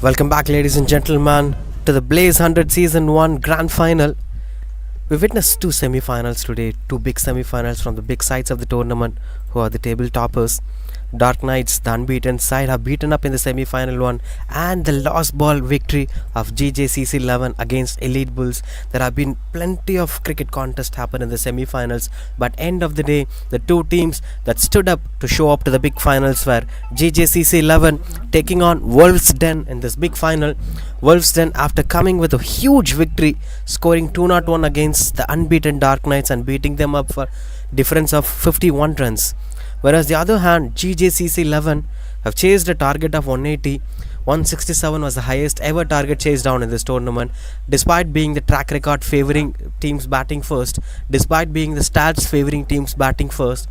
Welcome back, ladies and gentlemen, to the Blaze 100 Season 1 Grand Final. We witnessed two semi-finals today, two big semi-finals from the big sides of the tournament, who are the table toppers. Dark Knights, the unbeaten side, have beaten up in the semi-final one, and the lost ball victory of GJCC 11 against Elite Bulls. There have been plenty of cricket contests happen in the semi-finals, but end of the day, the two teams that stood up to show up to the big finals were GJCC 11 taking on Wolves Den in this big final. Wolves Den, after coming with a huge victory, scoring 201 against the unbeaten Dark Knights and beating them up for difference of 51 runs. Whereas the other hand, GJCC 11 have chased a target of 180. 167 was the highest ever target chased down in this tournament, despite being the track record favouring teams batting first, despite being the stats favouring teams batting first.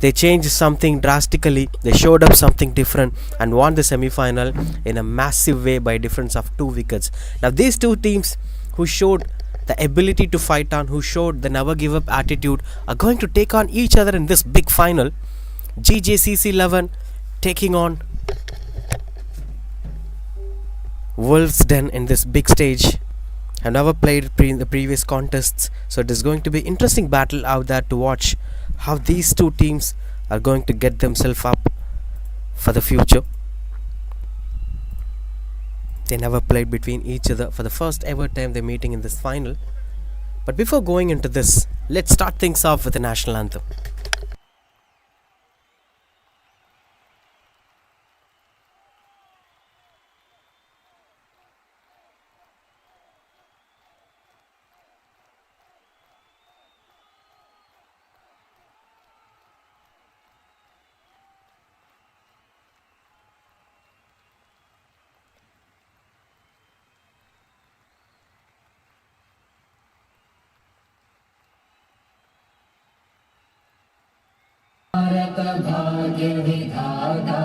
They changed something drastically, they showed up something different and won the semi-final in a massive way by a difference of 2 wickets. Now these two teams who showed the ability to fight on, who showed the never give up attitude, are going to take on each other in this big final. GJCC 11 taking on Wolves Den in this big stage. I've never played in the previous contests, so it is going to be interesting battle out there to watch how these two teams are going to get themselves up for the future. They never played between each other for the first ever time they're meeting in this final. But before going into this, let's start things off with the national anthem. Bharat भाग्य विधाता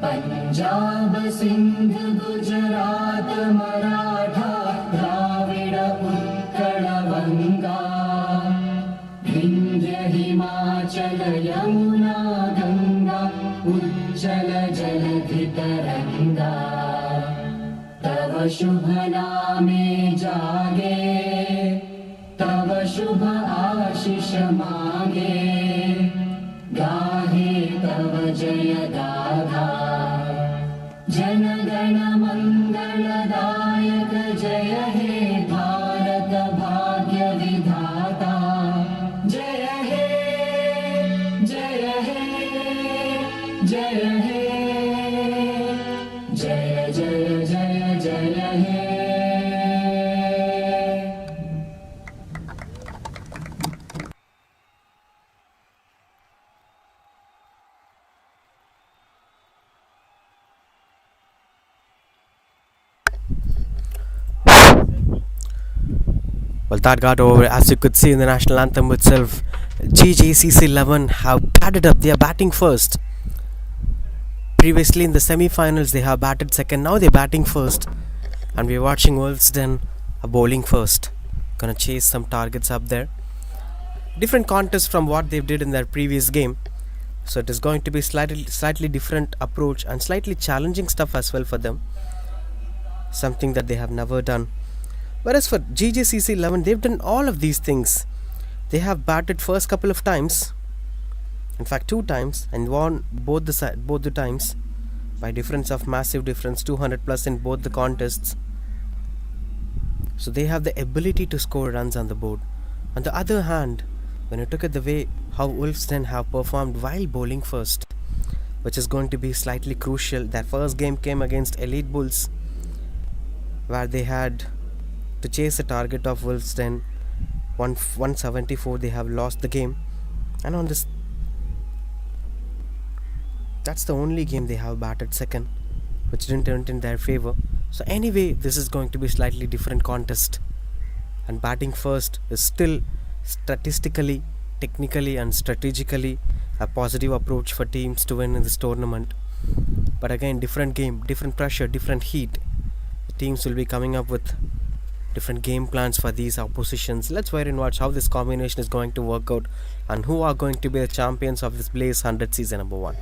पंजाब सिंध गुजरात मराठा द्राविड उत्कल गंगा विंध्य हिमाचल यमुना गंगा उज्जल जलधि तरंगा तव शुभ नामे जागे तव शुभ आशीष मांगे गाहे तव जय गाथा जनगण मंगलदायक जय हे भारत भाग्य विधाता जय हे जय हे जय हे जय जय जय जय हे. Well, that got over. As you could see in the national anthem itself, GJCC 11 have batted up. They are batting first. Previously in the semi-finals they have batted second. Now they are batting first. And we are watching Wolves Den bowling first. Gonna chase some targets up there. Different contest from what they did in their previous game. So it is going to be slightly different approach and slightly challenging stuff as well for them. Something that they have never done. Whereas for GJCC 11, they've done all of these things. They have batted first couple of times, in fact 2 times, and won both the times by difference of massive difference, 200 plus in both the contests. So they have the ability to score runs on the board. On the other hand, when you look at the way how Wolves Den have performed while bowling first, which is going to be slightly crucial. Their first game came against Elite Bulls, where they had to chase a target of Wolves Den 174. They have lost the game, and on this, that's the only game they have batted second, which didn't turn in their favor. So anyway, this is going to be slightly different contest, and batting first is still statistically, technically and strategically a positive approach for teams to win in this tournament. But again, different game, different pressure, different heat. The teams will be coming up with different game plans for these oppositions. Let's wait and watch how this combination is going to work out and who are going to be the champions of this Blaze 100 season number 1.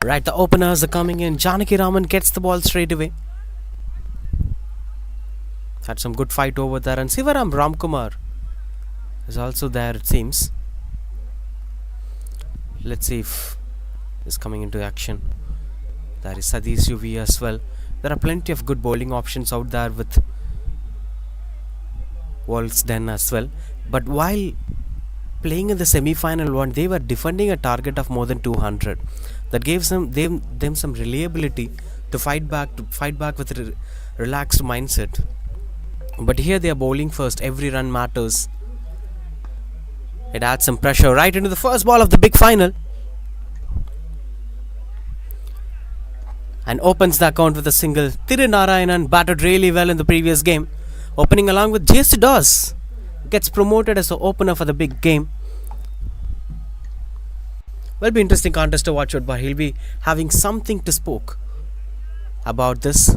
Right, the openers are coming in. Janaki Raman gets the ball straight away. Had some good fight over there. And Sivaram Ramkumar is also there, it seems. Let's see if he's coming into action. There is Sadish UV as well. There are plenty of good bowling options out there with World's Den as well. But while playing in the semi-final one, they were defending a target of more than 200. That gave them some reliability to fight back with a relaxed mindset. But here they are bowling first. Every run matters. It adds some pressure right into the first ball of the big final. And opens the account with a single. Tirunarayanan batted really well in the previous game. Opening along with JC gets promoted as the opener for the big game. Will be interesting contest to watch out, but he'll be having something to spoke about this.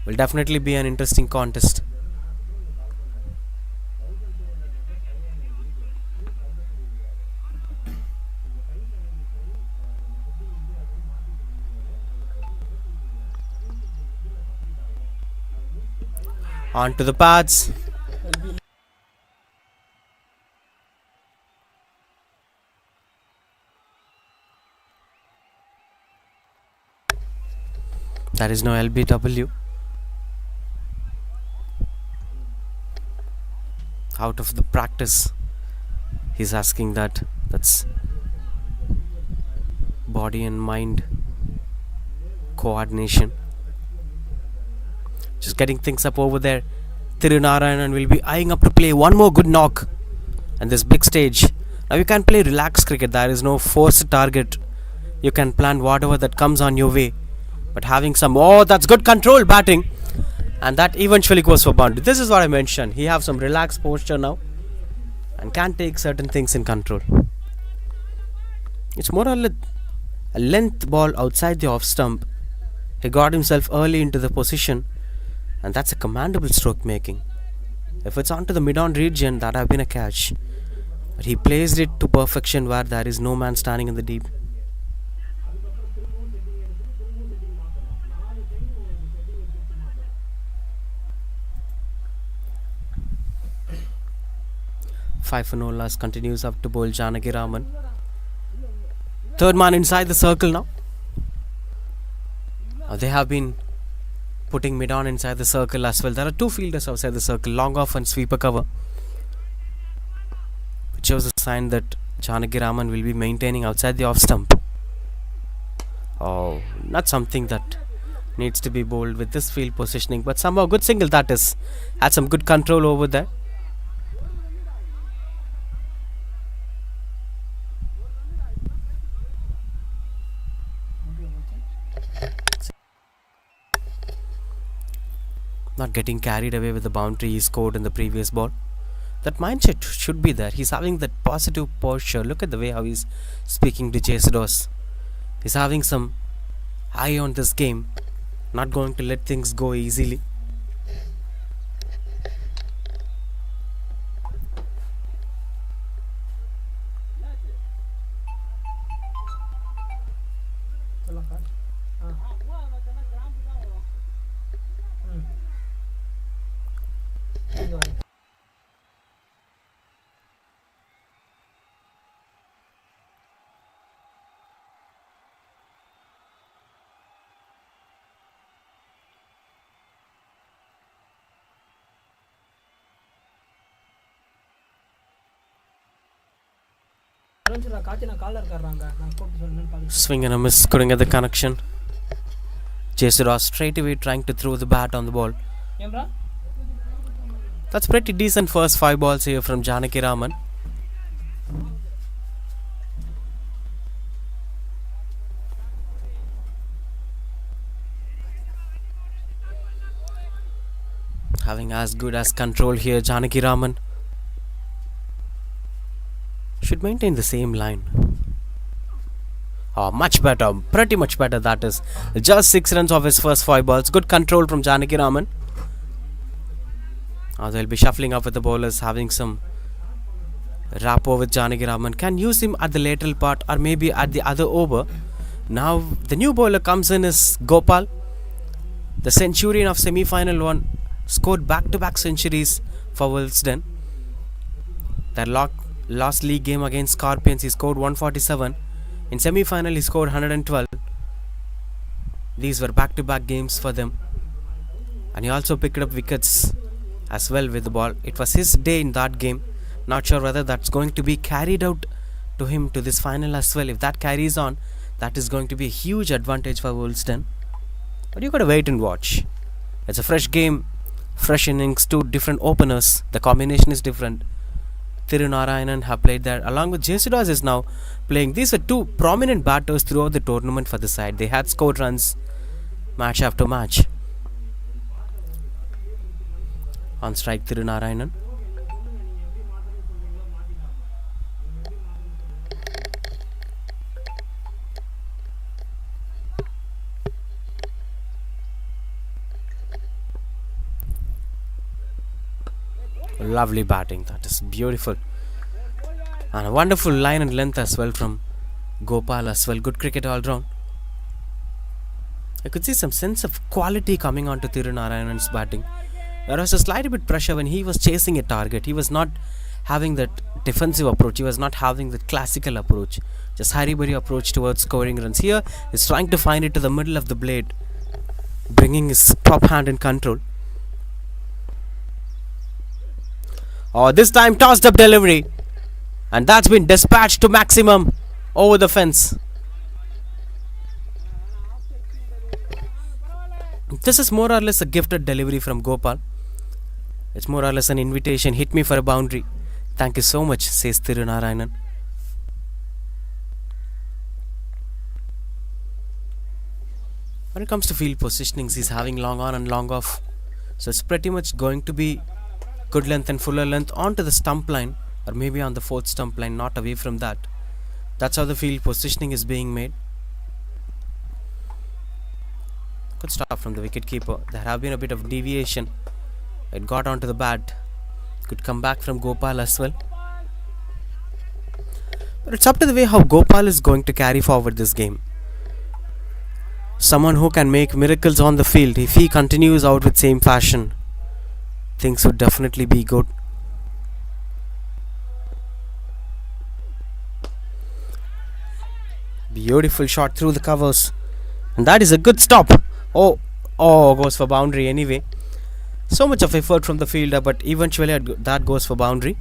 Will definitely be an interesting contest. On to the pads. There is no LBW. Out of the practice, he's asking that. That's body and mind coordination. Just getting things up over there. Tirunarayanan will be eyeing up to play one more good knock on this big stage. Now you can play relaxed cricket. There is no forced target. You can plan whatever that comes on your way. But having some, that's good control batting. And that eventually goes for boundary. This is what I mentioned. He have some relaxed posture now. And can take certain things in control. It's more or less a length ball outside the off stump. He got himself early into the position. And that's a commendable stroke making. If it's onto the mid-on region, that have been a catch. But he placed it to perfection where there is no man standing in the deep. Five for no loss continues up to bowl Janaki Raman. Third man inside the circle now. They have been putting mid-on inside the circle as well. There are two fielders outside the circle, long off and sweeper cover, which shows a sign that Janaki Raman will be maintaining outside the off stump. Not something that needs to be bowled with this field positioning, but somehow good single that is. Had some good control over there. Not getting carried away with the boundary he scored in the previous ball. That mindset should be there. He's having that positive posture. Look at the way how he's speaking to JC. He's having some eye on this game. Not going to let things go easily. Swing and a miss, couldn't get the connection. JC straight away trying to throw the bat on the ball. That's pretty decent first 5 balls here from Janaki Raman. Having as good as control here, Janaki Raman should maintain the same line. Much better, pretty much better that is. Just 6 runs off his first 5 balls. Good control from Janaki Raman. They'll be shuffling up with the bowlers, having some rapport with Janagiraman, can use him at the lateral part or maybe at the other over. Now the new bowler comes in is Gopal, the centurion of semi-final one, scored back-to-back centuries for Willesden. Their last league game against Scorpions, he scored 147. In semi-final, he scored 112. These were back-to-back games for them. And he also picked up wickets as well with the ball. It was his day in that game. Not sure whether that's going to be carried out to him to this final as well. If that carries on, that is going to be a huge advantage for Willesden. But you got to wait and watch. It's a fresh game, fresh innings, two different openers. The combination is different. Tirunarayanan have played there along with Jesudas is now playing. These are two prominent batters throughout the tournament for the side. They had scored runs match after match. On strike Tirunarayanan. Lovely batting, that is beautiful. And a wonderful line and length as well from Gopal as well. Good cricket all round. I could see some sense of quality coming onto Tirunarayanan's batting. There was a slight bit pressure when he was chasing a target. He was not having that defensive approach. He was not having that classical approach. Just hurry-burry approach towards scoring runs. Here, he's trying to find it to the middle of the blade, bringing his top hand in control. Oh, this time tossed up delivery. And that's been dispatched to maximum over the fence. This is more or less a gifted delivery from Gopal. It's more or less an invitation. Hit me for a boundary. Thank you so much, says Tirunarayanan. When it comes to field positionings, he's having long on and long off. So it's pretty much going to be good length and fuller length onto the stump line, or maybe on the fourth stump line, not away from that. That's how the field positioning is being made. Good stop from the wicketkeeper. There have been a bit of deviation. It got onto the bat. Could come back from Gopal as well. But it's up to the way how Gopal is going to carry forward this game. Someone who can make miracles on the field. If he continues out with same fashion, things would definitely be good. Beautiful shot through the covers. And that is a good stop. Oh, goes for boundary anyway. So much of effort from the fielder, but eventually that goes for boundary.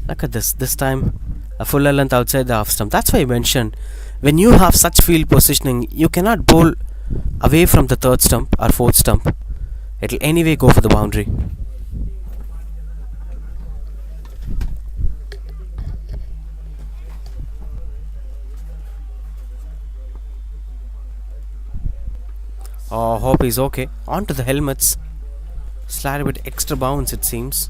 Look at this. This time a fuller length outside the half stump. That's why I mentioned, when you have such field positioning, you cannot bowl away from the third stump or fourth stump. It will anyway go for the boundary. Oh, hope he's okay. On to the helmets. Slide a bit extra bounce, it seems.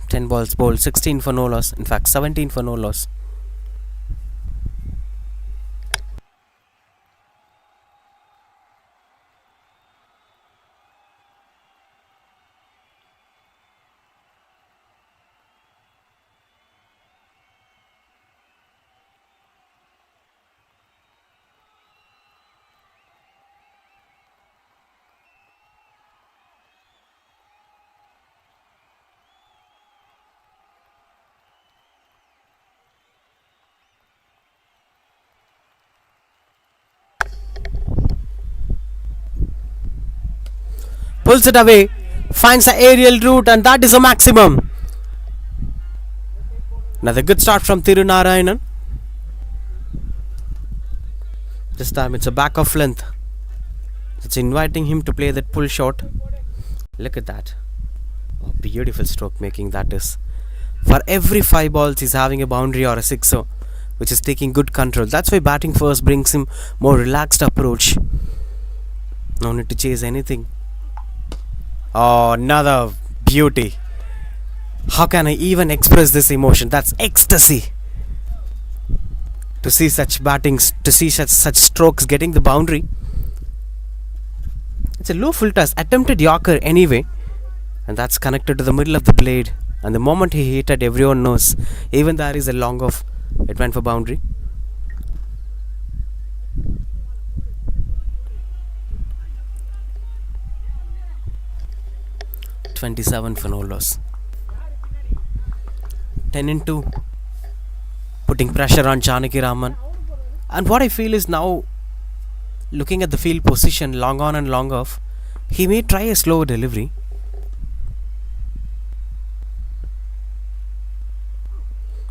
Ten balls bowled, 16 for no loss. In fact, 17 for no loss. Pulls it away, finds the aerial route, and that is a maximum. Another good start from Tirunarayanan. This time it's a back of length. It's inviting him to play that pull shot. Look at that. Oh, beautiful stroke making that is. For every 5 balls he's having a boundary or a sixer, which is taking good control. That's why batting first brings him more relaxed approach. No need to chase anything. Oh, another beauty. How can I even express this emotion? That's ecstasy. to see such battings, to see such strokes getting the boundary. It's a low full toss, attempted Yorker anyway, and that's connected to the middle of the blade. And the moment he hit it, everyone knows, even there is a long off, it went for boundary. $27 for no loss. 10-2, putting pressure on Janaki Raman. And what I feel is now, looking at the field position, long on and long off, he may try a slow delivery.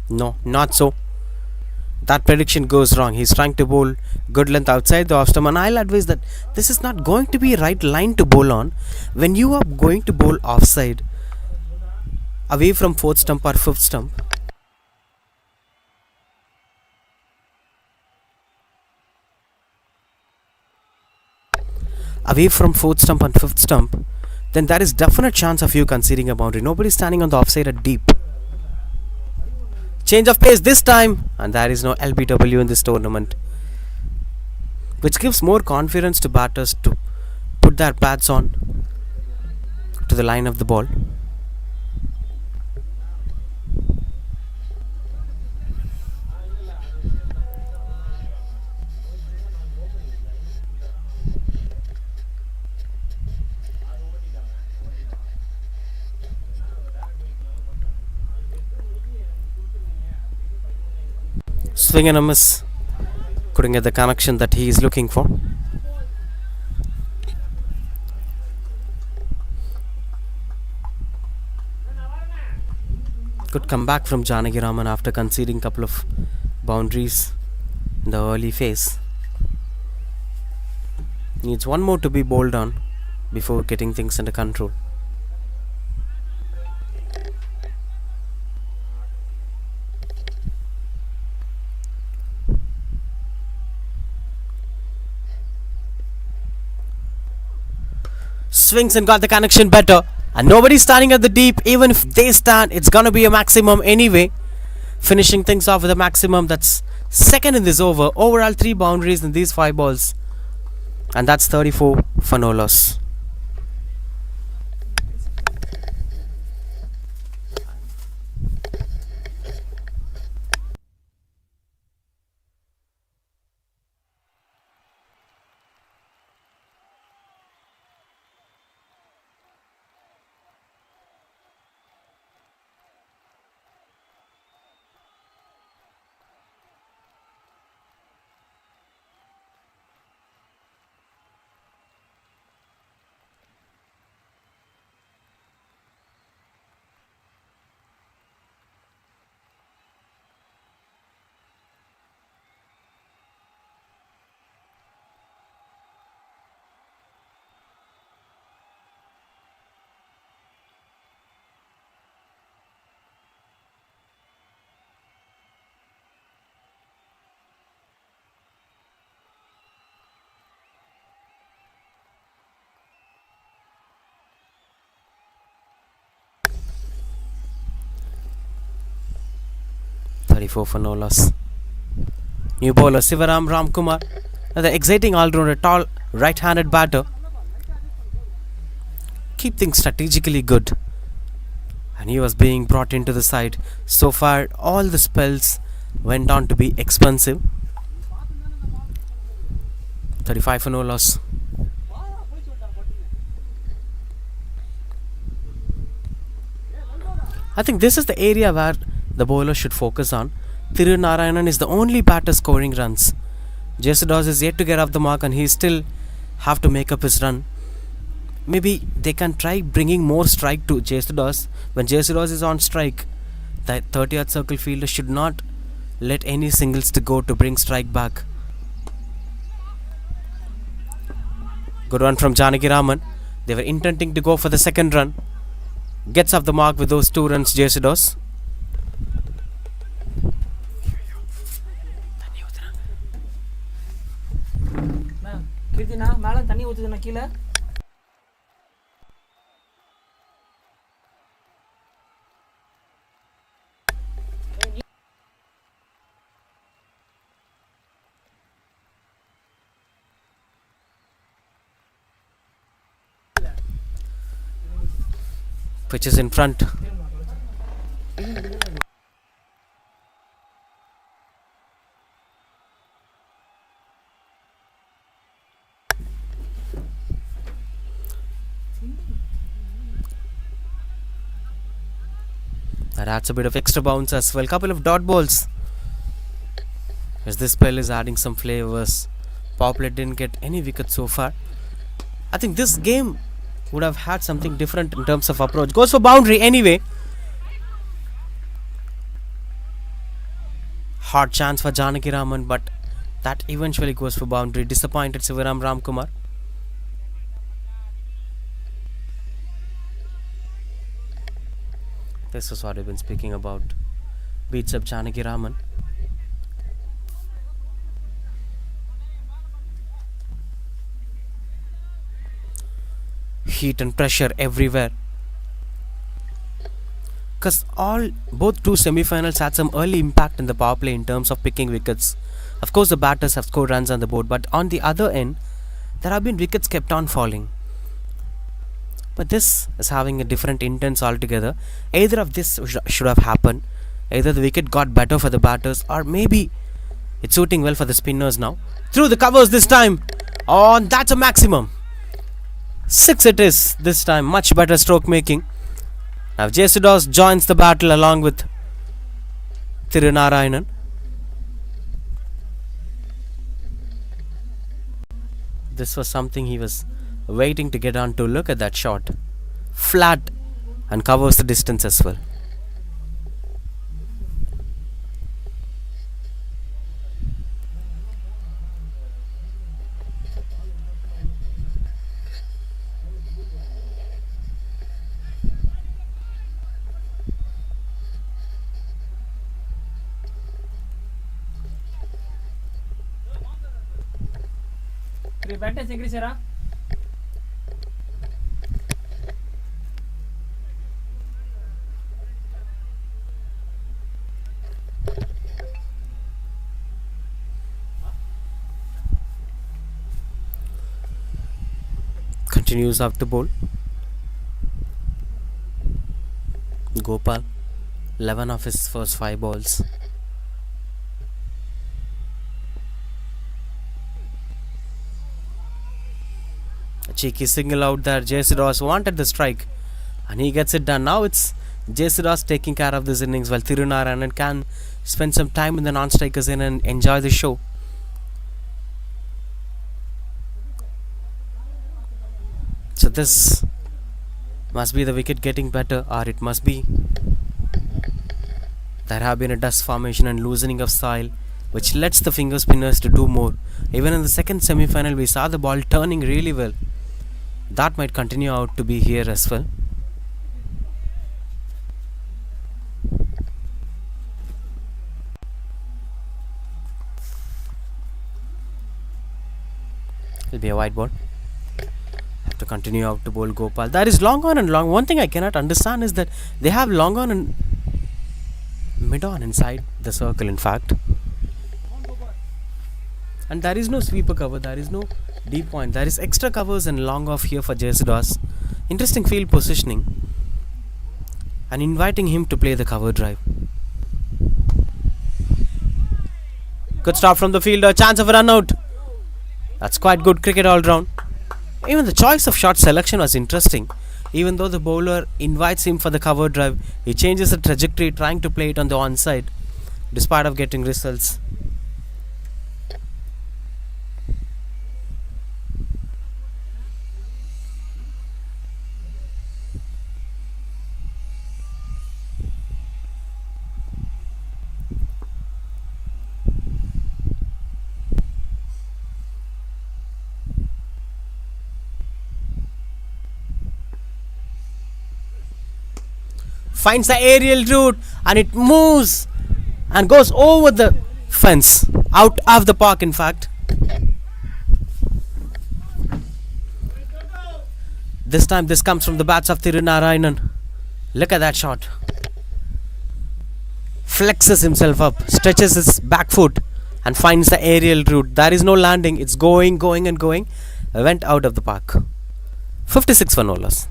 No, not so. That prediction goes wrong. He's trying to bowl good length outside the off stump, and I'll advise that this is not going to be a right line to bowl on. When you are going to bowl offside, away from 4th stump or 5th stump, away from 4th stump and 5th stump, then there is definite chance of you conceding a boundary. Nobody standing on the offside at deep. Change of pace this time, and there is no LBW in this tournament, which gives more confidence to batters to put their pads on to the line of the ball. Swing and a miss. Couldn't get the connection that he is looking for. Good comeback from Janaki Raman after conceding a couple of boundaries in the early phase. Needs one more to be bowled on before getting things under control. Swings and got the connection better, and nobody's standing at the deep. Even if they stand, it's gonna be a maximum anyway. Finishing things off with a maximum. That's second in this over. Overall 3 boundaries in these 5 balls, and that's 34 for no loss. For no loss. New bowler Sivaram Ramkumar, another exciting all-rounder, tall right-handed batter. Keep things strategically good, and he was being brought into the side. So far, all the spells went on to be expensive. 35 for no loss. I think this is the area where the bowler should focus on. Thiru Narayanan is the only batter scoring runs. Jessudas is yet to get off the mark, and he still have to make up his run. Maybe they can try bringing more strike to Jessudas. When Jessudas is on strike, the 30th circle fielder should not let any singles to go to bring strike back. Good run from Janaki Raman. They were intending to go for the second run. Gets off the mark with those 2 runs, Jessudas. மேல தண்ணி ஊத்துதுன்னா கீழே which is in front. That adds a bit of extra bounce as well. Couple of dot balls. As this spell is adding some flavors. Powerplay didn't get any wickets so far. I think this game would have had something different in terms of approach. Goes for boundary anyway. Hard chance for Janaki Raman, but that eventually goes for boundary. Disappointed Sivaram Ramkumar. This is what I've been speaking about. Beats up Janaki Raman. Heat and pressure everywhere. Because both two semi-finals had some early impact in the power play in terms of picking wickets. Of course, the batters have scored runs on the board, but on the other end, there have been wickets kept on falling. But this is having a different intents altogether. Either of this should have happened. Either the wicket got better for the batters, or maybe it's suiting well for the spinners now. Through the covers this time. Oh, and that's a maximum. 6 it is this time. Much better stroke making. Now Jesidas joins the battle along with Tirunarayanan. This was something he was waiting to get on to. Look at that shot. Flat and covers the distance as well. Continues up to bowl. Gopal, 11 of his first 5 balls. A cheeky single out there. Jesidas wanted the strike and he gets it done. Now it's Jesidas taking care of this innings while Tirunarayanan can spend some time in the non-strikers in and enjoy the show. So this must be the wicket getting better, or it must be there have been a dust formation and loosening of soil, which lets the finger spinners to do more. Even in the second semi-final we saw the ball turning really well. That might continue out to be here as well. It'll be a wide ball. Have to continue out to bowl Gopal. That is long on and long. One thing I cannot understand is that they have long on and mid on inside the circle, in fact. And there is no sweeper cover, there is no deep point. There is extra covers and long off here for Jesidas. Interesting field positioning and inviting him to play the cover drive. Good stop from the fielder. Chance of a run out. That's quite good cricket all round. Even the choice of shot selection was interesting. Even though the bowler invites him for the cover drive, he changes the trajectory trying to play it on the onside despite of getting results. Finds the aerial route and it moves and goes over the fence, out of the park in fact. This time this comes from the bats of Tirunarayanan. Look at that shot. Flexes himself up, stretches his back foot and finds the aerial route. There is no landing, it's going and going. Went out of the park. 56 for no loss.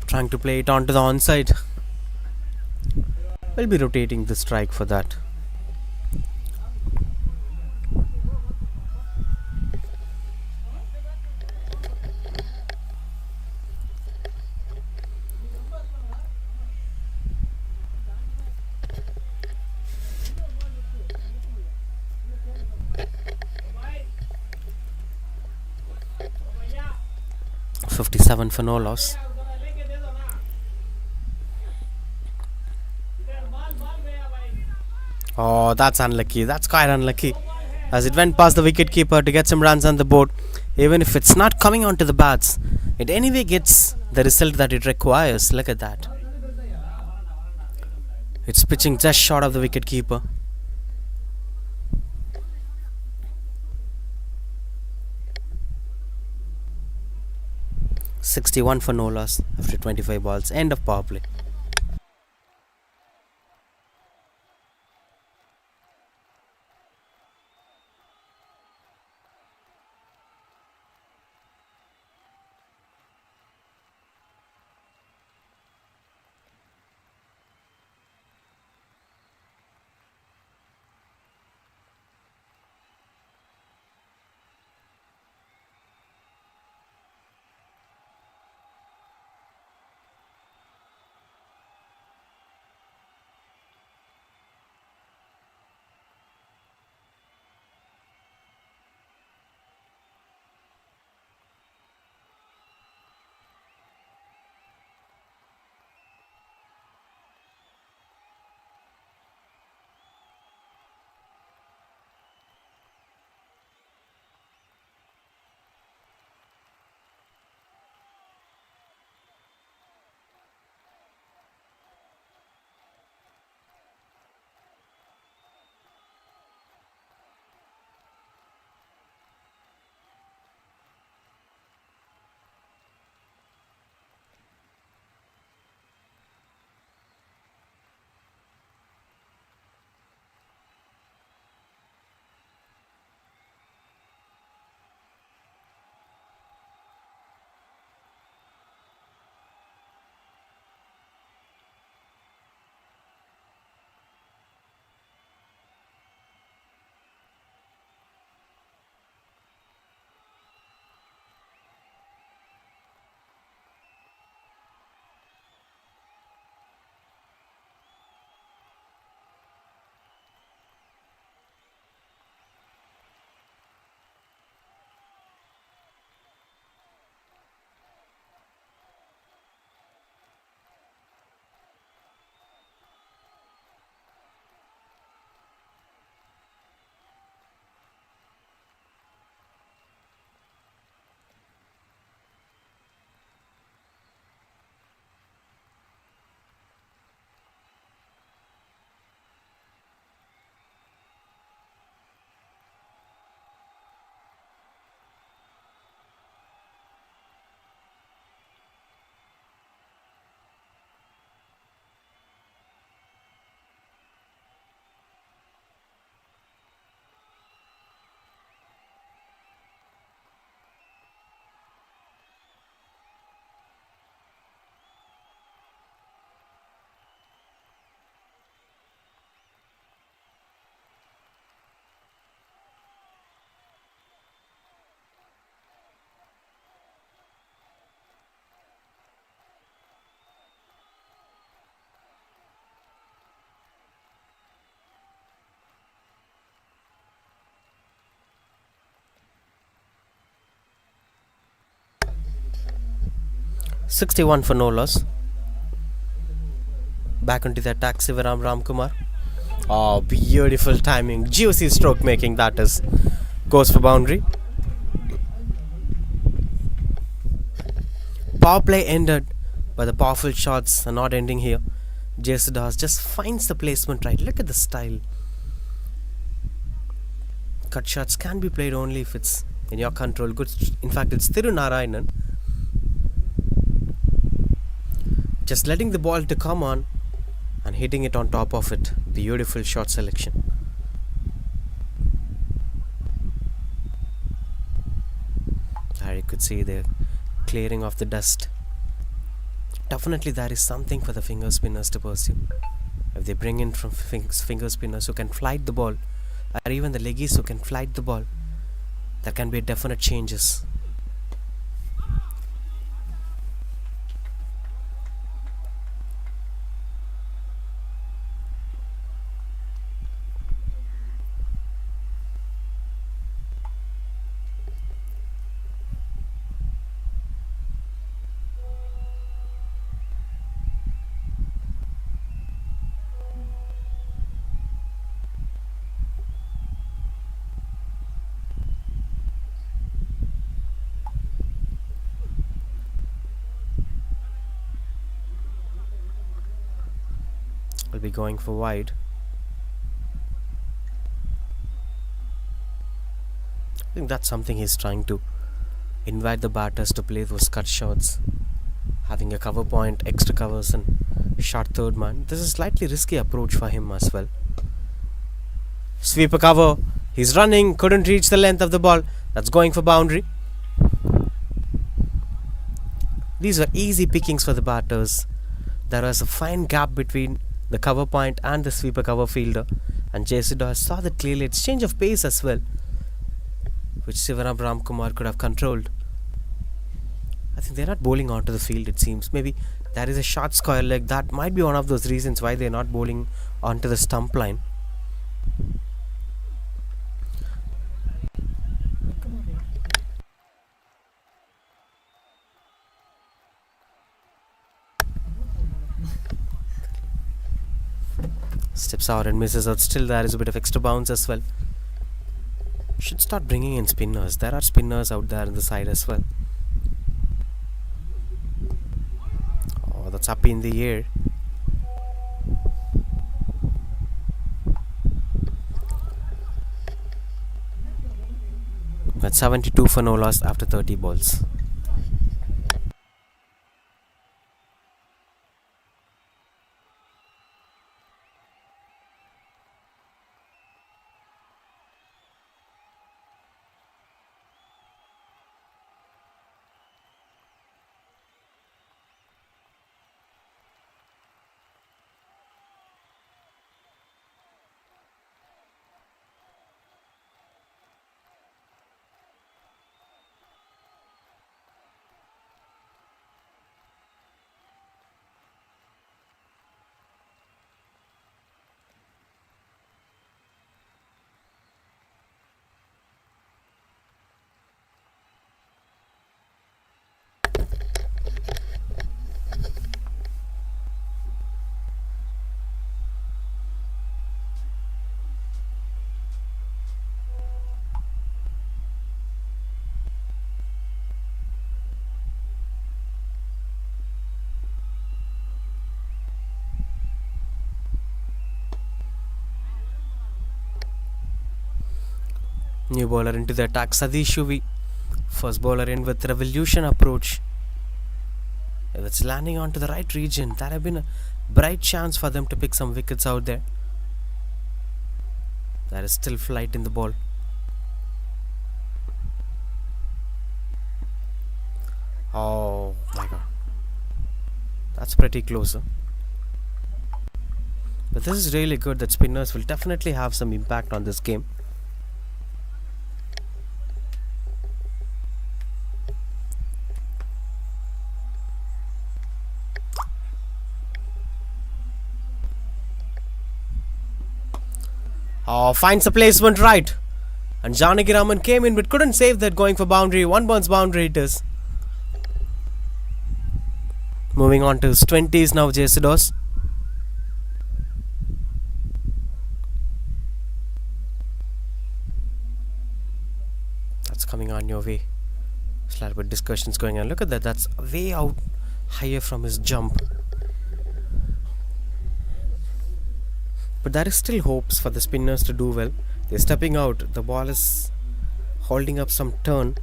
Trying to play it onto the onside. We'll be rotating the strike for that. .57 for no loss. Oh, that's unlucky. That's quite unlucky. As it went past the wicketkeeper to get some runs on the board. Even if it's not coming onto the bats, it anyway gets the result that it requires. Look at that. It's pitching just short of the wicketkeeper. .61 for no loss after 25 balls. End of power play. .61 for no loss. Back onto the attack, Sivaram Ramkumar. Oh, beautiful timing. Juicy stroke making, that is. Goes for boundary. Power play ended, but the powerful shots are not ending here. Jayasudas just finds the placement right. Look at the style. Cut shots can be played only if it's in your control. Good. In fact, it's Tirunarayanan. Just letting the ball to come on and hitting it on top of it. Beautiful shot selection. There you could see the clearing of the dust definitely there is something for the finger spinners to pursue. If they bring in from finger spinners who can flight the ball, or even the leggies who can flight the ball, there can be definite changes. Will be going for wide. I think that's something he's trying to invite the batters to play those cut shots, having a cover point, extra covers, and short third man. This is a slightly risky approach for him as well. Sweeper cover. He's running, couldn't reach the length of the ball. That's going for boundary. These were easy pickings for the batters. There was a fine gap between the cover point and the sweeper cover fielder, and Jayasudha saw that clearly. It's change of pace as well, which Sivaram Ramkumar could have controlled. I think they're not bowling onto the field, it seems. Maybe there is a short square leg. That might be one of those reasons why they're not bowling onto the stump line. Steps out and misses out. Still there is a bit of extra bounce as well. Should start bringing in spinners. There are spinners out there on the side as well. Oh, that's up in the air. That's 72 for no loss after 30 balls. New bowler into the attack, Sadish Shuvi. First bowler in with revolution approach. If it's landing onto the right region, that have been a bright chance for them to pick some wickets out there. There is still flight in the ball. Oh my god. That's pretty close. But this is really good that spinners will definitely have some impact on this game. Oh, finds the placement right. And Janaki Raman came in but couldn't save that, going for boundary. One bounce boundary it is. Moving on to his 20s now, Jayasudha. That's coming on your way. Slight bit discussions going on. Look at that. That's way out higher from his jump. But there is still hopes for the spinners to do well. They're stepping out. The ball is holding up some turn.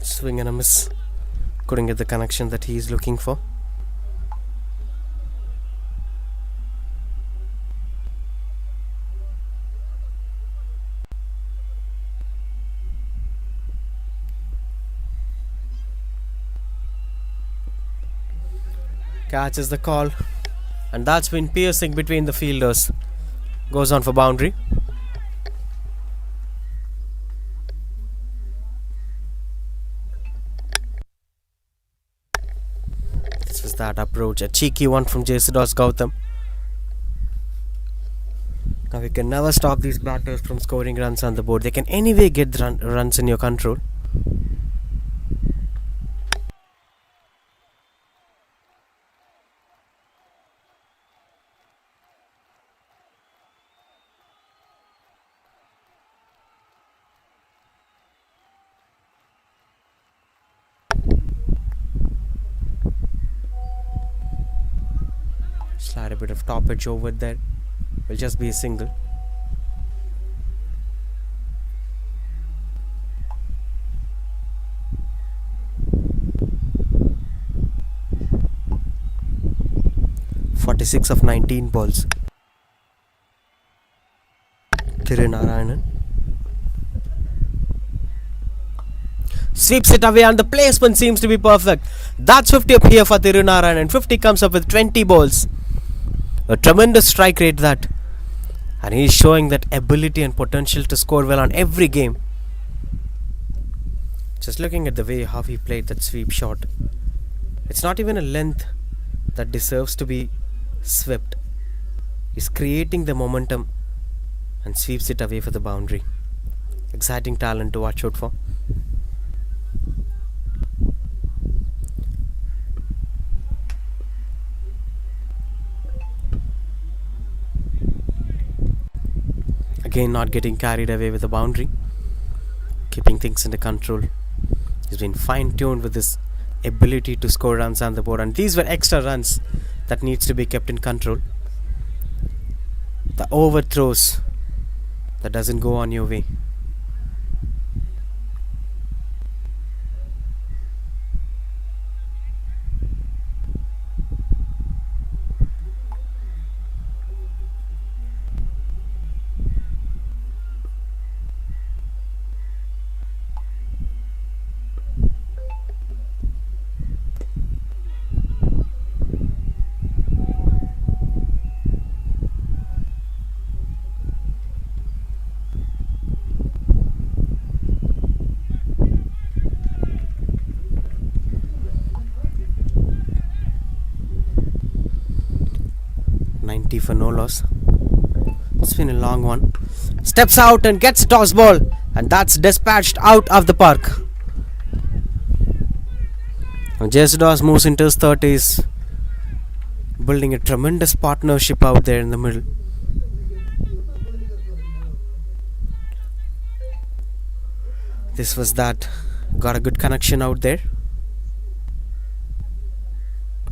Swing and a miss. Couldn't get the connection that he's looking for. Catches the call, and that's been piercing between the fielders. Goes on for boundary. This was that approach, a cheeky one from JC's Gautam. Now you can never stop these batters from scoring runs on the board. They can anyway get the runs in your control. Slide a bit of top edge over there. Will just be a single. (46 of 19 balls). Tirunarayanan sweeps it away, and the placement seems to be perfect. That's 50 up here for Tirunarayanan. 50 comes up with 20 balls. A tremendous strike rate that, and he's showing that ability and potential to score well on every game. Just looking at the way how he played that sweep shot, it's not even a length that deserves to be swept. He's creating the momentum and sweeps it away for the boundary. Exciting talent to watch out for. Again, not getting carried away with the boundary, keeping things under control. He's been fine-tuned with his ability to score runs on the board, and these were extra runs that needs to be kept in control. The overthrows that doesn't go on your way. For no loss. It's been a long one. Steps out and gets a toss ball, and that's dispatched out of the park. JC's moves into his 30s, building a tremendous partnership out there in the middle. This was that. Got a good connection out there.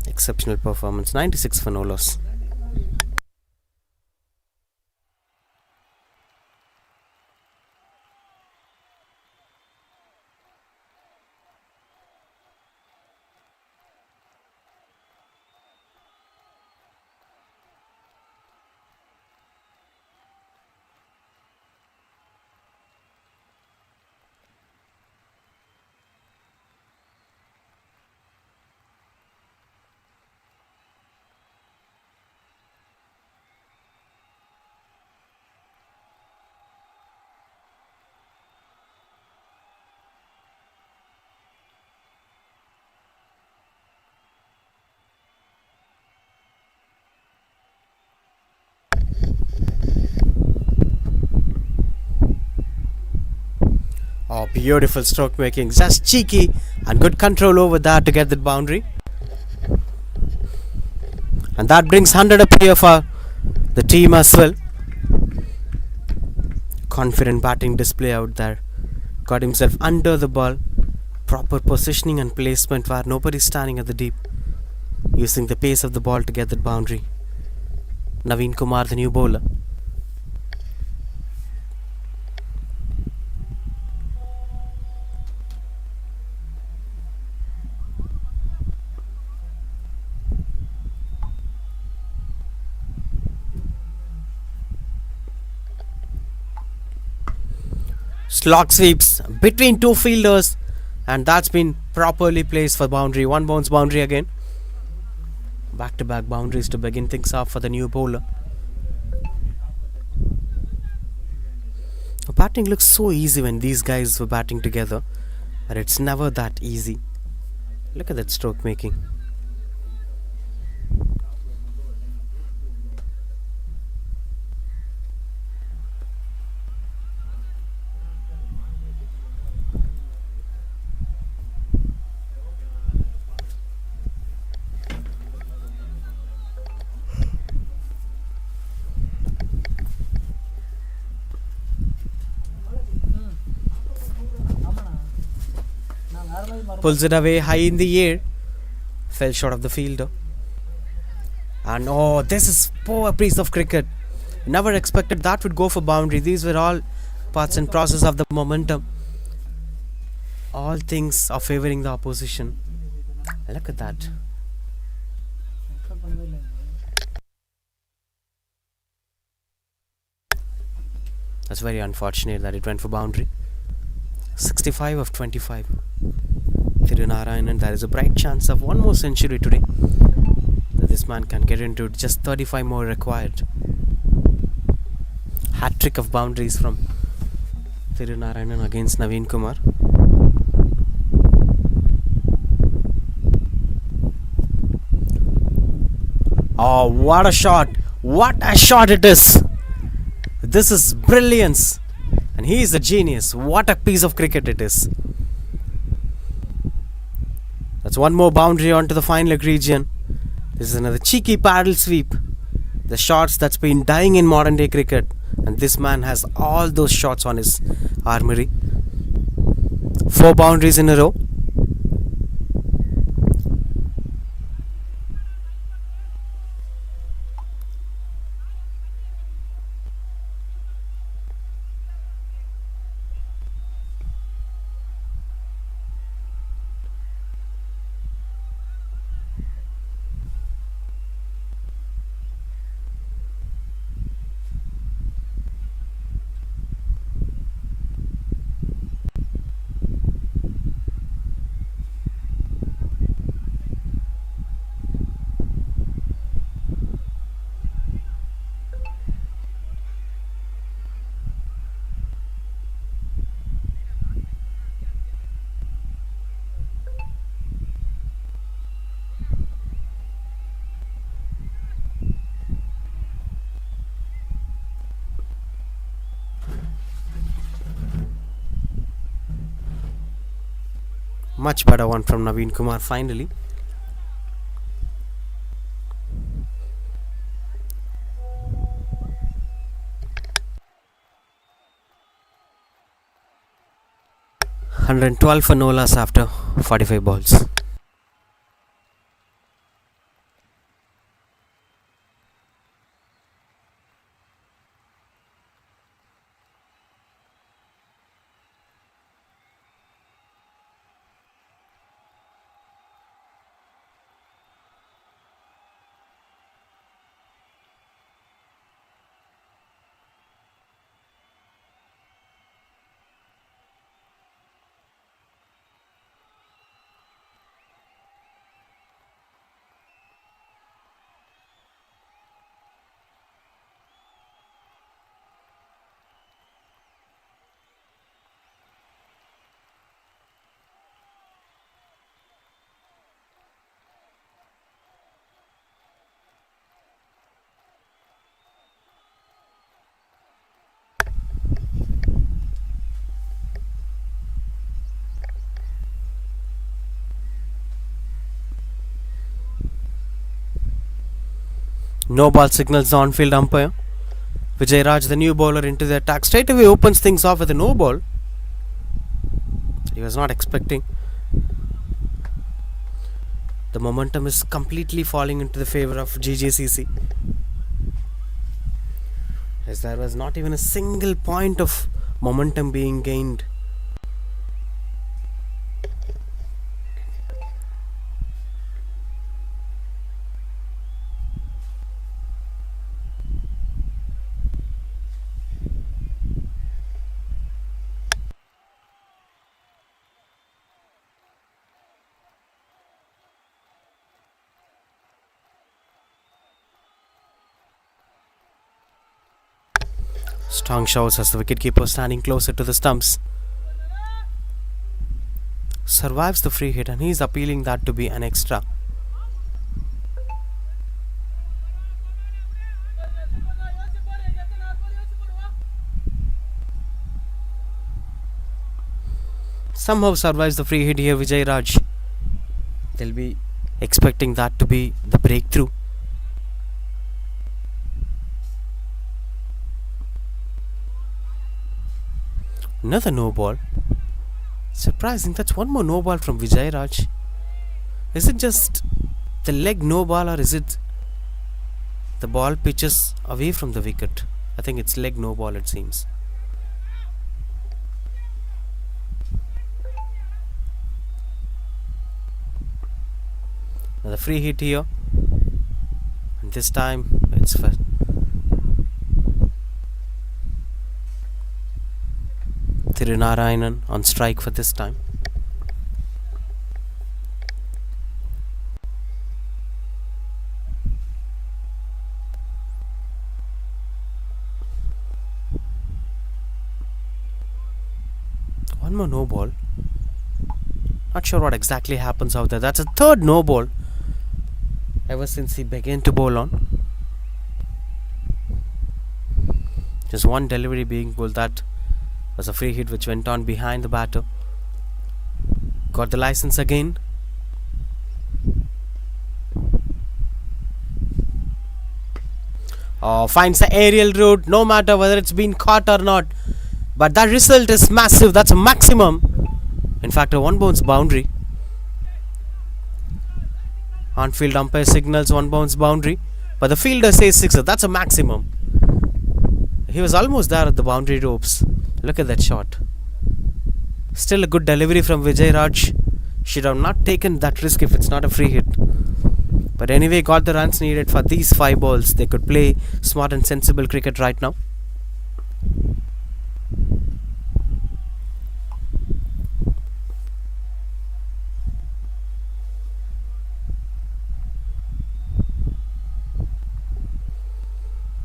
Exceptional performance. 96 for no loss. Oh, beautiful stroke making. Just cheeky and good control over that to get that boundary. And that brings 100 up here for the team as well. Confident batting display out there. Got himself under the ball. Proper positioning and placement where nobody's standing at the deep. Using the pace of the ball to get that boundary. Naveen Kumar, the new bowler. Slog sweeps between two fielders, and that's been properly placed for boundary. One bounce boundary again. Back to back boundaries to begin things off for the new bowler. Batting looks so easy when these guys were batting together, but it's never that easy. Look at that stroke making. Pulls it away high in the air. Fell short of the fielder. And oh, this is poor piece of cricket. Never expected that would go for boundary. These were all parts and process of the momentum. All things are favoring the opposition. Look at that. That's very unfortunate that it went for boundary. 65 of 25. Tirunarayanan, there is a bright chance of one more century today. That this man can get into it. Just 35 more required. Hat trick of boundaries from Tirunarayanan against Naveen Kumar. Oh, what a shot! What a shot it is! This is brilliance! And he is a genius. What a piece of cricket it is. That's one more boundary onto the final leg region. This is another cheeky paddle sweep. The shots that's been dying in modern day cricket. And this man has all those shots on his armory. 4 boundaries in a row. Much better one from Naveen Kumar finally. $112 for no loss after 45 balls. No ball signals the on-field umpire. Vijay Raj, the new bowler, into the attack. Straight away opens things off with a no ball. He was not expecting. The momentum is completely falling into the favor of GJCC. As there was not even a single point of momentum being gained. Strong shows as the wicketkeeper standing closer to the stumps. Survives the free hit and he is appealing that to be an extra. Somehow survives the free hit here, Vijay Raj. They'll be expecting that to be the breakthrough. Another no ball. Surprising, that's one more no ball from Vijay Raj. Is it just the leg no ball or is it the ball pitches away from the wicket? I think it's leg no ball, it seems. Another free hit here. And this time it's for Tirunarayanan on strike for this time. One more no ball. Not sure what exactly happens out there. That's a third no ball ever since he began to bowl on. Just one delivery being bowled. That was a free hit which went on behind the batter. Got the license again. Finds the aerial route, no matter whether it's been caught or not. But that result is massive. That's a maximum. In fact, a one bounce boundary. On-field umpire signals one bounce boundary, but the fielder says sixer. That's a maximum. He was almost there at the boundary ropes. Look at that shot. Still a good delivery from Vijay Raj. Should have not taken that risk if it's not a free hit. But anyway, got the runs needed for these 5 balls. They could play smart and sensible cricket right now.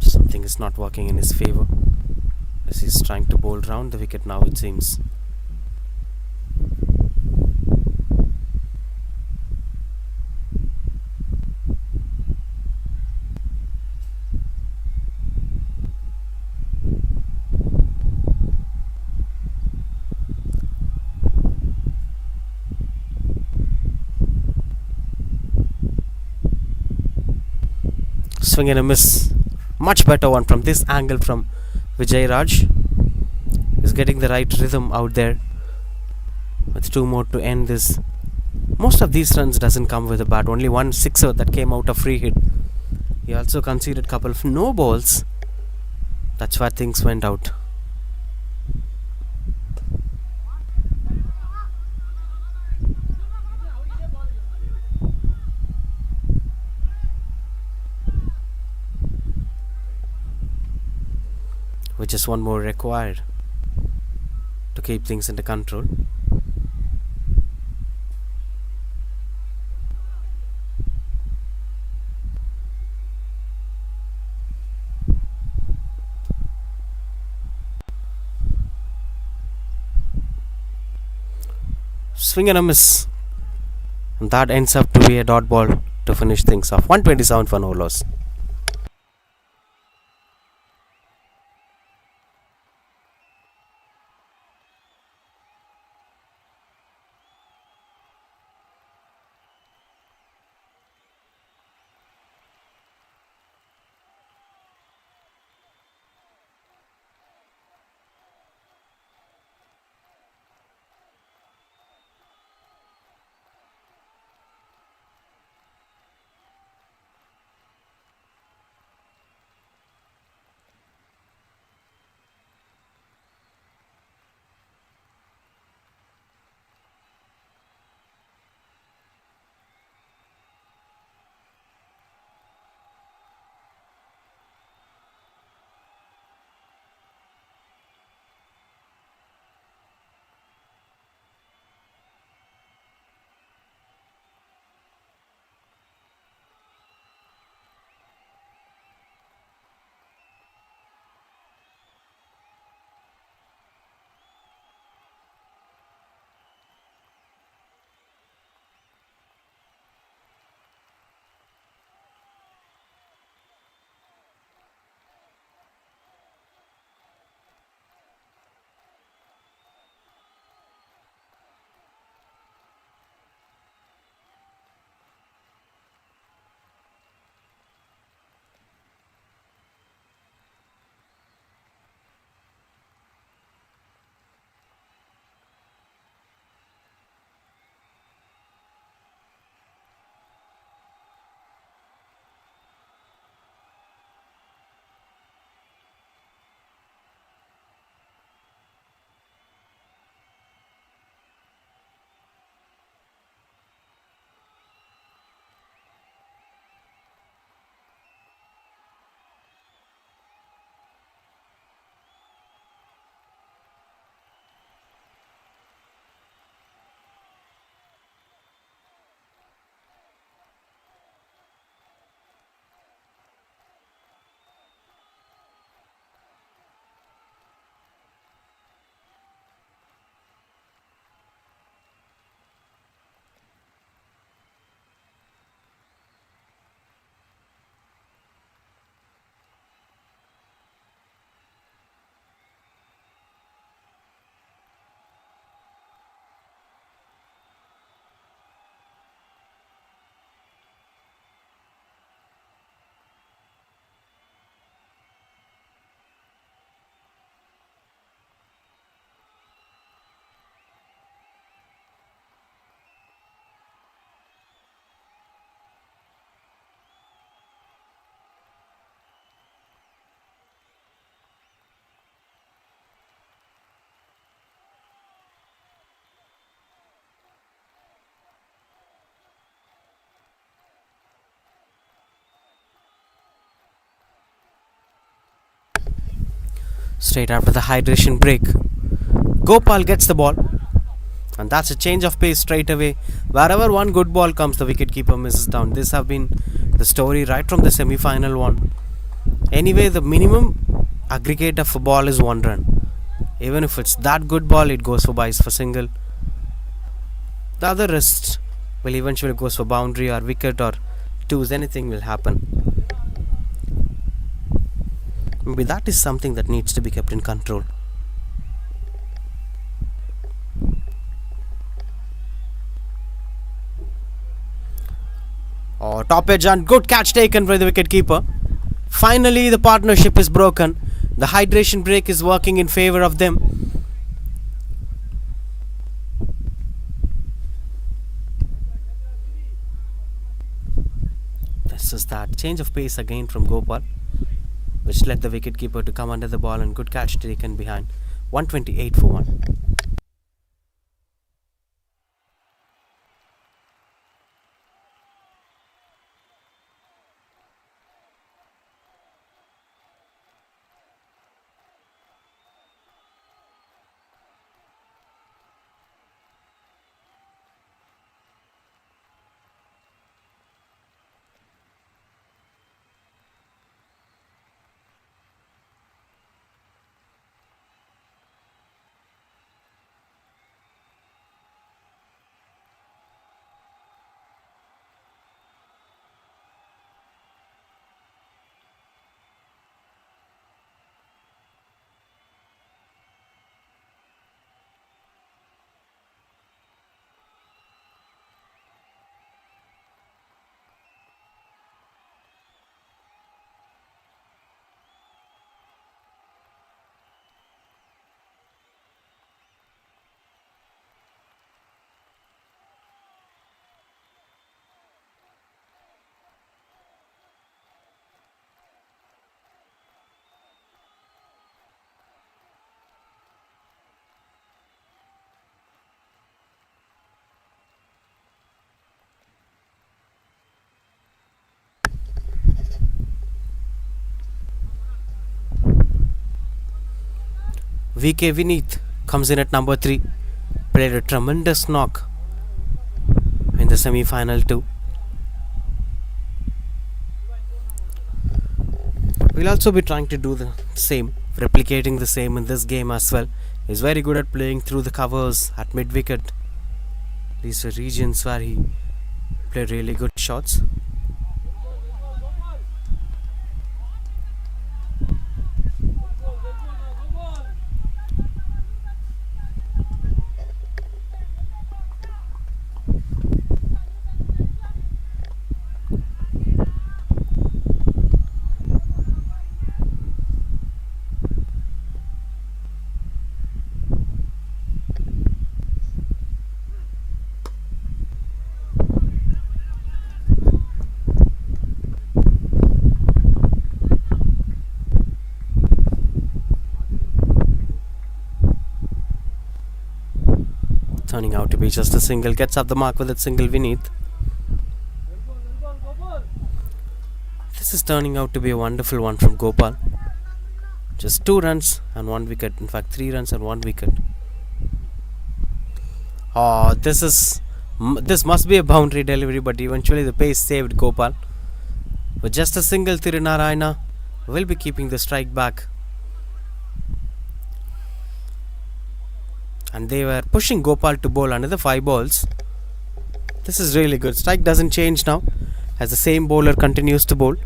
Something is not working in his favour as he's trying to bowl round the wicket now, it seems. Swing and a miss. Much better one from this angle from Vijay Raj. Is getting the right rhythm out there. With 2 more to end this. Most of these runs doesn't come with a bat. Only one sixer that came out of free hit. He also conceded a couple of no balls. That's where things went out. With just one more required to keep things under control. Swing and a miss. And that ends up to be a dot ball to finish things off. 127 for no loss. straight after the hydration break. Gopal gets the ball, and that's a change of pace straight away. Wherever one good ball comes, the wicketkeeper misses down. This have been the story right from the semi-final one. Anyway, the minimum aggregate of a ball is 1 run. Even if it's that good ball, it goes for byes for single. The other rest will eventually goes for boundary or wicket or twos. Anything will happen. Maybe that is something that needs to be kept in control. Oh, top edge and good catch taken by the wicketkeeper. Finally, the partnership is broken. The hydration break is working in favor of them. This is that change of pace again from Gopal, which led the wicketkeeper to come under the ball, and good catch taken behind. 128 for 1. VK Vineeth comes in at number 3. Played a tremendous knock in the semi-final too. We'll also be trying to do the same, replicating the same in this game as well. He's very good at playing through the covers at mid-wicket. These are regions where he played really good shots. Turning out to be just a single, gets up the mark with that single Vineeth. This is turning out to be a wonderful one from Gopal. Just 2 runs and 1 wicket. In fact, 3 runs and 1 wicket. Oh, this must be a boundary delivery, but eventually the pace saved Gopal. With just a single, Tirunarayana will be keeping the strike back. And they were pushing Gopal to bowl another 5 balls. This is really good. Strike doesn't change now as the same bowler continues to bowl.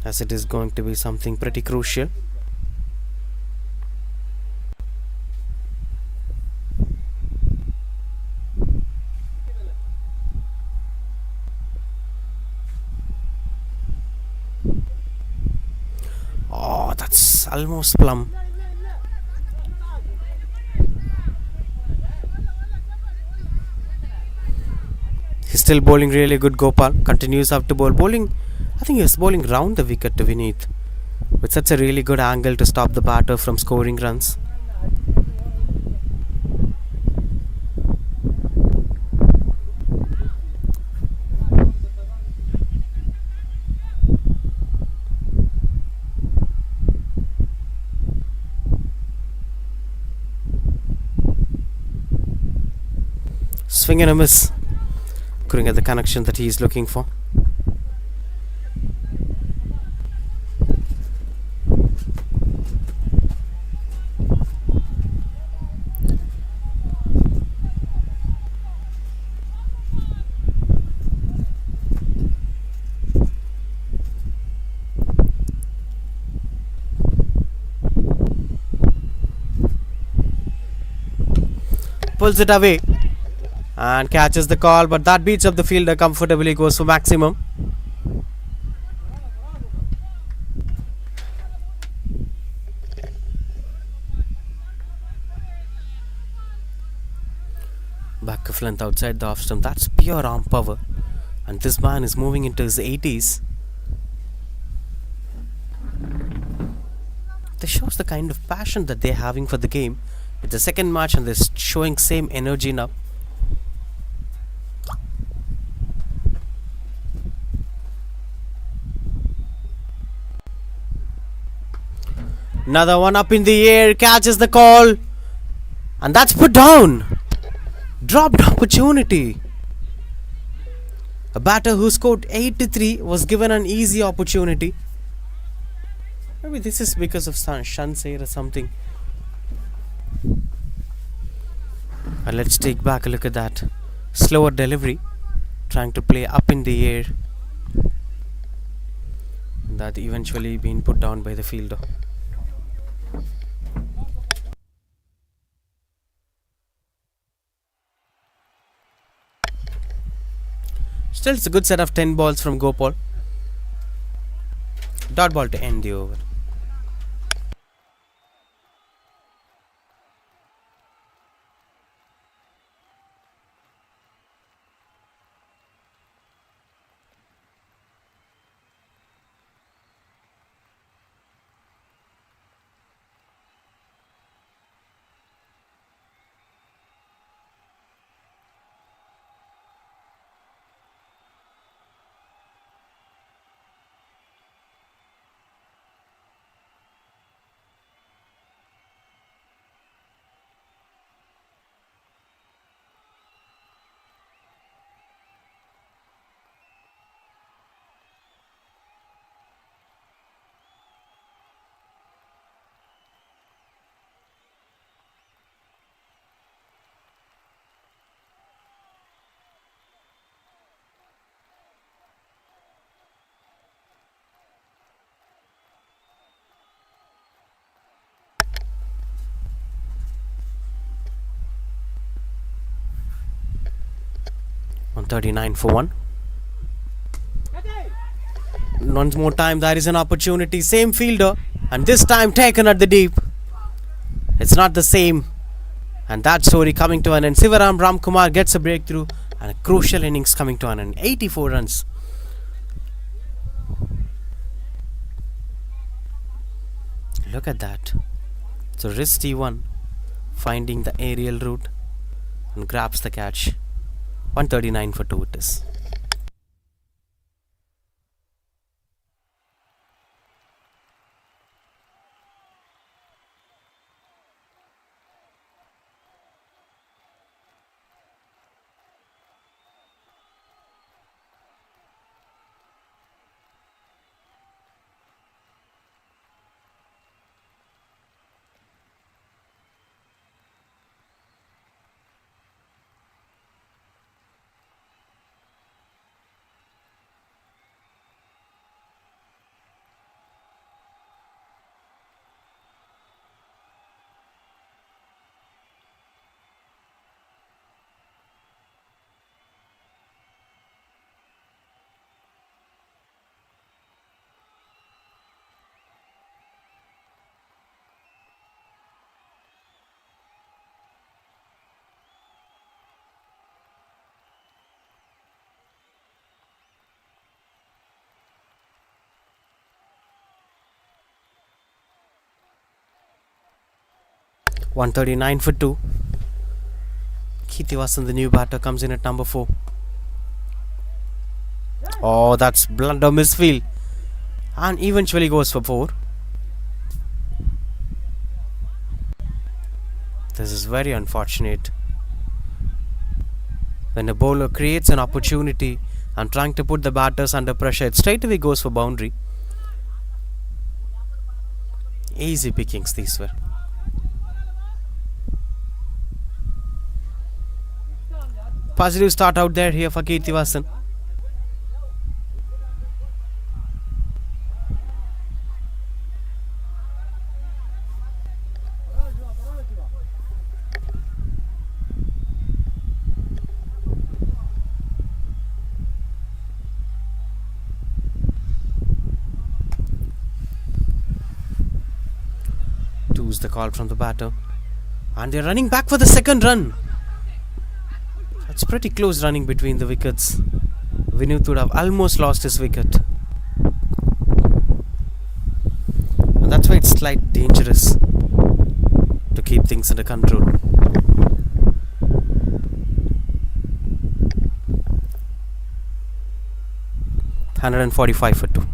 As it is going to be something pretty crucial. Oh, that's almost plumb. He's still bowling really good. Gopal continues up to bowl. I think he's bowling round the wicket to Vineeth with such a really good angle to stop the batter from scoring runs. Swing and a miss. Couldn't get the connection that he is looking for. Pulls it away and catches the call, but that beats up the fielder comfortably, goes for maximum. Back of length outside the off stump. That's pure arm power, and this man is moving into his 80s. This shows the kind of passion that they're having for the game. It's the second match and they're showing same energy now. Another one up in the air, catches the call, and that's put down. Dropped opportunity. A batter who scored 83 was given an easy opportunity. Maybe this is because of Shansair or something. And let's take back a look at that. Slower delivery, trying to play up in the air. That eventually being put down by the fielder. Still, it's a good set of 10 balls from Gopal. Dot ball to end the over. On 39 for 1. Once more time, there is an opportunity. Same fielder, and this time taken at the deep. It's not the same. And that story coming to an end. Sivaram Ramkumar gets a breakthrough and a crucial innings coming to an end. 84 runs. Look at that. So Risty one finding the aerial route and grabs the catch. 139 for 2 it is. $139 for 2. Keithivasan, the new batter, comes in at number 4. Oh, that's blunder misfield. And eventually goes for 4. This is very unfortunate. When a bowler creates an opportunity and trying to put the batters under pressure, it straight away goes for boundary. Easy pickings these were. Positive start out there here for Kirtivasan. Two's the call from the batter. And they're running back for the second run. It's pretty close running between the wickets. Vineet would have almost lost his wicket. And that's why it's slightly dangerous to keep things under control. $145 for 2.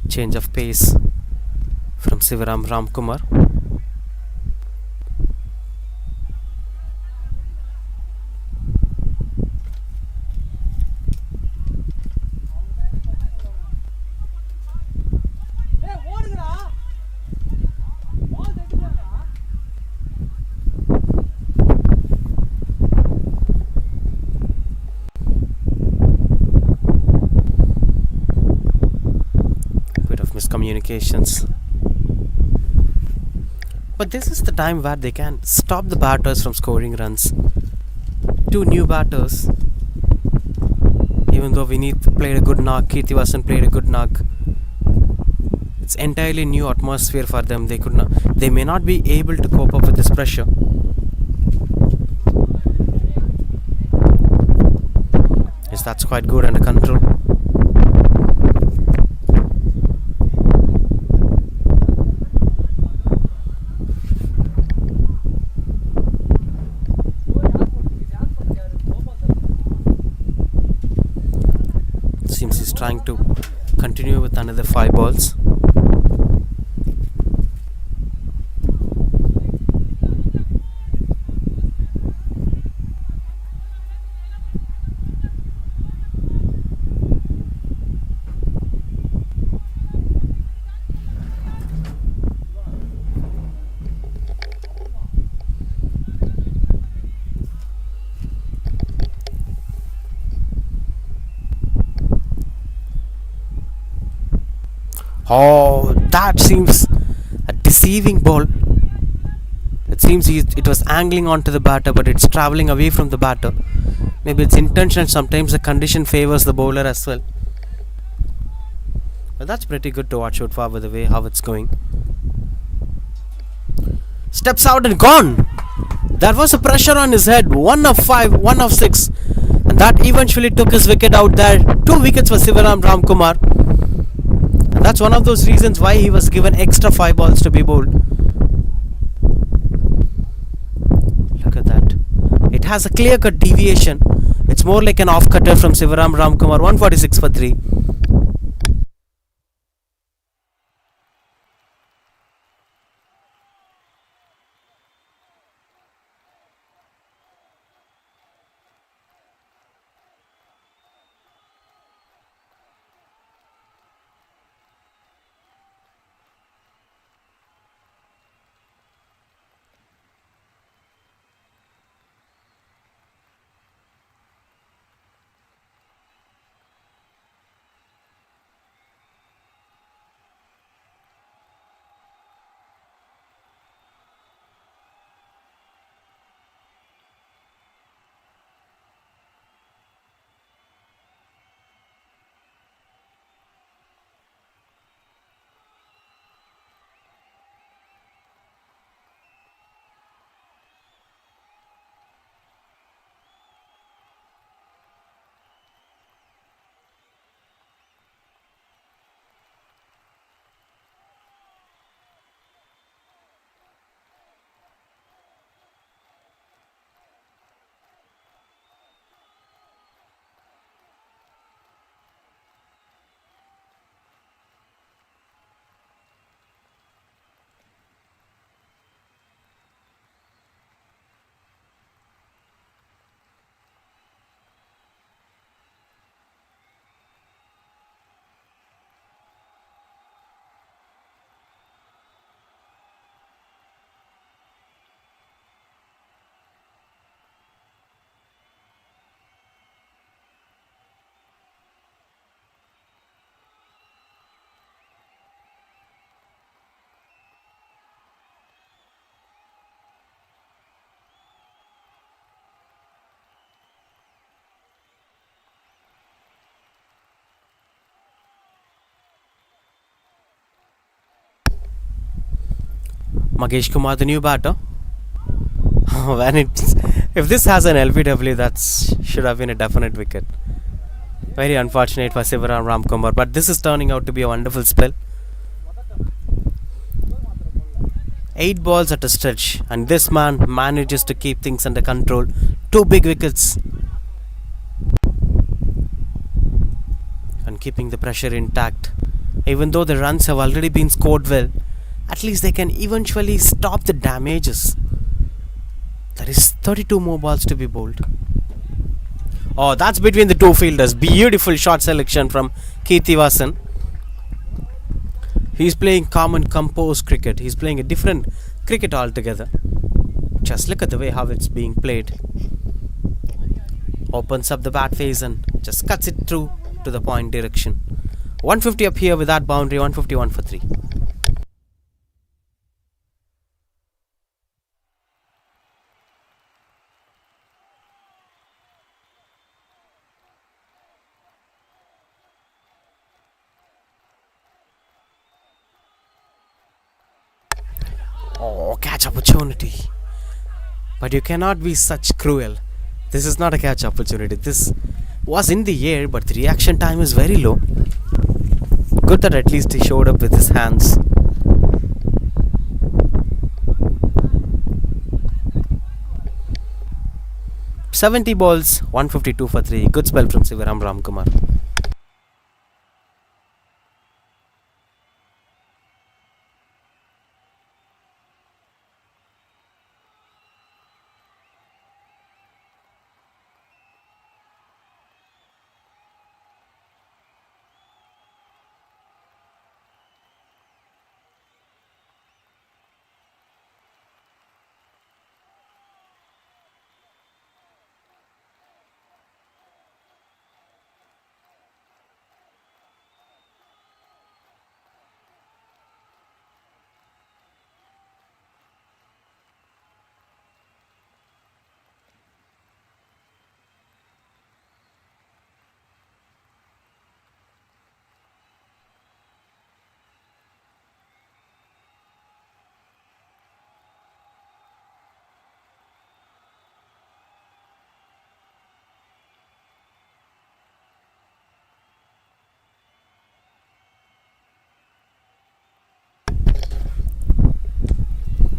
Change of pace from Sivaram Ramkumar. Miscommunications, but this is the time where they can stop the batters from scoring runs. Two new batters, even though Vineet played a good knock, Kirtivasan played a good knock, it's entirely new atmosphere for them. They may not be able to cope up with this pressure. Yes, that's quite good under control. Seems he's trying to continue with another 5 balls. Oh, that seems a deceiving ball. It seems it was angling onto the batter, but it's travelling away from the batter. Maybe it's intentional. Sometimes the condition favors the bowler as well. But that's pretty good to watch out for with the way how it's going. Steps out and gone. There was a pressure on his head. 1 of 5, 1 of 6. And that eventually took his wicket out there. 2 wickets for Sivaram Ramkumar. And that's one of those reasons why he was given extra 5 balls to be bowled. Look at that. It has a clear-cut deviation. It's more like an off-cutter from Sivaram Ramkumar. 146 for 3. Magesh Kumar, the new batter. If this has an LBW, that should have been a definite wicket. Very unfortunate for Sivaram Ramkumar, but this is turning out to be a wonderful spell. 8 balls at a stretch, and this man manages to keep things under control. 2 big wickets, and keeping the pressure intact. Even though the runs have already been scored well, at least they can eventually stop the damages. There is 32 more balls to be bowled. Oh, that's between the two fielders. Beautiful shot selection from Kirthivasan. He's playing calm and composed cricket. He's playing a different cricket altogether. Just look at the way how it's being played. Opens up the bat face and just cuts it through to the point direction. 150 up here with that boundary. 151 for 3. Oh, catch opportunity. But you cannot be such cruel. This is not a catch opportunity. This was in the air, but the reaction time is very low. Good that at least he showed up with his hands. "70 balls, 152 for 3. Good spell from Sivaram Ramkumar.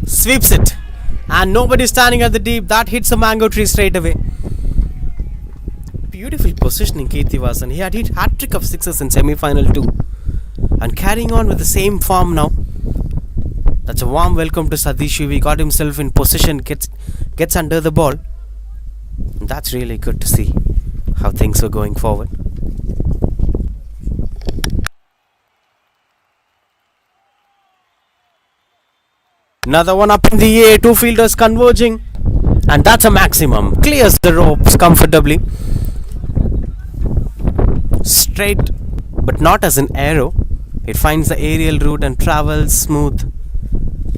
Sweeps it, and nobody standing at the deep. That hits a mango tree straight away. Beautiful positioning, Kirthivasan. He had hit hat-trick of sixes in semi-final too, and carrying on with the same form now. That's a warm welcome to Sadish. He got himself in position, gets under the ball. That's really good to see how things were going forward. Another one up in the air, 2 fielders converging, and that's a maximum. Clears the ropes comfortably. Straight, but not as an arrow. It finds the aerial route and travels smooth.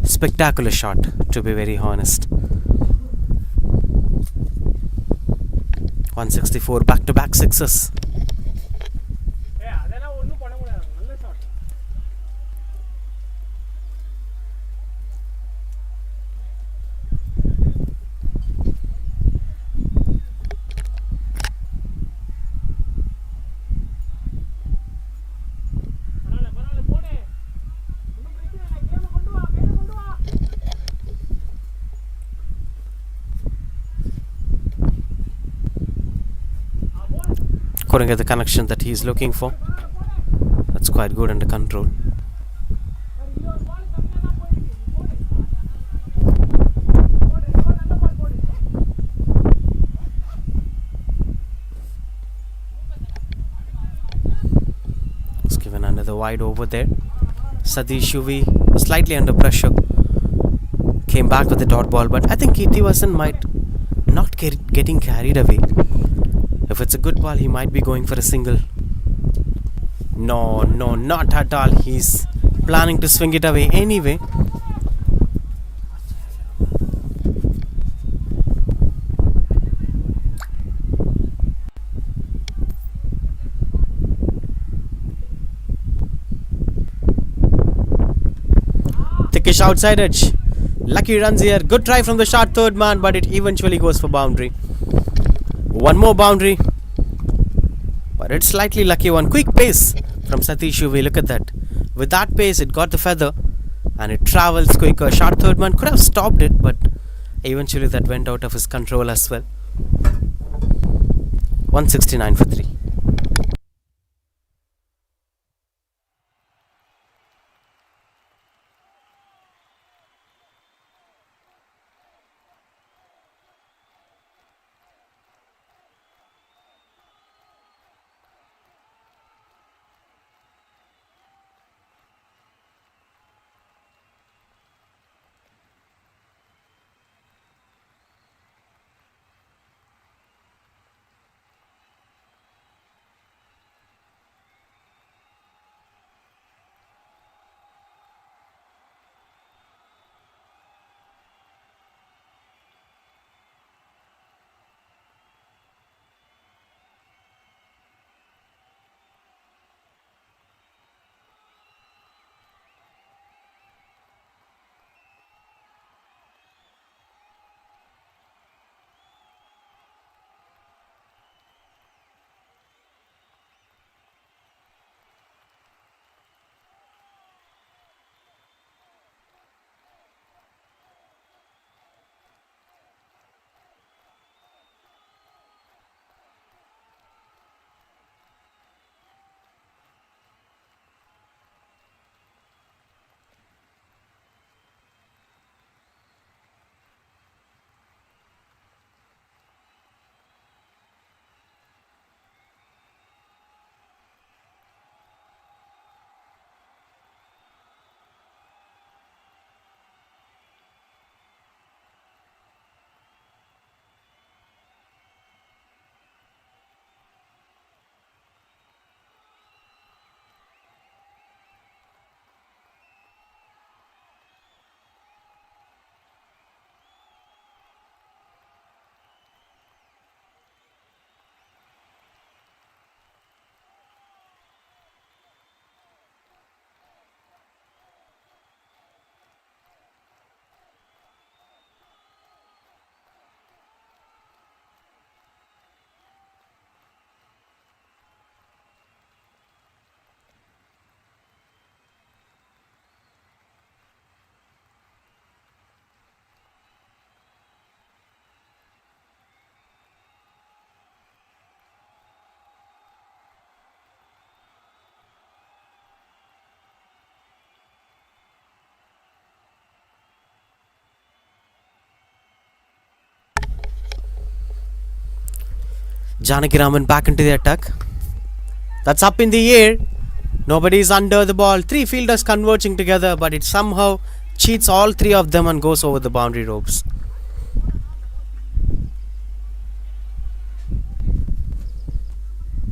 Spectacular shot, to be very honest. 164 back-to-back sixes. Couldn't get the connection that he's looking for. That's quite good under control. It's given another wide over there. Sadish Yuvi slightly under pressure. Came back with the dot ball, but I think Kirthivasan might not getting carried away. If it's a good ball, he might be going for a single. No, not at all. He's planning to swing it away anyway. Thickish outside edge. Lucky runs here. Good try from the short third man, but it eventually goes for boundary. One more boundary, but it's slightly lucky one. Quick pace from Satish Uve. Look at that. With that pace, it got the feather and it travels quicker. Short third man could have stopped it, but eventually that went out of his control as well. 169 for 3. Janakiraman back into the attack. That's up in the air. Nobody's under the ball. 3 fielders converging together, but it somehow cheats all 3 of them and goes over the boundary ropes.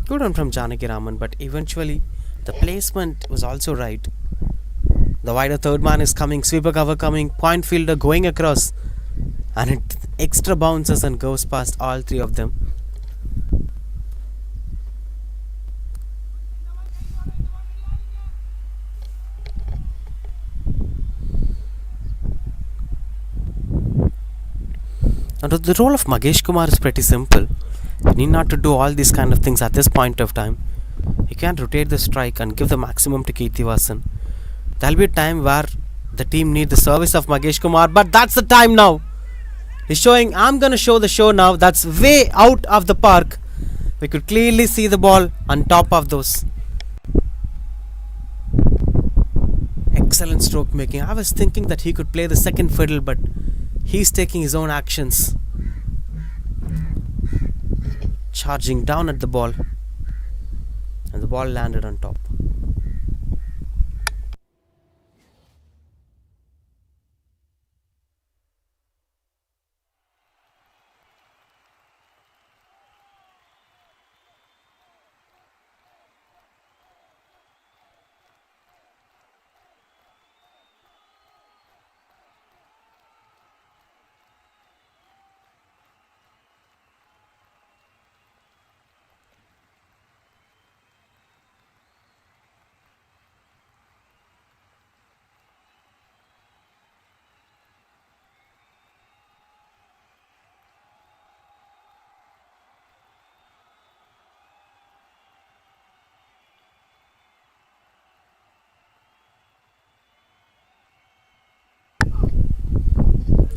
Good one from Janakiraman, but eventually the placement was also right. The wider third man is coming, sweeper cover coming, point fielder going across, and it extra bounces and goes past all 3 of them. Now the role of Magesh Kumar is pretty simple. You need not to do all these kind of things at this point of time. You can rotate the strike and give the maximum to Kirtivasan. There will be a time where the team need the service of Magesh Kumar, but that's the time now. He's showing, I'm going to show the show now. That's way out of the park. We could clearly see the ball on top of those. Excellent stroke making. I was thinking that he could play the second fiddle, but he's taking his own actions. Charging down at the ball. And the ball landed on top.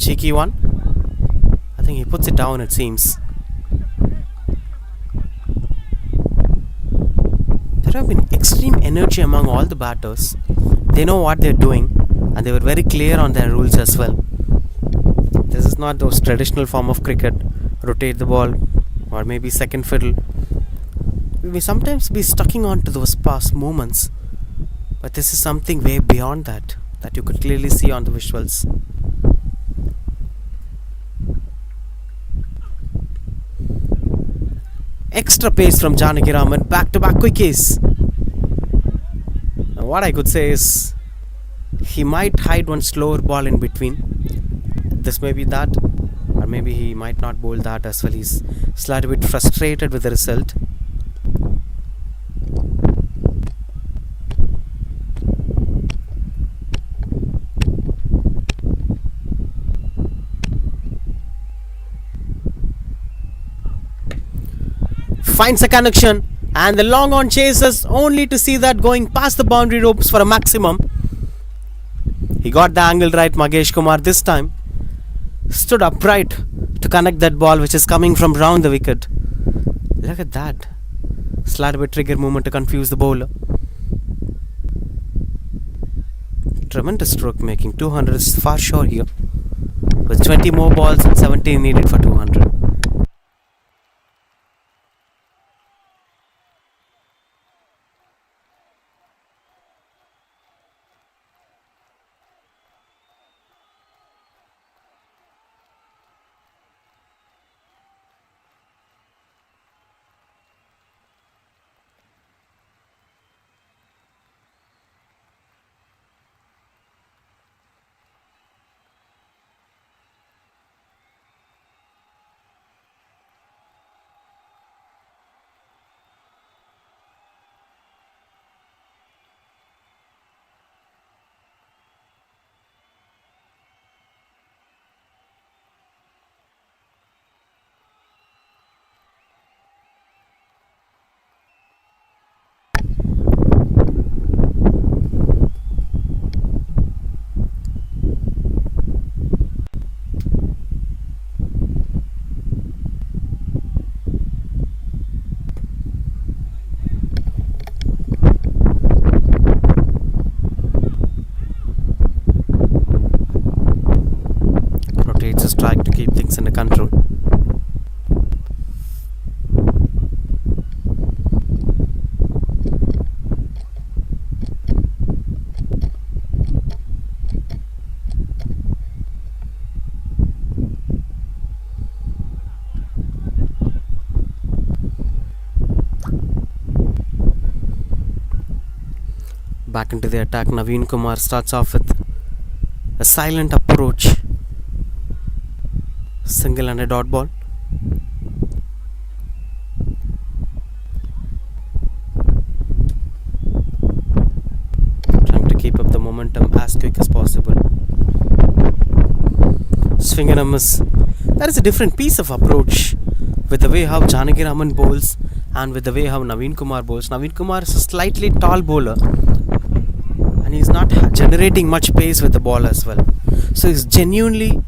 cheeky one. I think he puts it down, it seems. There have been extreme energy among all the batters. They know what they're doing and they were very clear on their rules as well. This is not those traditional form of cricket, rotate the ball or maybe second fiddle. We may sometimes be stucking on to those past moments, but this is something way beyond that you could clearly see on the visuals. Extra pace from Janakiraman, back-to-back quickies. Now what I could say is he might hide one slower ball in between. This may be that, or maybe he might not bowl that as well. He's slightly bit frustrated with the result. Finds a connection and the long on chases, only to see that going past the boundary ropes for a maximum. He got the angle right, Magesh Kumar this time. Stood upright to connect that ball which is coming from round the wicket. Look at that. Slight bit trigger movement to confuse the bowler. Tremendous stroke making. 200 is far short here. With 20 more balls and 17 needed for 200. Strike to keep things under control. Back into the attack, Naveen Kumar starts off with a silent approach. Single and a dot ball. Trying to keep up the momentum as quick as possible. Swing and a miss. That is a different piece of approach with the way how Janakiraman bowls and with the way how Naveen Kumar bowls. Naveen Kumar is a slightly tall bowler and he's not generating much pace with the ball as well. So he's genuinely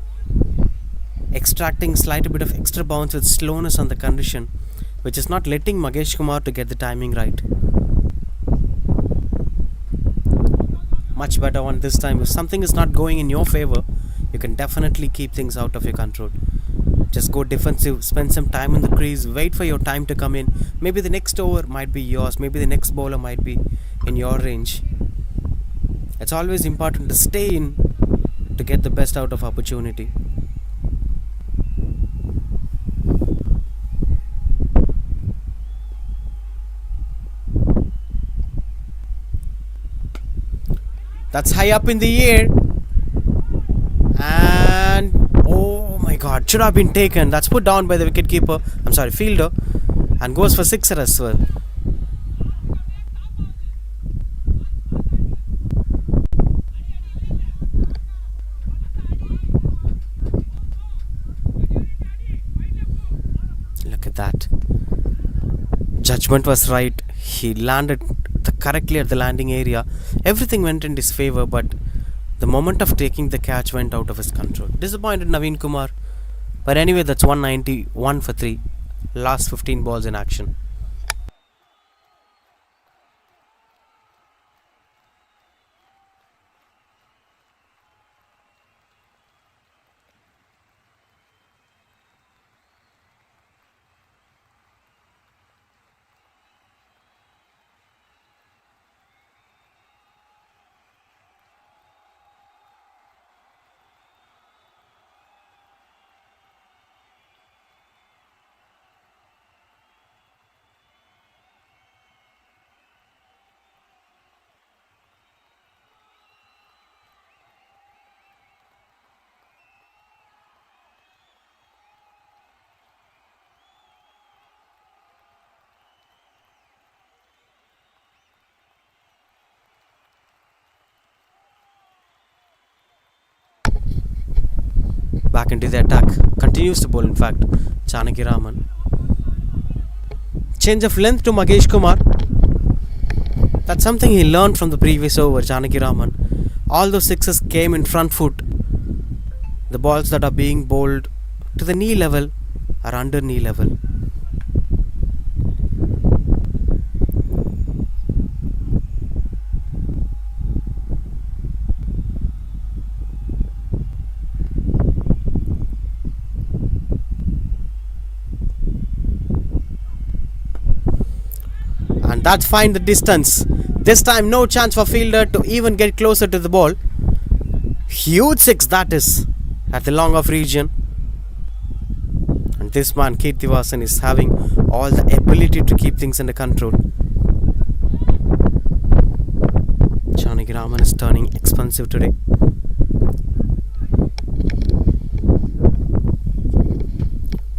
extracting slight bit of extra bounce with slowness on the condition, which is not letting Magesh Kumar to get the timing right. Much better one this time. If something is not going in your favor, you can definitely keep things out of your control. Just go defensive, spend some time in the crease, wait for your time to come in. Maybe the next over might be yours, maybe the next bowler might be in your range. It's always important to stay in to get the best out of opportunity. That's high up in the air. And oh my god, should have been taken. That's put down by the fielder. And goes for sixer as well. Look at that. Judgment was right. He landed correctly at the landing area. Everything went in his favor, but The moment of taking the catch went out of his control. Disappointed Naveen Kumar. But anyway, that's 191 for 3. Last 15 balls in action. Back into the attack. Continues to bowl, in fact. Janaki Raman. Change of length to Magesh Kumar. That's something he learned from the previous over, Janaki Raman. All those sixes came in front foot. The balls that are being bowled to the knee level are under knee level. And that's fine, the distance. This time no chance for fielder to even get closer to the ball. Huge six that is at the long off region. And this man Kirtivasan is having all the ability to keep things under control. Janaki Raman is turning expensive today.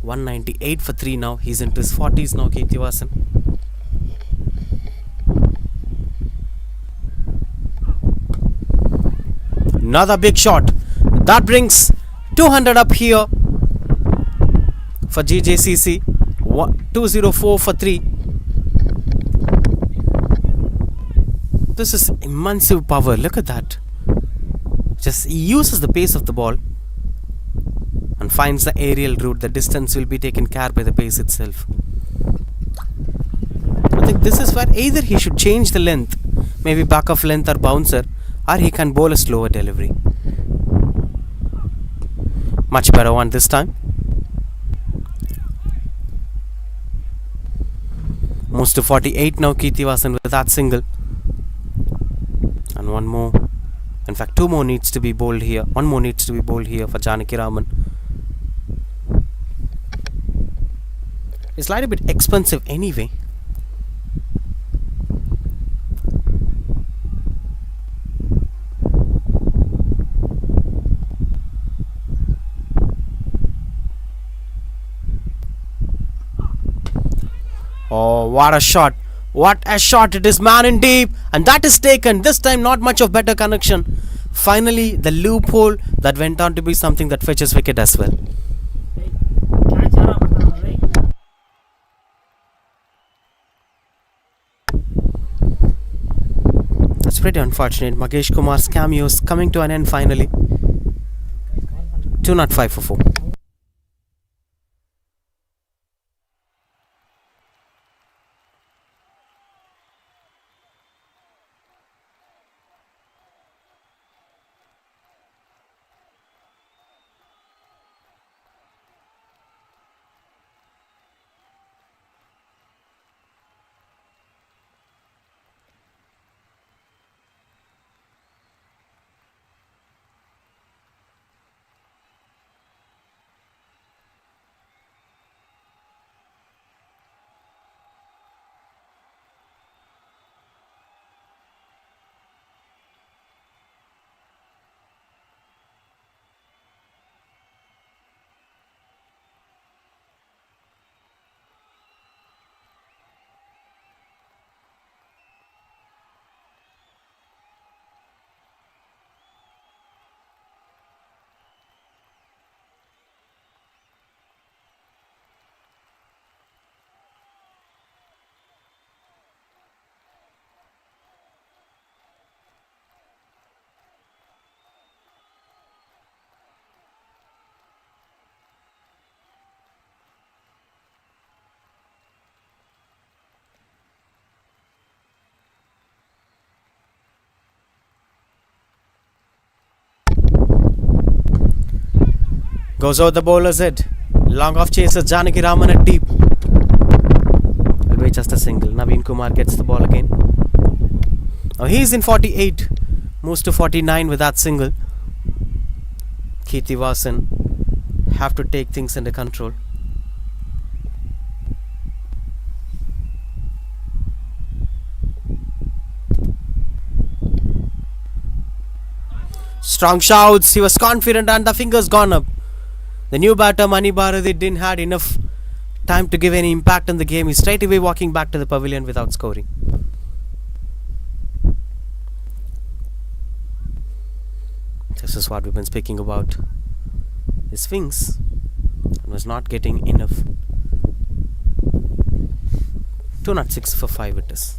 $198 for 3 now. He's into his 40s now, Kirtivasan. Another big shot. That brings 200 up here for GJCC. 204 for 3. This is immense power. Look at that. Just he uses the pace of the ball and finds the aerial route. The distance will be taken care by the pace itself. I think this is where either he should change the length, maybe back of length or bouncer, or he can bowl a slower delivery. Much better one this time. Moves to 48 now, Kirtivasan with that single. And one more. In fact, two more needs to be bowled here. One more needs to be bowled here for Janaki Raman. It's a little bit expensive anyway. Oh, what a shot. What a shot. It is man in deep. And that is taken. This time not much of better connection. Finally, the loophole that went on to be something that fetches wicket as well. That's pretty unfortunate. Magesh Kumar's cameos coming to an end finally. 205 for 4. Goes over the bowler's head. Long off chaser Janaki Raman at deep. Will be just a single. Naveen Kumar gets the ball again. Now he's in 48. Moves to 49 with that single. Kirthivasan have to take things under control. Strong shouts. He was confident and the fingers gone up. The new batter Mani Bharati didn't had enough time to give any impact in the game. He's straight away walking back to the pavilion without scoring. This is what we've been speaking about. His swings was not getting enough. 206 for 5 it is.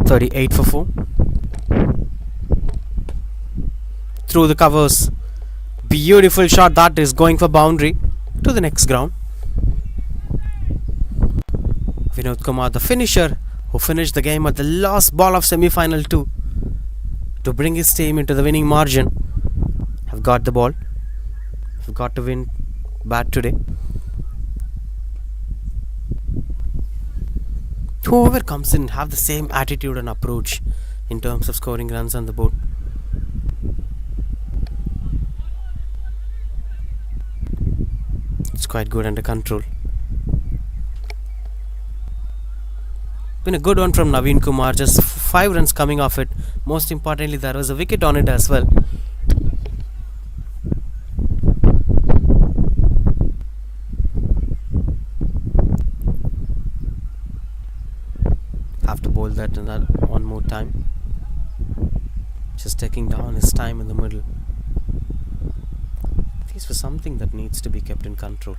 .38 for 4. Through the covers. Beautiful shot that is, going for boundary to the next ground. Vinod Kumar, the finisher, who finished the game at the last ball of semi-final 2 to bring his team into the winning margin, have got the ball. Have got to win bad today. Whoever comes in have the same attitude and approach in terms of scoring runs on the board. It's quite good under control. Been a good one from Naveen Kumar, just 5 runs coming off it. Most importantly, there was a wicket on it as well. Have to bowl that and that one more time. Just taking down his time in the middle. This was something that needs to be kept in control.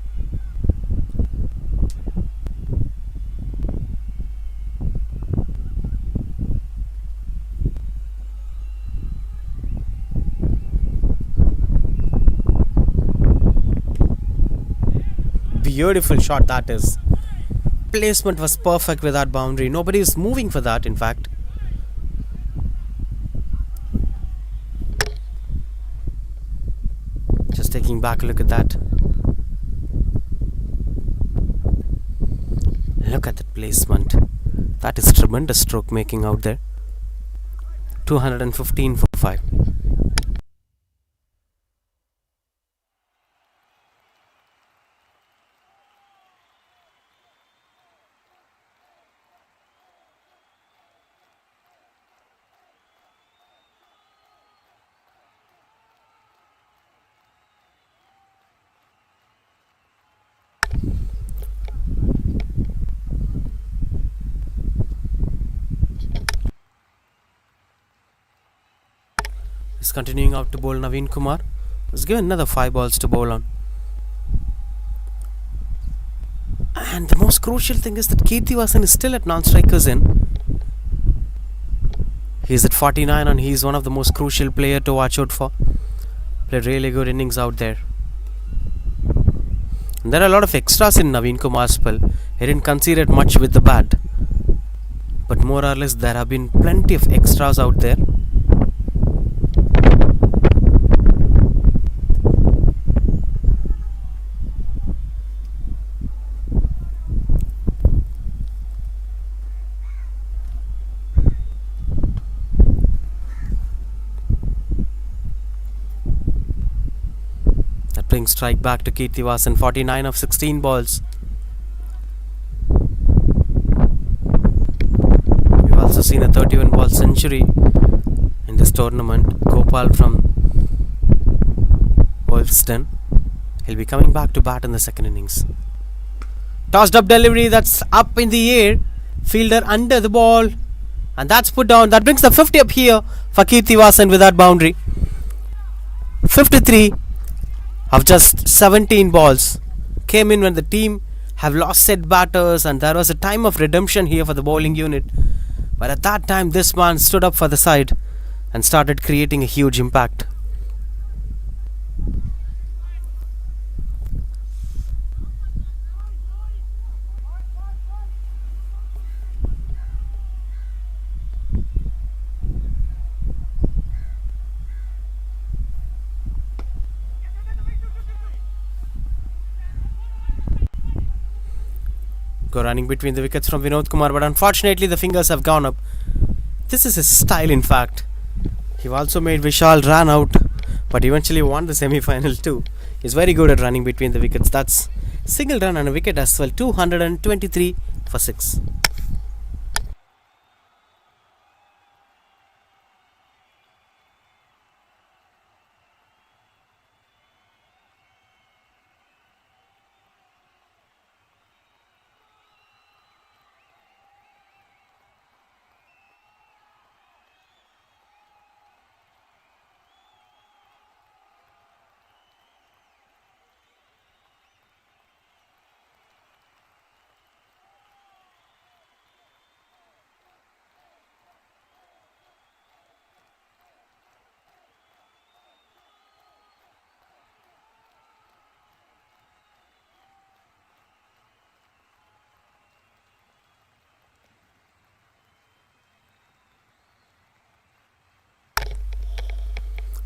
Beautiful shot that is. Placement was perfect with that boundary. Nobody is moving for that, in fact. Just taking back a look at that. Look at that placement. That is tremendous stroke making out there. 215 for 5. Is continuing out to bowl Naveen Kumar. Was given another 5 balls to bowl on. And the most crucial thing is that Kirthivasan is still at non-strikers in. He's at 49 and he's one of the most crucial player to watch out for. Played really good innings out there. And there are a lot of extras in Naveen Kumar's spell. He didn't concede much with the bat, but more or less there have been plenty of extras out there. brings strike back to Kirtivasan, 49 of 16 balls. We've also seen a 31 ball century in this tournament. Gopal from Wolfsden. He'll be coming back to bat in the second innings. Tossed up delivery, that's up in the air. Fielder under the ball, and that's put down. That brings the 50 up here for Kirtivasan with that boundary. 53 of just 17 balls came in when the team have lost set batters, and there was a time of redemption here for the bowling unit. But at that time, this man stood up for the side and started creating a huge impact. Go running between the wickets from Vinod Kumar, but unfortunately the fingers have gone up. This is his style, in fact. He also made Vishal run out, but eventually won the semi-final too. He's very good at running between the wickets. That's single run and a wicket as well. 223 for 6.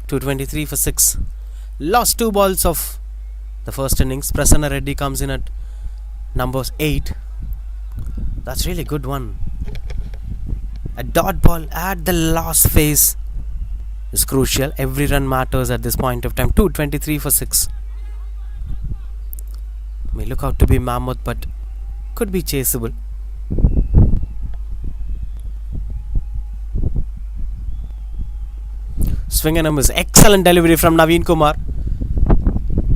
.223 for 6. Lost 2 balls of the first innings. Prasanna Reddy comes in at number 8. That's really good one. A dot ball at the last phase is crucial. Every run matters at this point of time. 223 for 6. May look out to be mammoth, but could be chaseable. Swing and a miss. Excellent delivery from Naveen Kumar.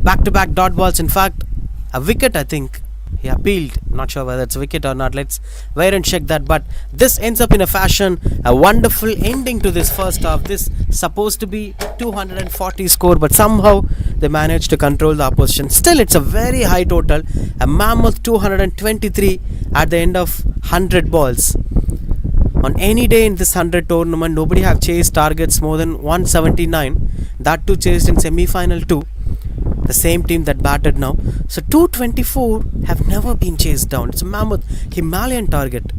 Back-to-back dot balls. In fact, a wicket, I think. He appealed. Not sure whether it's a wicket or not. Let's wait and check that. But this ends up in a fashion. A wonderful ending to this first half. This supposed to be 240 score, but somehow they managed to control the opposition. Still, it's a very high total. A mammoth 223 at the end of 100 balls. On any day in this 100 tournament, nobody have chased targets more than 179. That too chased in semi-final too. The same team that batted now. So 224 have never been chased down. It's a mammoth Himalayan target.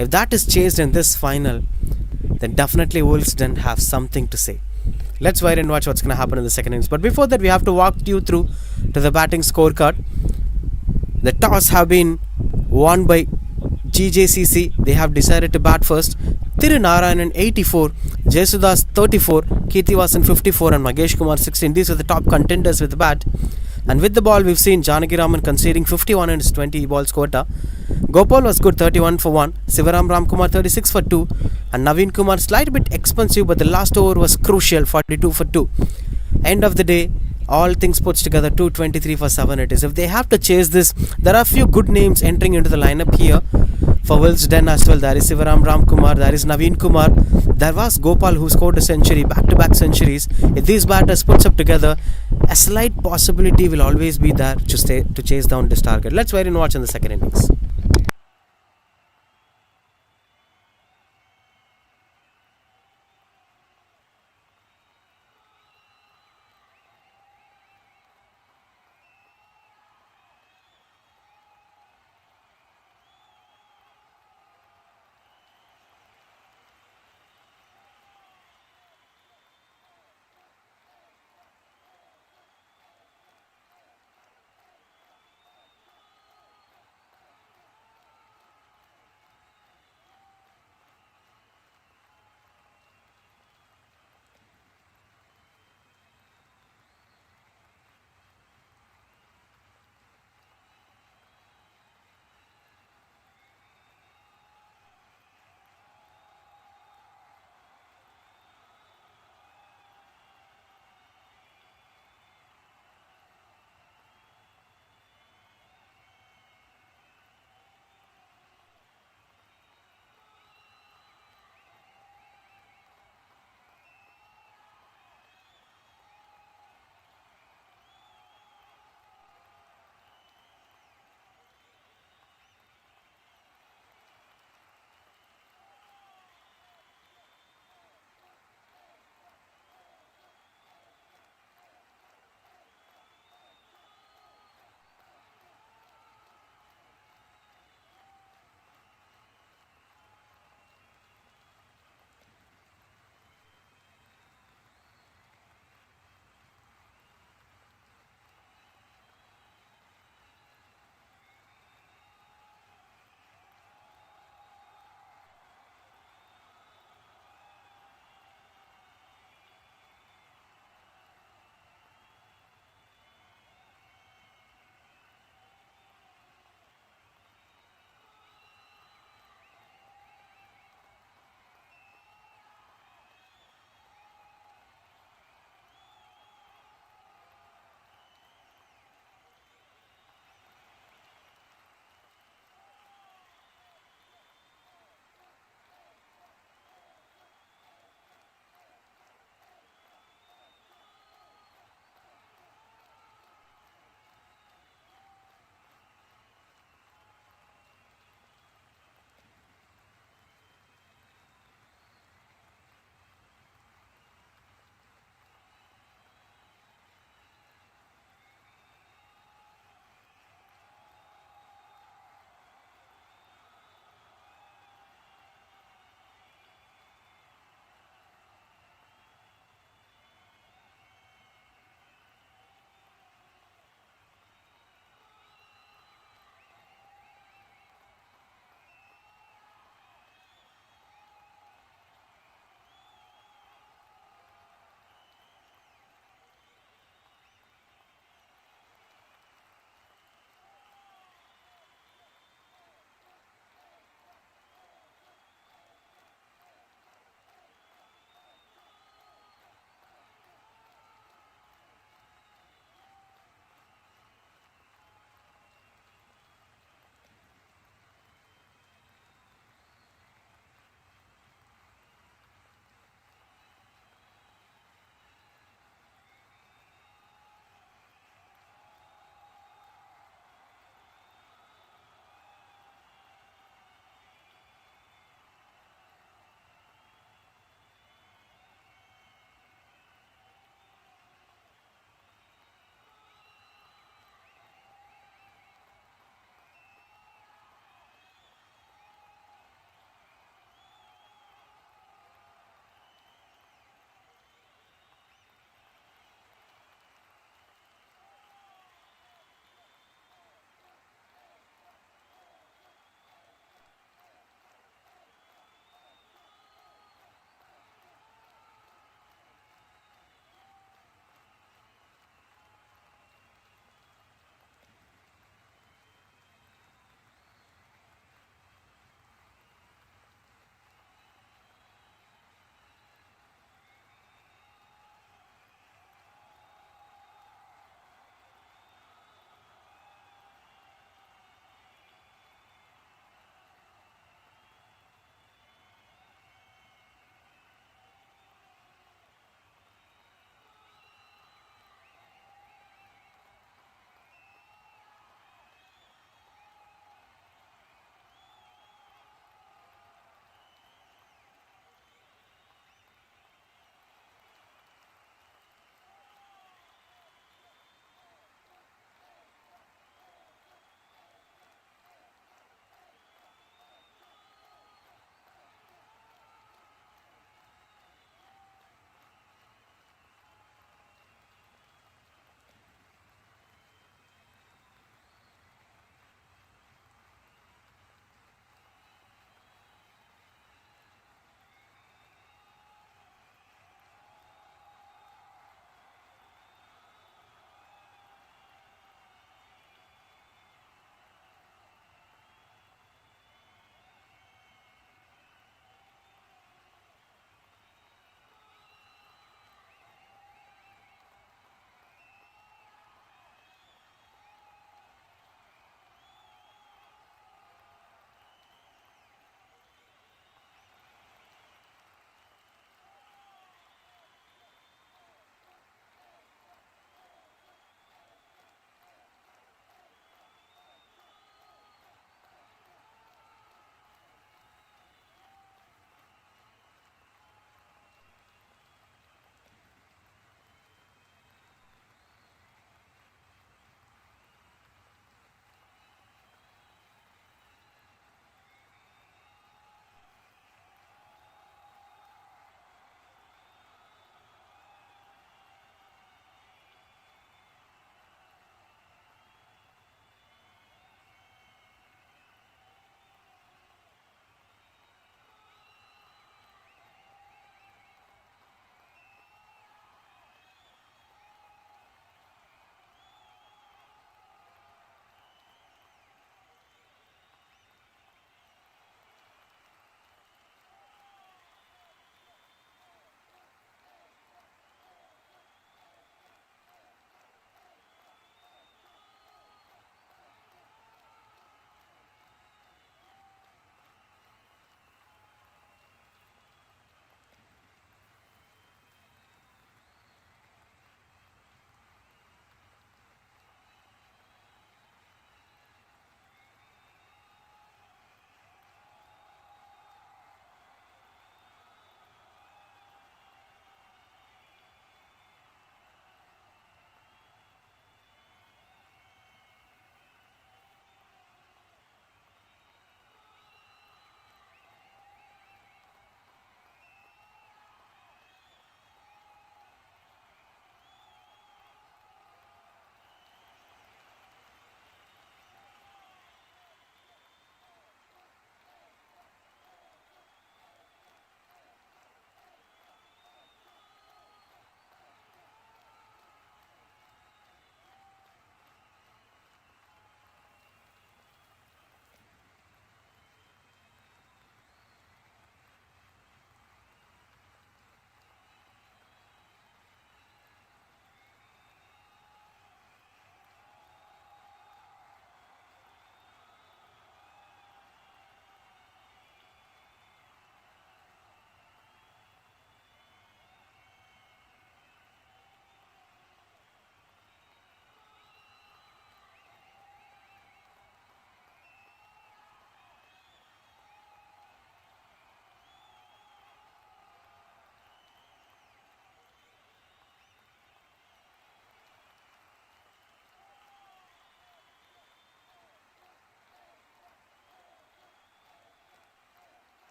If that is chased in this final, then definitely Wolfsden have something to say. Let's wait and watch what's going to happen in the second innings. But before that, we have to walk you through to the batting scorecard. The toss have been won by GJCC. They have decided to bat first. Tirunarayanan 84, Jesudas 34, Kirtivasan 54 and Magesh Kumar 16. These are the top contenders with the bat. And with the ball, we've seen Janakiraman conceding 51 in his 20 balls quota. Gopal was good, 31 for 1. Sivaram Ramkumar 36 for 2. And Naveen Kumar slight bit expensive, but the last over was crucial, 42 for 2. End of the day, all things put together, 223 for 7 it is. If they have to chase this, there are a few good names entering into the lineup here. For Wolfsden as well, there is Sivaram Ramkumar, there is Naveen Kumar, there was Gopal who scored a century, back-to-back centuries. If these batters puts up together, a slight possibility will always be there to chase down this target. Let's wait and watch in the second innings.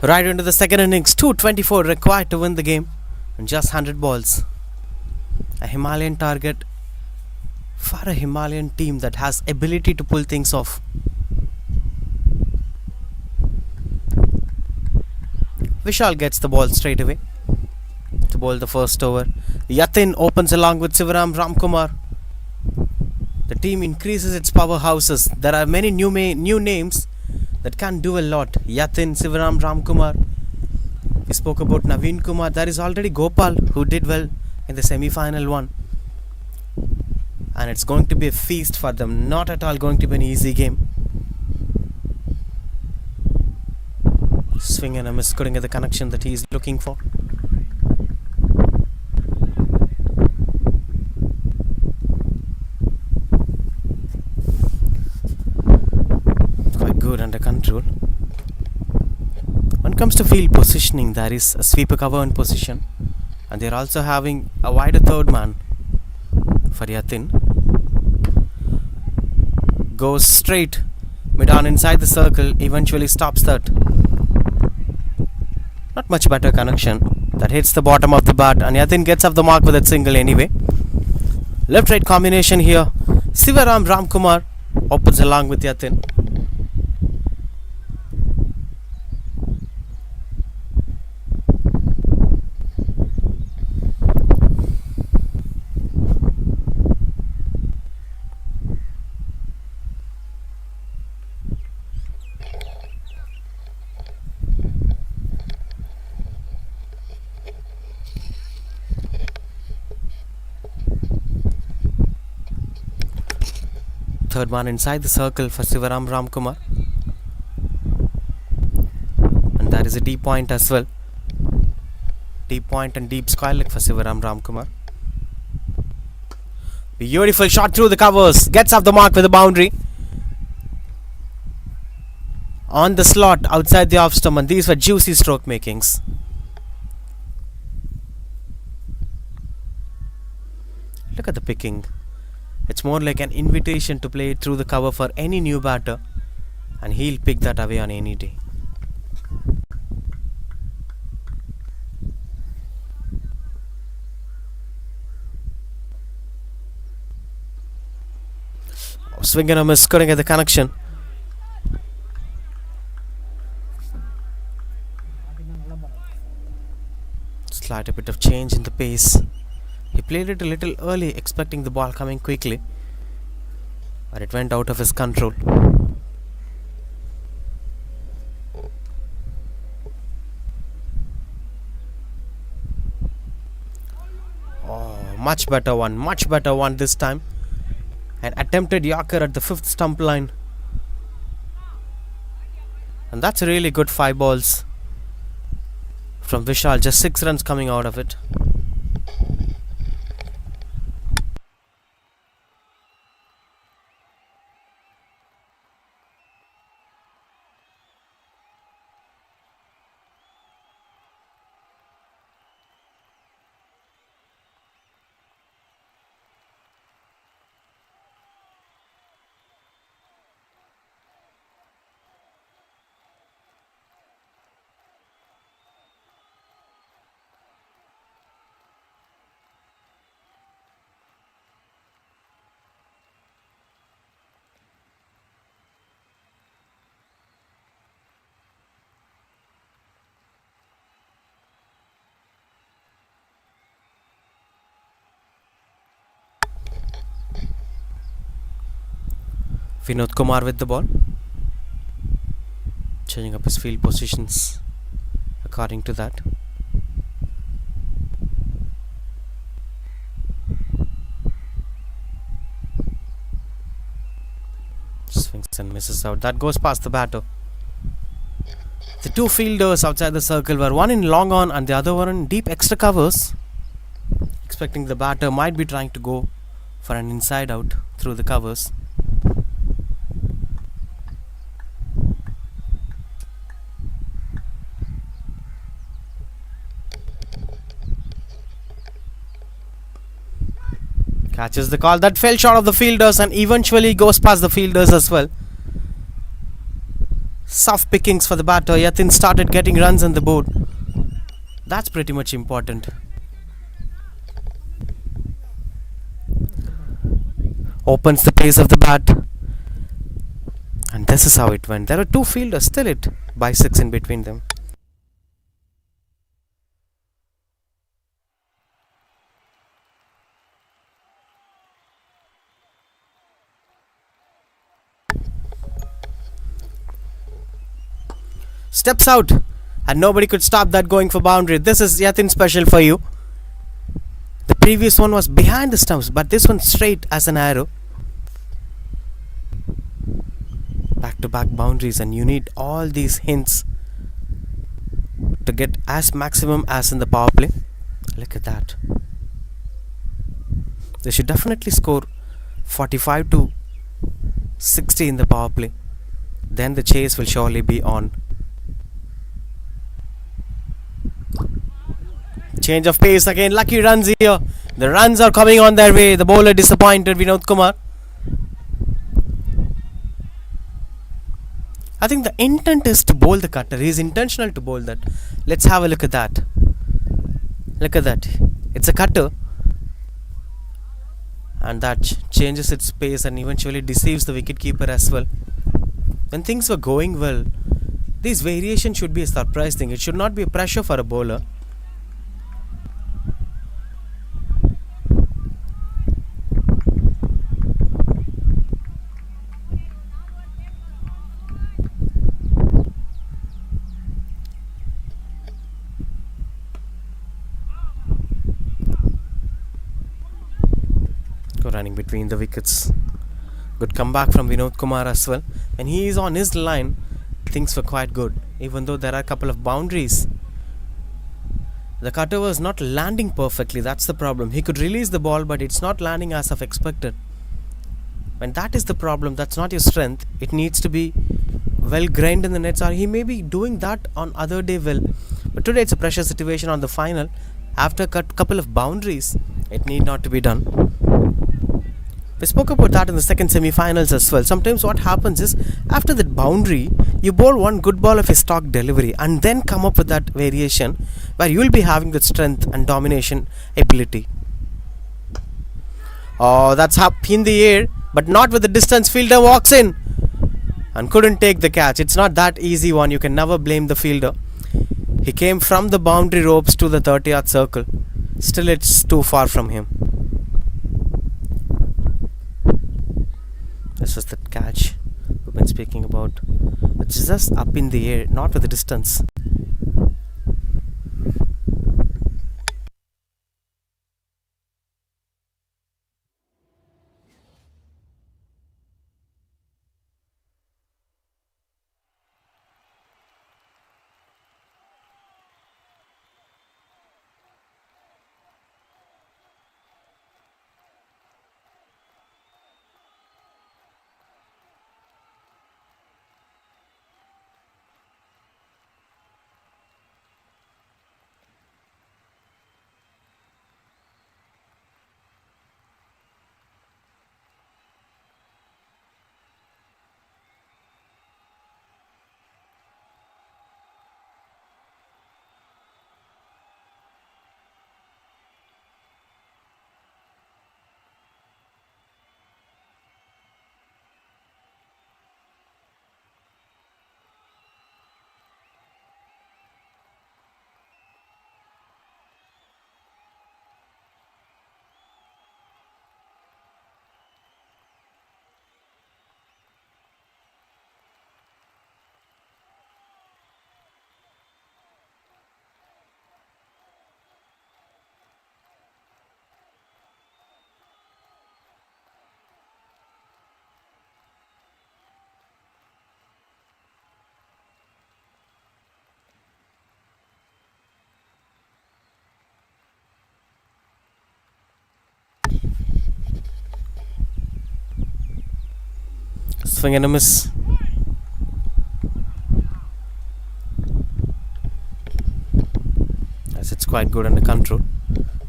Right into the second innings, 224 required to win the game, and just 100 balls. A Himalayan target for a Himalayan team that has ability to pull things off. Vishal gets the ball straight away to bowl the first over. Yatin opens along with Sivaram Ramkumar. The team increases its powerhouses. There are many new names that can do a lot. Yatin, Sivaram Ramkumar. We spoke about Naveen Kumar. There is already Gopal who did well in the semi-final one. And it's going to be a feast for them. Not at all going to be an easy game. Swing and a miss, couldn't get the connection that he is looking for. Quite good under control. When it comes to field positioning, there is a sweeper cover in position, and they're also having a wider third man for Yatin. Goes straight mid on inside the circle, eventually stops that. Not much better connection. That hits the bottom of the bat, and Yatin gets off the mark with that single anyway. Left-right combination here. Sivaram Ramkumar opens along with Yatin. Third man inside the circle for Sivaram Ramkumar, and that is a deep point as well. Deep point and deep square leg for Sivaram Ramkumar. Beautiful shot through the covers, gets off the mark with a boundary. On the slot outside the off stump, and these were juicy stroke makings. Look at the picking. It's more like an invitation to play it through the cover for any new batter, and he'll pick that away on any day. Swing and a miss, couldn't get the connection. Slight a bit of change in the pace. He played it a little early, expecting the ball coming quickly, but it went out of his control. Oh, much better one this time. An attempted Yorker at the 5th stump line. And that's a really good 5 balls from Vishal, just 6 runs coming out of it. Vinod Kumar with the ball, changing up his field positions according to that. Swings and misses out. That goes past the batter. The two fielders outside the circle were one in long on and the other one in deep extra covers, expecting the batter might be trying to go for an inside out through the covers. Catches the call. That fell short of the fielders and eventually goes past the fielders as well. Soft pickings for the batter. Yatin started getting runs on the board. That's pretty much important. Opens the pace of the bat. And this is how it went. There are two fielders, still it by 6 in between them. Steps out, and nobody could stop that going for boundary. This is Yatin special for you. The previous one was behind the stumps, but this one straight as an arrow. Back to back boundaries, and you need all these hints to get as maximum as in the power play. Look at that. They should definitely score 45 to 60 in the power play. Then the chase will surely be on. Change of pace again. Lucky runs here. The runs are coming on their way. The bowler disappointed, Vinod Kumar. I think the intent is to bowl the cutter. He is intentional to bowl that. Let's have a look at that. Look at that. It's a cutter. And that changes its pace and eventually deceives the wicketkeeper as well. When things were going well, this variation should be a surprise thing. It should not be a pressure for a bowler. Running between the wickets. Good comeback from Vinod Kumar as well. When he is on his line, things were quite good. Even though there are a couple of boundaries, the cutter was not landing perfectly. That's the problem. He could release the ball, but it's not landing as of expected. When that is the problem, that's not your strength. It needs to be well grained in the nets, or he may be doing that on other day well. But today it's a pressure situation on the final. After a couple of boundaries, it need not to be done. We spoke about that in the second semi-finals as well. Sometimes what happens is, after that boundary, you bowl one good ball of a stock delivery and then come up with that variation where you will be having that strength and domination ability. Oh, that's up in the air, but not with the distance. Fielder walks in and couldn't take the catch. It's not that easy one. You can never blame the fielder. He came from the boundary ropes to the 30-yard circle. Still, it's too far from him. This was the catch we've been speaking about. It's just up in the air, not with the distance. Swing and a miss. As it's quite good under control.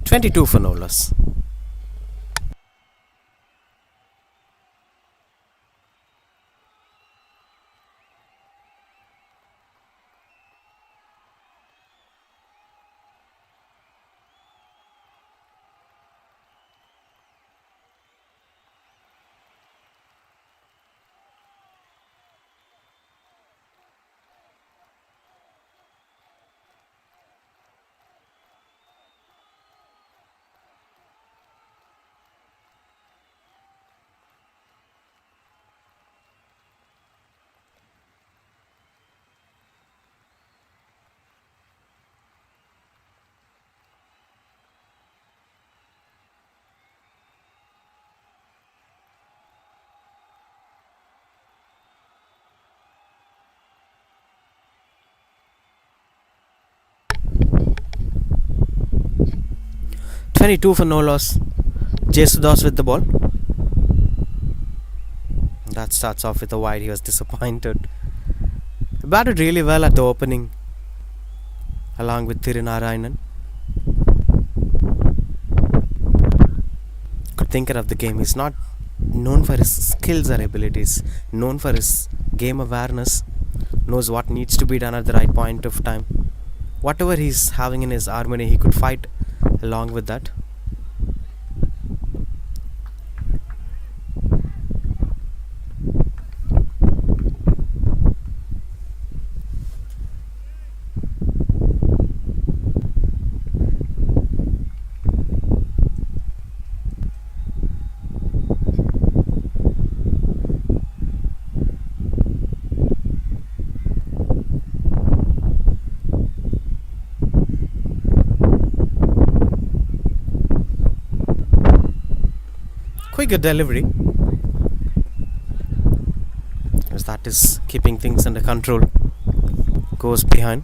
22 for no loss. 22 for no loss. Jesus with the ball. That starts off with a wide. He was disappointed. He batted really well at the opening, along with Tirunarayanan. Good thinker of the game. He's not known for his skills or abilities, known for his game awareness, knows what needs to be done at the right point of time. Whatever he's having in his harmony, he could fight along with that. Quicker delivery, as that is keeping things under control. Goes behind.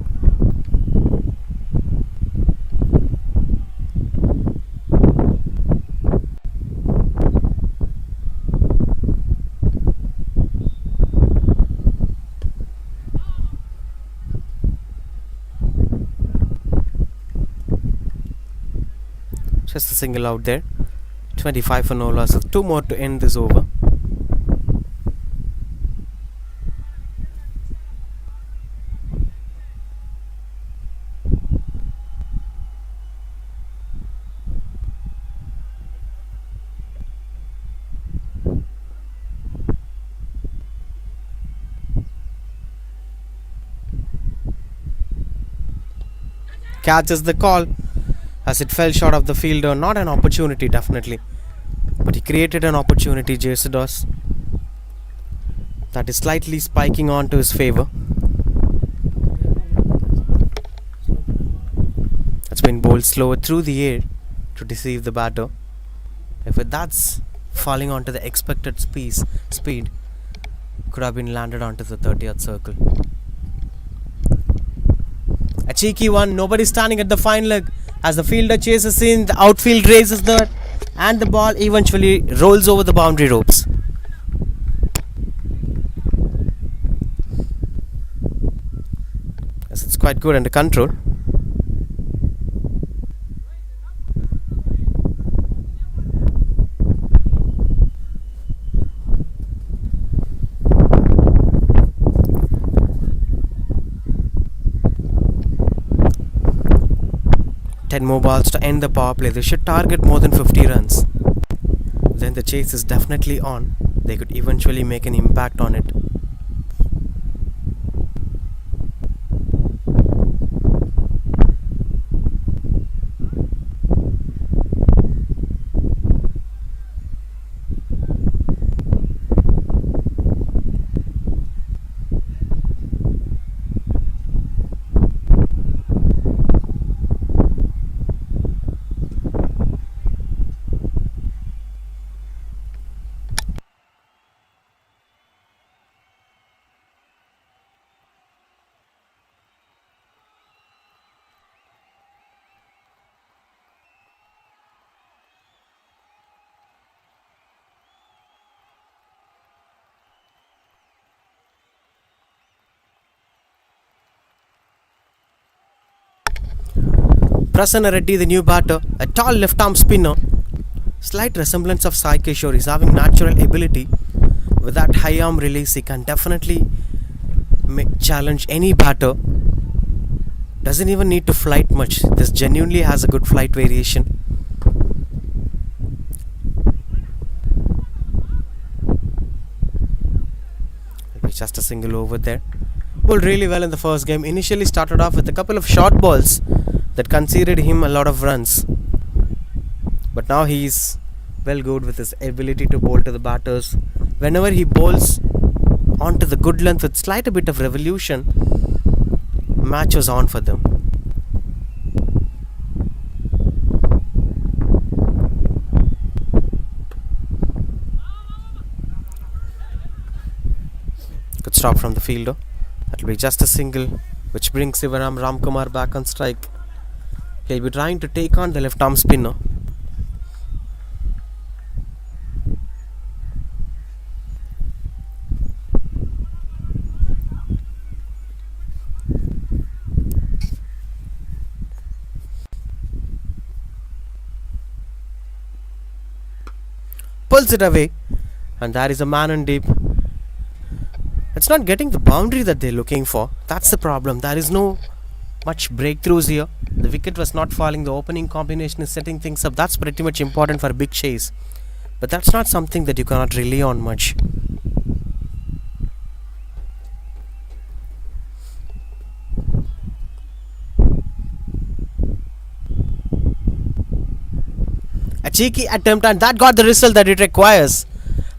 Just a single out there. 25 for no losses. 2 more to end this over. Catches the call as it fell short of the fielder. Not an opportunity, definitely, but he created an opportunity, Jesus. That is slightly spiking on to his favor. That's been bowled slower through the air to deceive the batter. If that's falling onto the expected speed, could have been landed onto the 30th circle. A cheeky one, nobody standing at the fine leg. As the fielder chases in, the outfield raises there, and the ball eventually rolls over the boundary ropes. Yes, it's quite good under control. More balls to end the power play. They should target more than 50 runs. Then the chase is definitely on. They could eventually make an impact on it. Prasanna Reddy, the new batter, a tall left-arm spinner. Slight resemblance of Sai Kishore. He's having natural ability. With that high arm release, he can definitely challenge any batter. Doesn't even need to flight much. This genuinely has a good flight variation. Just a single over there. Bowled really well in the first game. Initially started off with a couple of short balls that conceded him a lot of runs, but now he's well good with his ability to bowl to the batters. Whenever he bowls onto the good length with slight a bit of revolution, match was on for them. Good stop from the fielder. That'll be just a single, which brings Sivaram Ramkumar back on strike. He'll be trying to take on the left arm spinner. pulls it away, and there is a man in deep. It's not getting the boundary that they're looking for. That's the problem. There is no much breakthroughs here. The wicket was not falling. The opening combination is setting things up. That's pretty much important for a big chase. But that's not something that you cannot rely on much. A cheeky attempt, and that got the result that it requires.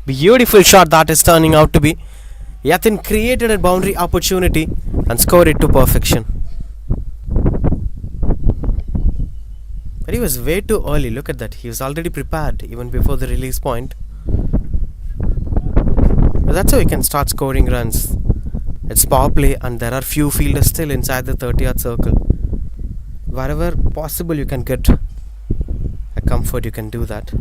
Beautiful shot that is turning out to be. Yatin created a boundary opportunity and scored it to perfection. But he was way too early. Look at that. He was already prepared even before the release point. But that's how he can start scoring runs. It's power play, and there are few fielders still inside the 30-yard circle. Wherever possible, you can get a comfort. You can do that.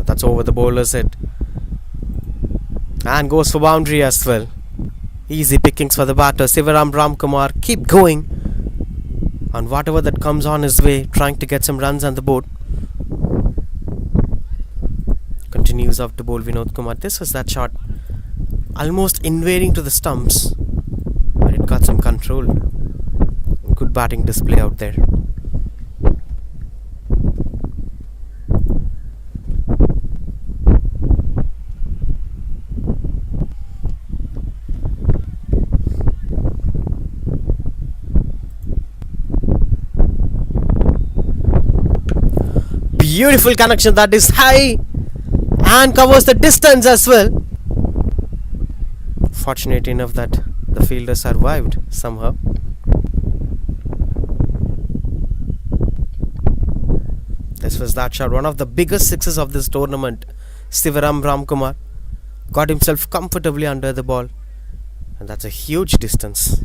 That's over the bowler's head. And goes for boundary as well. Easy pickings for the batter. Sivaram Ramkumar. Keep going. And whatever that comes on his way, trying to get some runs on the board. Continues up to bowl Vinod Kumar. This was that shot. Almost invading to the stumps. But it got some control. Good batting display out there. Beautiful connection that is high and covers the distance as well. Fortunate enough that the fielder survived somehow. This was that shot, one of the biggest sixes of this tournament. Sivaram Ramkumar got himself comfortably under the ball, and that's a huge distance.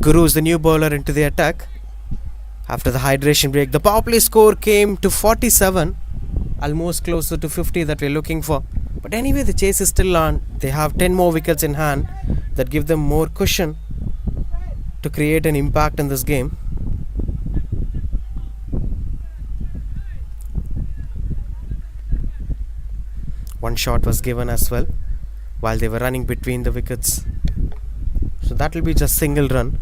Guru is the new bowler into the attack. After the hydration break, the power play score came to 47, almost closer to 50 that we're looking for. But anyway, the chase is still on. They have 10 more wickets in hand that give them more cushion to create an impact in this game. One shot was given as well while they were running between the wickets. So that will be just single run.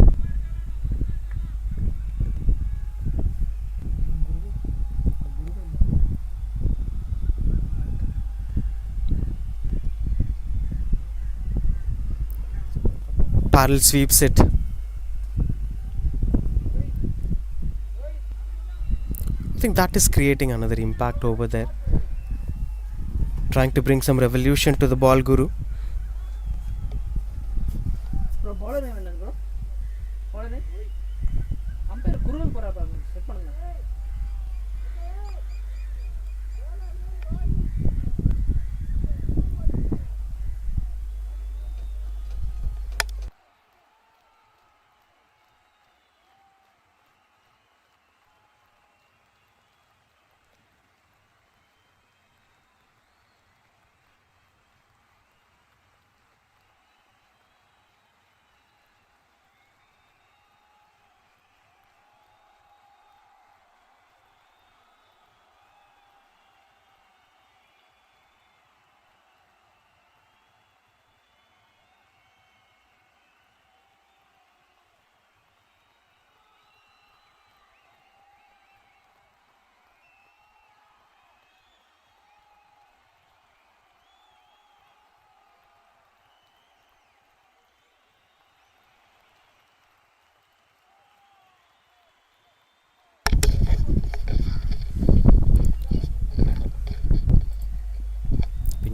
Parallel sweeps it. I think that is creating another impact over there. Trying to bring some revolution to the ball, Guru. Bro, bowler name enna bro? Bowler name? Umpire Guru nu porra paru. Set பண்ணுங்க.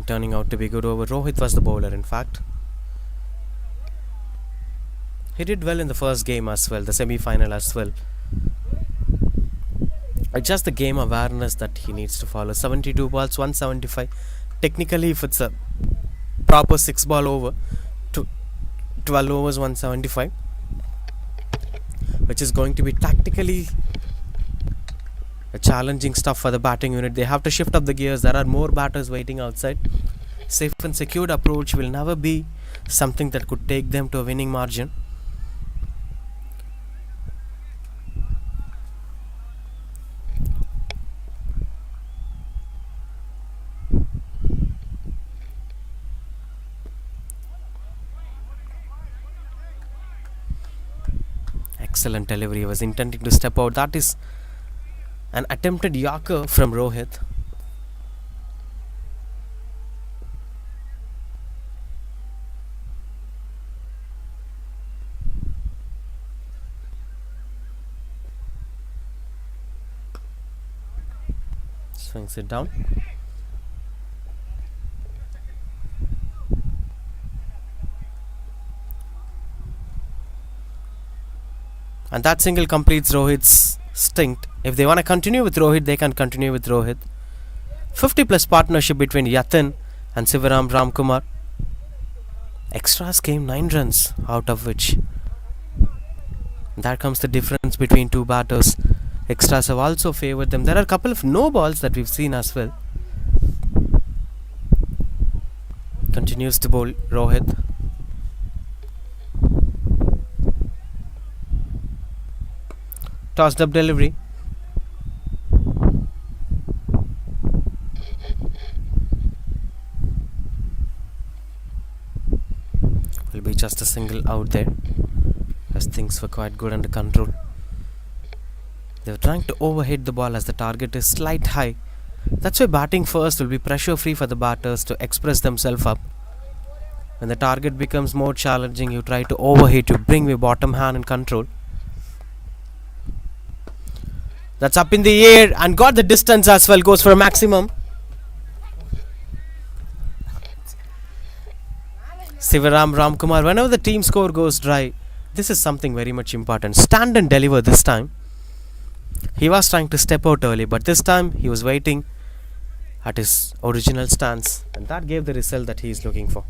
Turning out to be good over. Rohit was the bowler, in fact. He did well in the first game as well, the semi-final as well. It's just the game awareness that he needs to follow. 72 balls, 175. Technically, if it's a proper 6 ball over, to 12 overs, 175, which is going to be tactically a challenging stuff for the batting unit. They have to shift up the gears. There are more batters waiting outside. Safe and secured approach will never be something that could take them to a winning margin. Excellent delivery. He was intending to step out. That is an attempted Yorker from Rohit. Swings it down. And that single completes Rohit's stint. If they want to continue with Rohit, they can continue with Rohit. 50 plus partnership between Yatin and Sivaram Ramkumar. Extras came 9 runs, out of which there comes the difference between two batters. Extras have also favoured them. There are a couple of no balls that we've seen as well. Continues to bowl Rohit. Tossed up delivery. Will be just a single out there, as things were quite good under control. They were trying to overhit the ball as the target is slight high. That's why batting first will be pressure free for the batters to express themselves up. When the target becomes more challenging, you try to overhit, you bring your bottom hand in control. That's up in the air and got the distance as well. Goes for a maximum. Sivaram Ramkumar, whenever the team score goes dry, this is something very much important. Stand and deliver this time. He was trying to step out early, but this time he was waiting at his original stance, and that gave the result that he is looking for.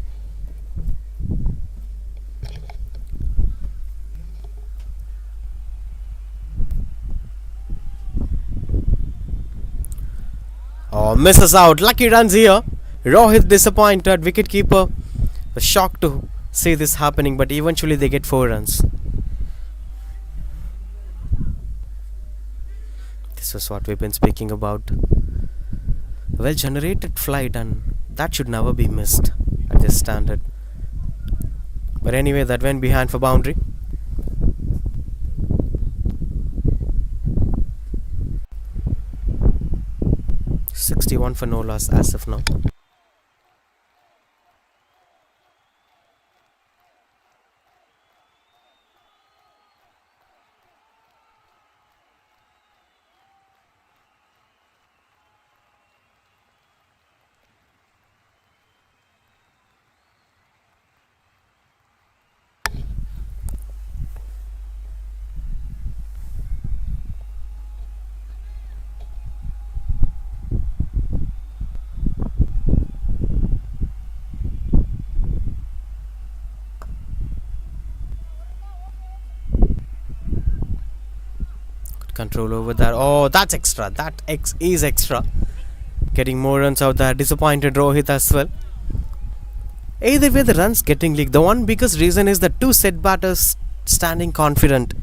misses out. Lucky runs here. Rohit disappointed. Wicketkeeper was shocked to see this happening, but eventually they get 4 runs. This is what we've been speaking about. Well generated flight, and that should never be missed at this standard. But anyway, that went behind for boundary. .61 for no loss as of now. Control over that. Oh, that's extra. That is extra. Getting more runs out there. Disappointed Rohit as well. Either way, the runs getting leaked. The one biggest reason is the 2 set batters standing confident.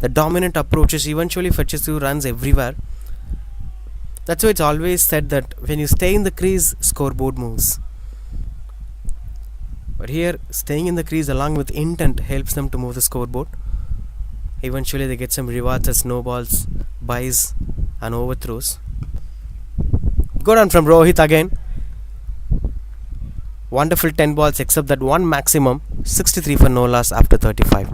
The dominant approaches eventually fetches you runs everywhere. That's why it's always said that when you stay in the crease, scoreboard moves. But here, staying in the crease along with intent helps them to move the scoreboard. Eventually they get some rewards as snowballs, buys and overthrows. Good on from Rohit again. Wonderful 10 balls except that one maximum. 63 for no loss after 35.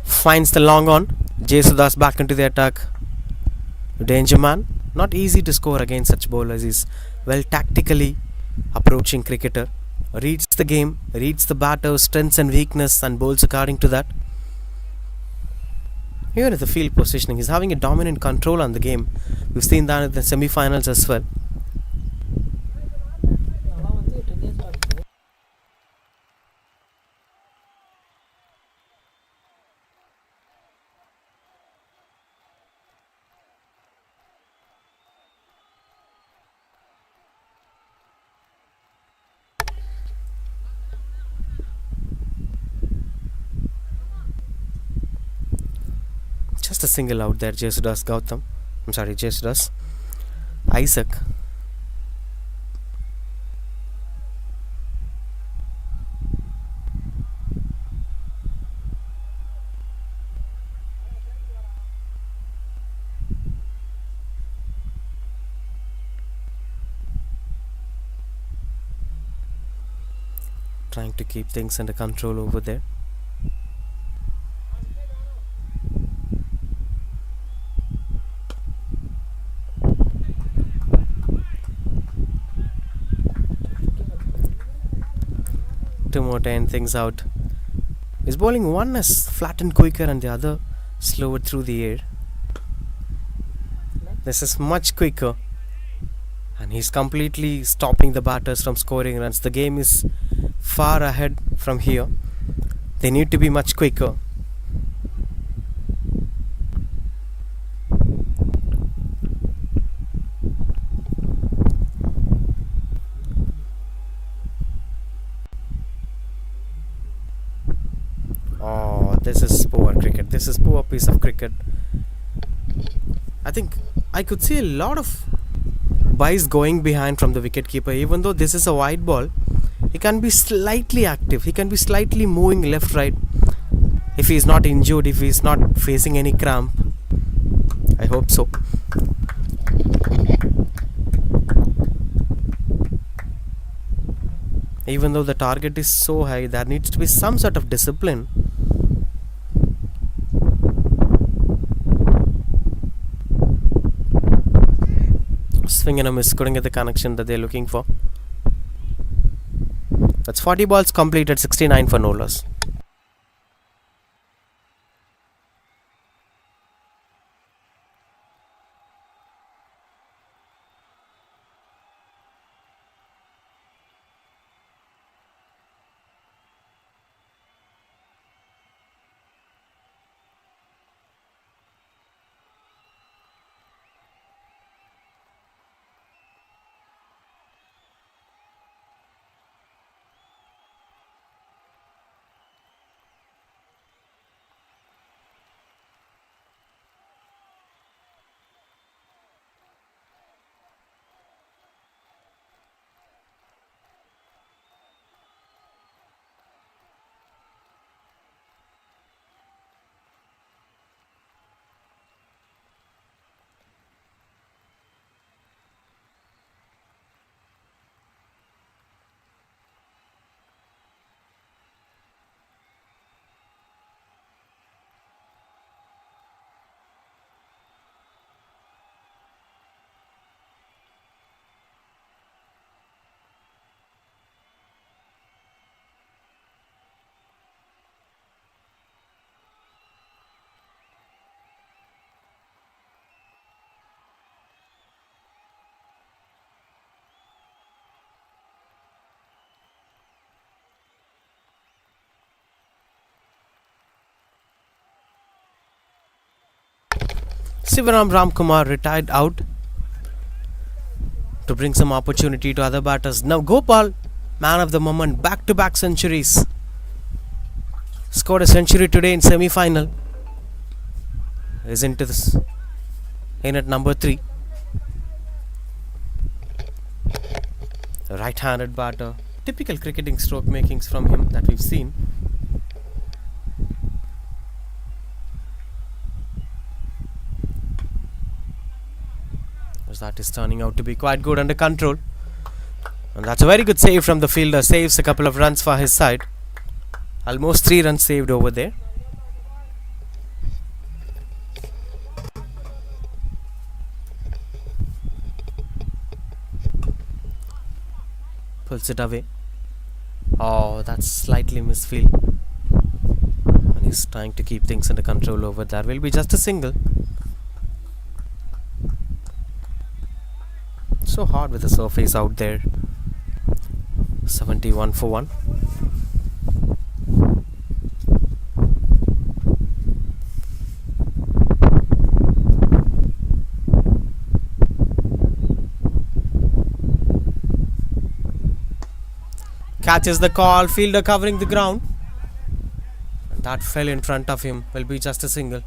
Finds the long on. Jesudas back into the attack. Danger man. Not easy to score against such bowlers. He's well tactically approaching cricketer. Reads the game, reads the batter's strengths and weakness and bowls according to that. Even at the field positioning, he's having a dominant control on the game. We've seen that in the semi-finals as well. Just a single out there, Jesudas Gautam. I'm sorry, Jesudas Isaac. Trying to keep things under control over there. Two more to end things out. His bowling one is flattened quicker and the other slower through the air. This is much quicker. And he's completely stopping the batters from scoring runs. The game is far ahead from here. They need to be much quicker. Oh, this is poor cricket. This is poor piece of cricket. I think I could see a lot of buys going behind from the wicketkeeper. Even though this is a wide ball, he can be slightly active. He can be slightly moving left, right. If he is not injured, if he is not facing any cramp. I hope so. Even though the target is so high, there needs to be some sort of discipline. Swing and a miss, couldn't get the connection that they're looking for. That's 40 balls completed, 69 for no loss. Sivaram Ramkumar retired out to bring some opportunity to other batters. Now Gopal, man of the moment, back-to-back centuries. Scored a century today in semi-final. Is into this in at number 3. A right-handed batter. Typical cricketing stroke makings from him that we've seen. That is turning out to be quite good under control. And that's a very good save from the fielder. Saves a couple of runs for his side. Almost 3 runs saved over there. Pulls it away. Oh, that's slightly misfield. And he's trying to keep things under control over there. Will be just a single. So hard with the surface out there. 71 for 1. Catches the call, fielder covering the ground. And that fell in front of him. Will be just a single.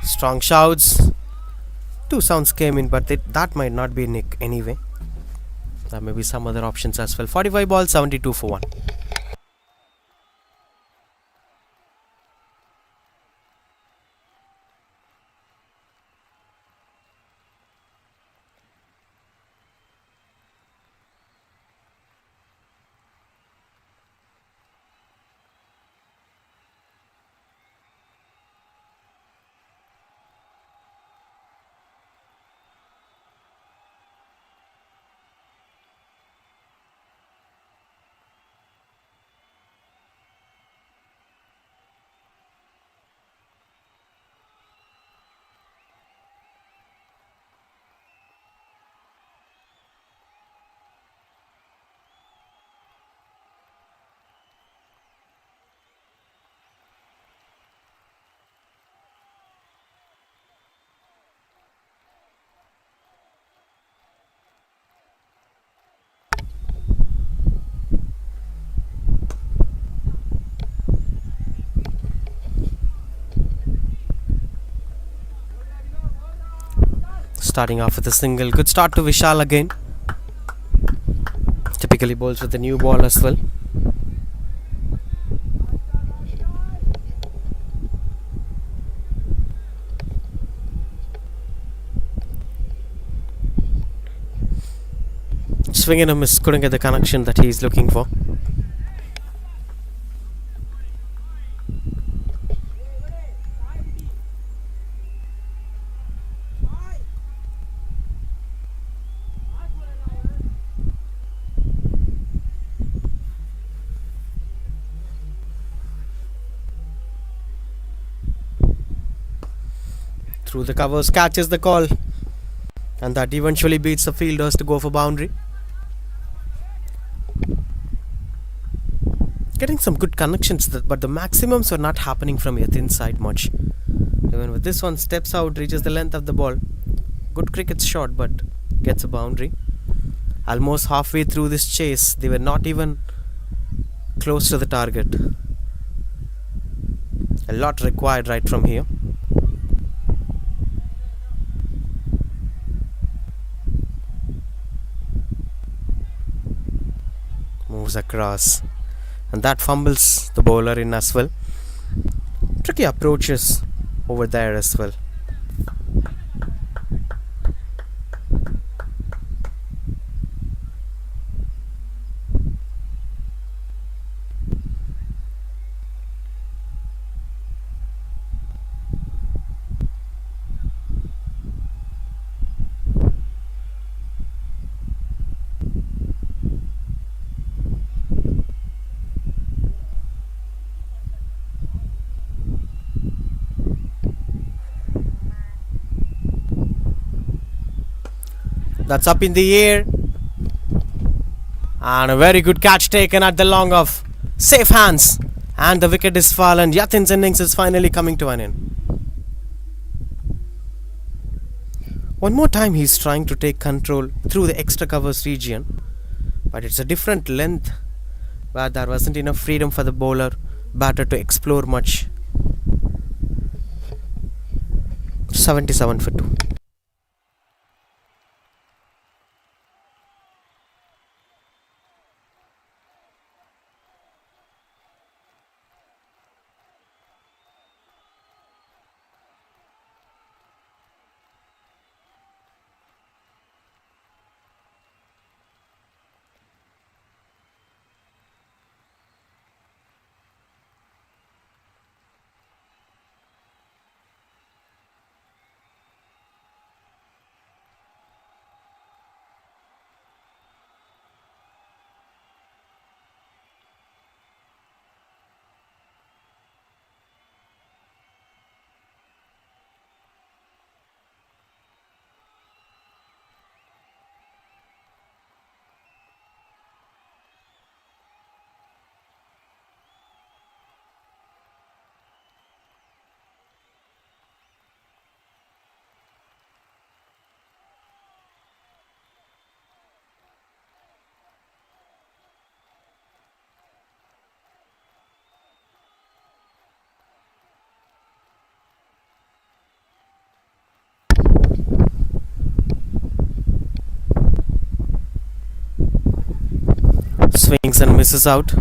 Strong shouts. 2 sounds came in, but that might not be Nick anyway. There may be some other options as well. 45 balls, 72 for 1. Starting off with a single. Good start to Vishal again. Typically bowls with a new ball as well. Swing and a miss. Couldn't get the connection that he's looking for. Through the covers, catches the call, and that eventually beats the fielders to go for boundary. Getting some good connections, but the maximums are not happening from Yatin's side much. Even with this one, steps out, reaches the length of the ball. Good cricket shot, but gets a boundary. Almost halfway through this chase, they were not even close to the target. A lot required right from here. Moves across, and that fumbles the bowler in as well. Tricky approaches over there as well. That's up in the air, and a very good catch taken at the long off. Safe hands, and the wicket is fallen. Yatin's innings is finally coming to an end. One more time he's trying to take control through the extra covers region, but it's a different length where there wasn't enough freedom for the bowler batter to explore much. 77 for 2. Swings and misses out.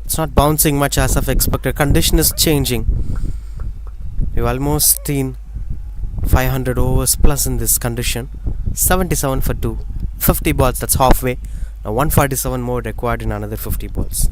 It's not bouncing much as I've expected. Condition is changing. We've almost seen 500 overs plus in this condition. 77 for 2. 50 balls, that's halfway. Now 147 more required in another 50 balls.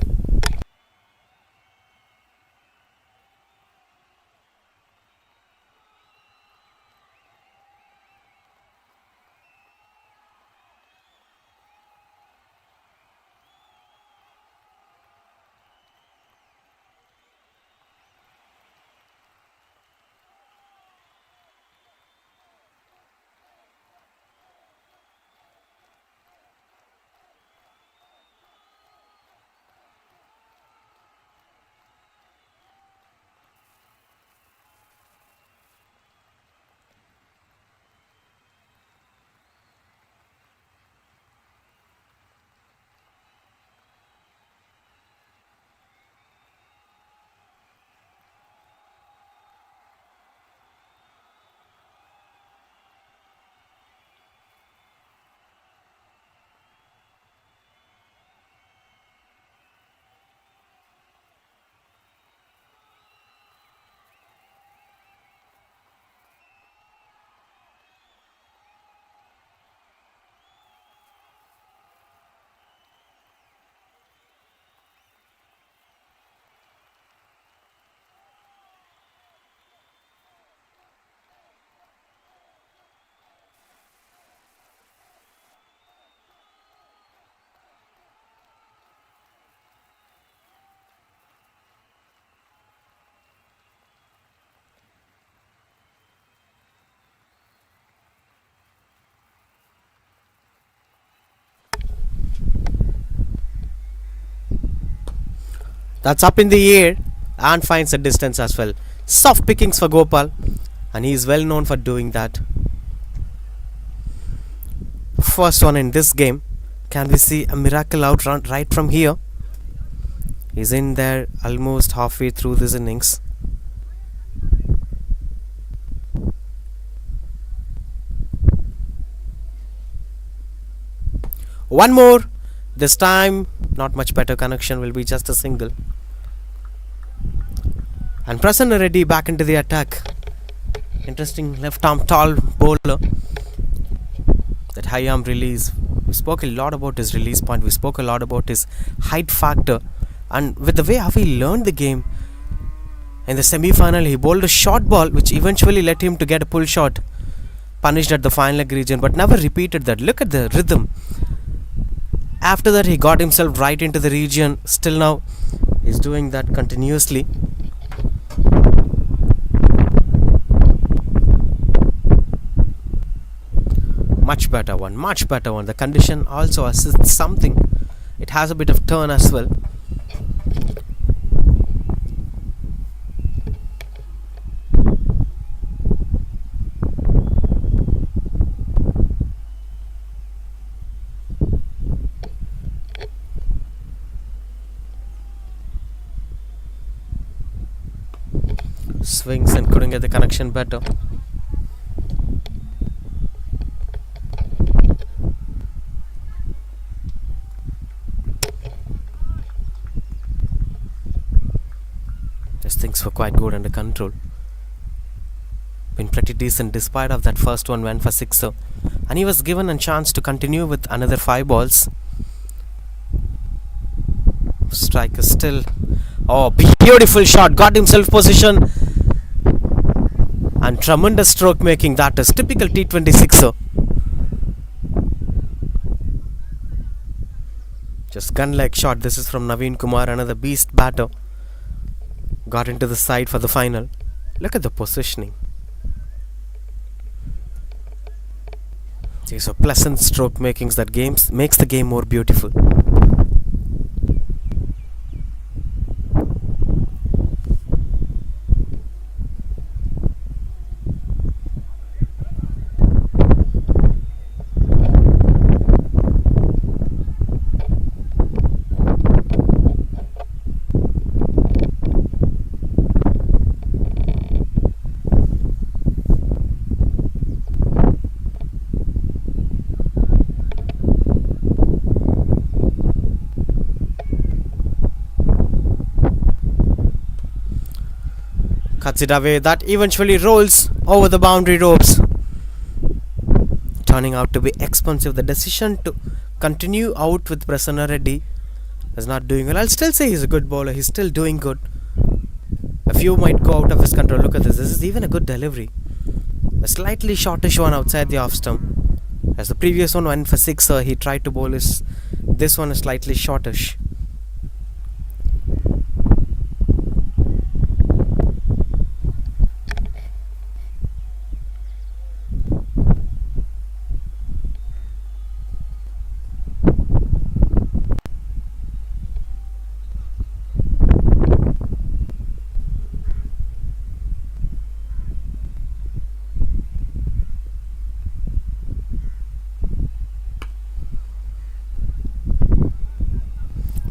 That's up in the air and finds the distance as well. Soft pickings for Gopal, and he is well known for doing that. First one in this game. Can we see a miracle out right from here? He's in there almost halfway through this innings. One more. This time, not much better connection, will be just a single. And Prasanna Reddy back into the attack. Interesting left arm tall bowler. That high arm release. We spoke a lot about his release point. We spoke a lot about his height factor. And with the way how he learned the game, in the semi-final he bowled a short ball which eventually led him to get a pull shot. Punished at the fine leg region, but never repeated that. Look at the rhythm. After that he got himself right into the region. Still now he's doing that continuously. Much better one, much better one. The condition also assists something. It has a bit of turn as well. Swings and couldn't get the connection better. These things were quite good under control. Been pretty decent despite of that first one went for sixer. And he was given a chance to continue with another 5 balls. Striker still. Oh, beautiful shot. Got himself position. And tremendous stroke making. That is typical T20 sixer. Just gun leg shot. This is from Naveen Kumar, another beast batter. Got into the side for the final. Look at the positioning. These are pleasant stroke makings that makes the game more beautiful. Cuts it away. That eventually rolls over the boundary ropes. Turning out to be expensive. The decision to continue out with Prasanna Reddy is not doing well. I'll still say he's a good bowler. He's still doing good. A few might go out of his control. Look at this. This is even a good delivery. A slightly shortish one outside the off stump. As the previous one went for sixer, he tried to bowl this one is slightly shortish.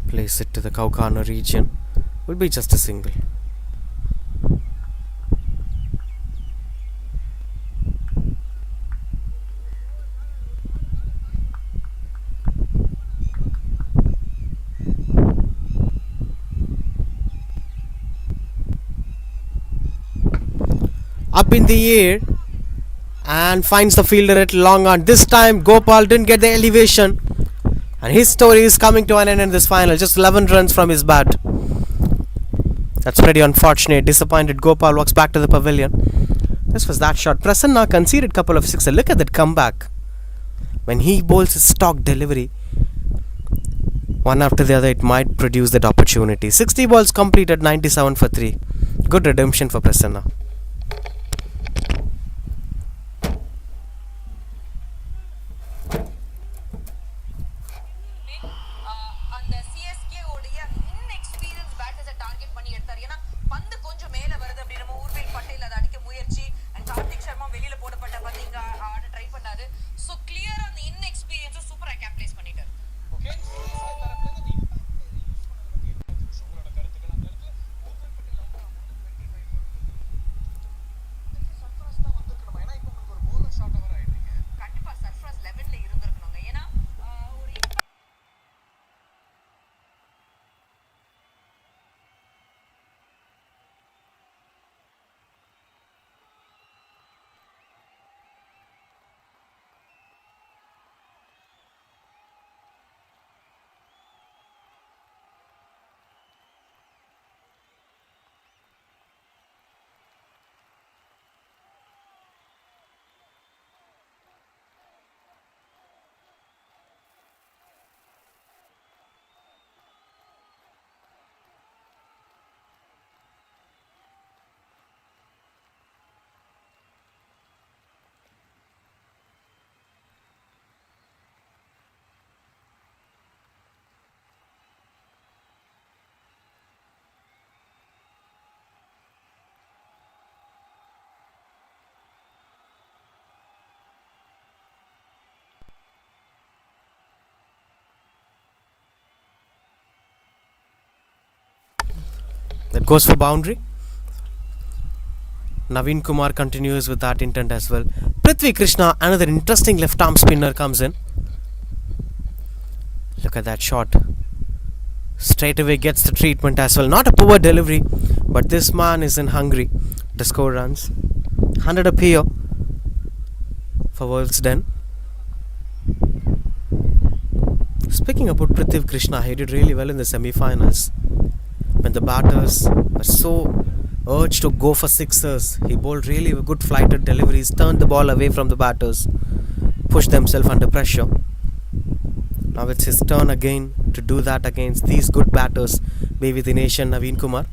Place it to the cow corner region. Will be just a single. Up in the air and finds the fielder at long on. This time Gopal didn't get the elevation. And his story is coming to an end in this final. Just 11 runs from his bat. That's pretty unfortunate. Disappointed Gopal walks back to the pavilion. This was that shot. Prasanna conceded couple of sixes. Look at that comeback. When he bowls his stock delivery, one after the other, it might produce that opportunity. 60 balls completed, 97 for 3. Good redemption for Prasanna. அந்த CSK உடைய inexperienced batters That goes for boundary. Naveen Kumar continues with that intent as well. Prithvi Krishna, another interesting left arm spinner, comes in. Look at that shot. Straight away gets the treatment as well. Not a poor delivery, but this man is in hungry to score runs. 100 up here for Worldsden. Speaking about Prithvi Krishna, he did really well in the semi-finals. When the batters were so urged to go for sixers, he bowled really good flighted deliveries, turned the ball away from the batters, pushed themselves under pressure. Now it's his turn again to do that against these good batters, be with the nation Naveen Kumar.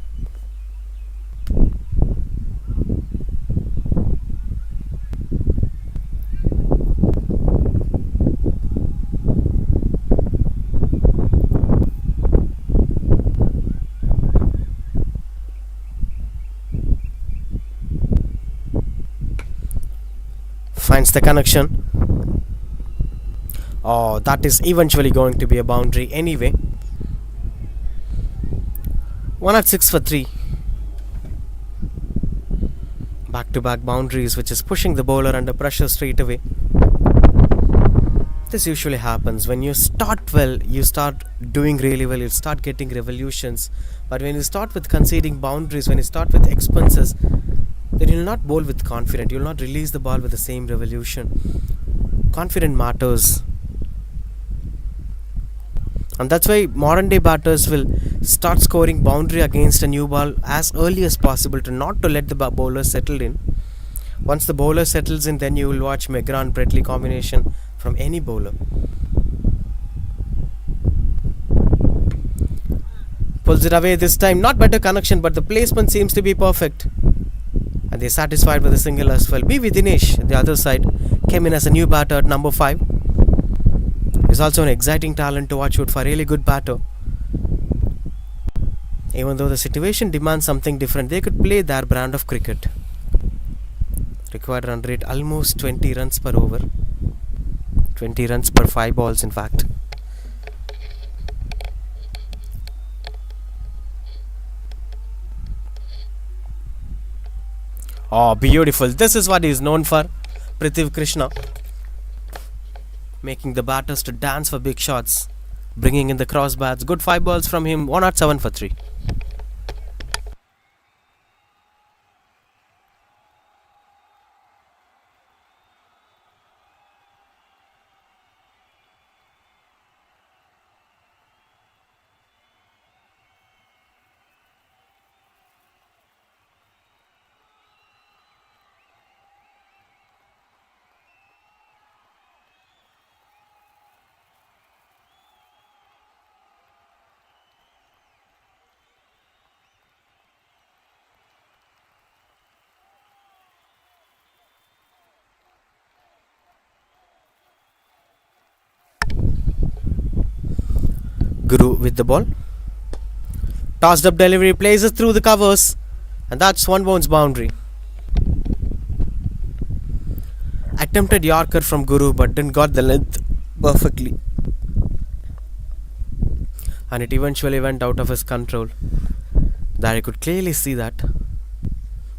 Finds the connection. Oh, that is eventually going to be a boundary anyway. 1 at 6 for 3. Back to back boundaries, which is pushing the bowler under pressure straight away. This usually happens when you start well, you start doing really well, you start getting revolutions. But when you start with conceding boundaries, when you start with expenses, then you will not bowl with confidence. You will not release the ball with the same revolution. Confidence matters. And that's why modern day batters will start scoring boundary against a new ball as early as possible, to not to let the bowler settle in. Once the bowler settles in, then you will watch McGrath-Bretley combination from any bowler. Pulls it away this time. Not better connection, but the placement seems to be perfect. And they're satisfied with a single as well. B.V. Dinesh, the other side, came in as a new batter at number 5. He's also an exciting talent to watch out for, a really good batter. Even though the situation demands something different, they could play their brand of cricket. Required run rate almost 20 runs per over. 20 runs per 5 balls in fact. Oh, beautiful. This is what he is known for, Prithvi Krishna. Making the batters to dance for big shots. Bringing in the cross bats. Good 5 balls from him. 1 at 7 for 3. Guru with the ball. Tossed up delivery, plays it through the covers, and that's one bounce boundary. Attempted Yorker from Guru, but didn't got the length perfectly, and it eventually went out of his control. There you could clearly see that.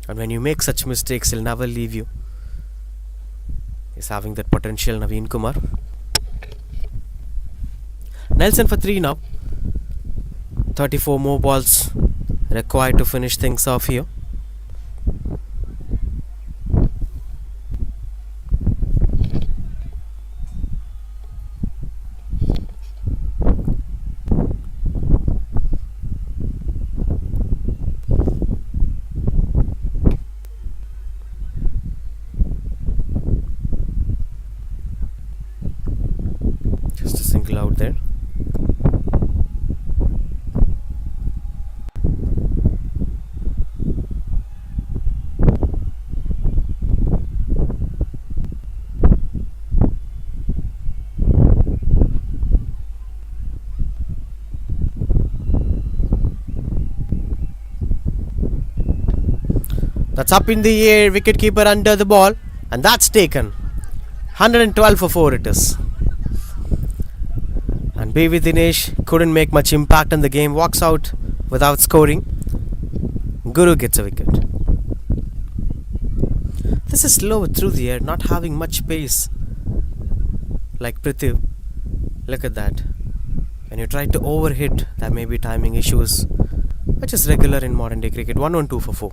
And when you make such mistakes, he'll never leave you. He's having that potential, Naveen Kumar. Nelson for 3 now. 34 more balls required to finish things off here. Just a single out there. That's up in the air, wicketkeeper under the ball, and that's taken. 112 for 4 it is. And B.V. Dinesh couldn't make much impact in the game, walks out without scoring. Guru gets a wicket. This is slow through the air, not having much pace. Like Prithvi, look at that. When you try to overhit, there may be timing issues, which is regular in modern day cricket. 1 on 2 for 4.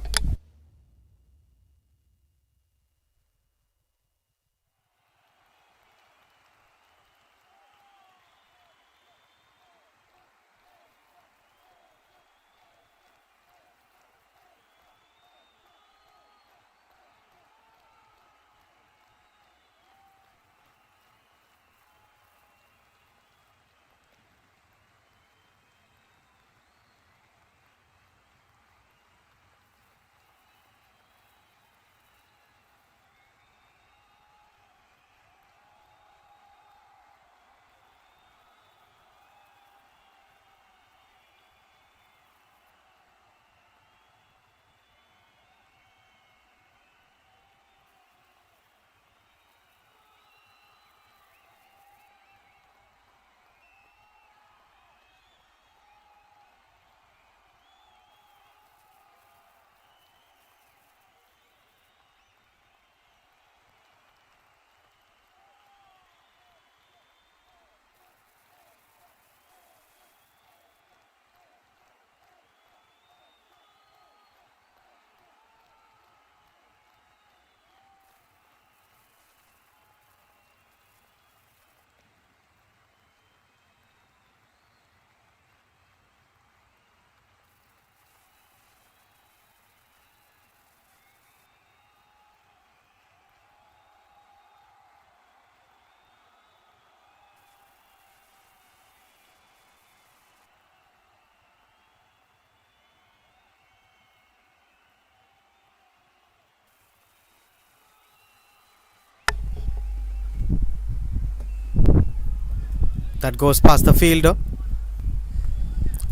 That goes past the fielder.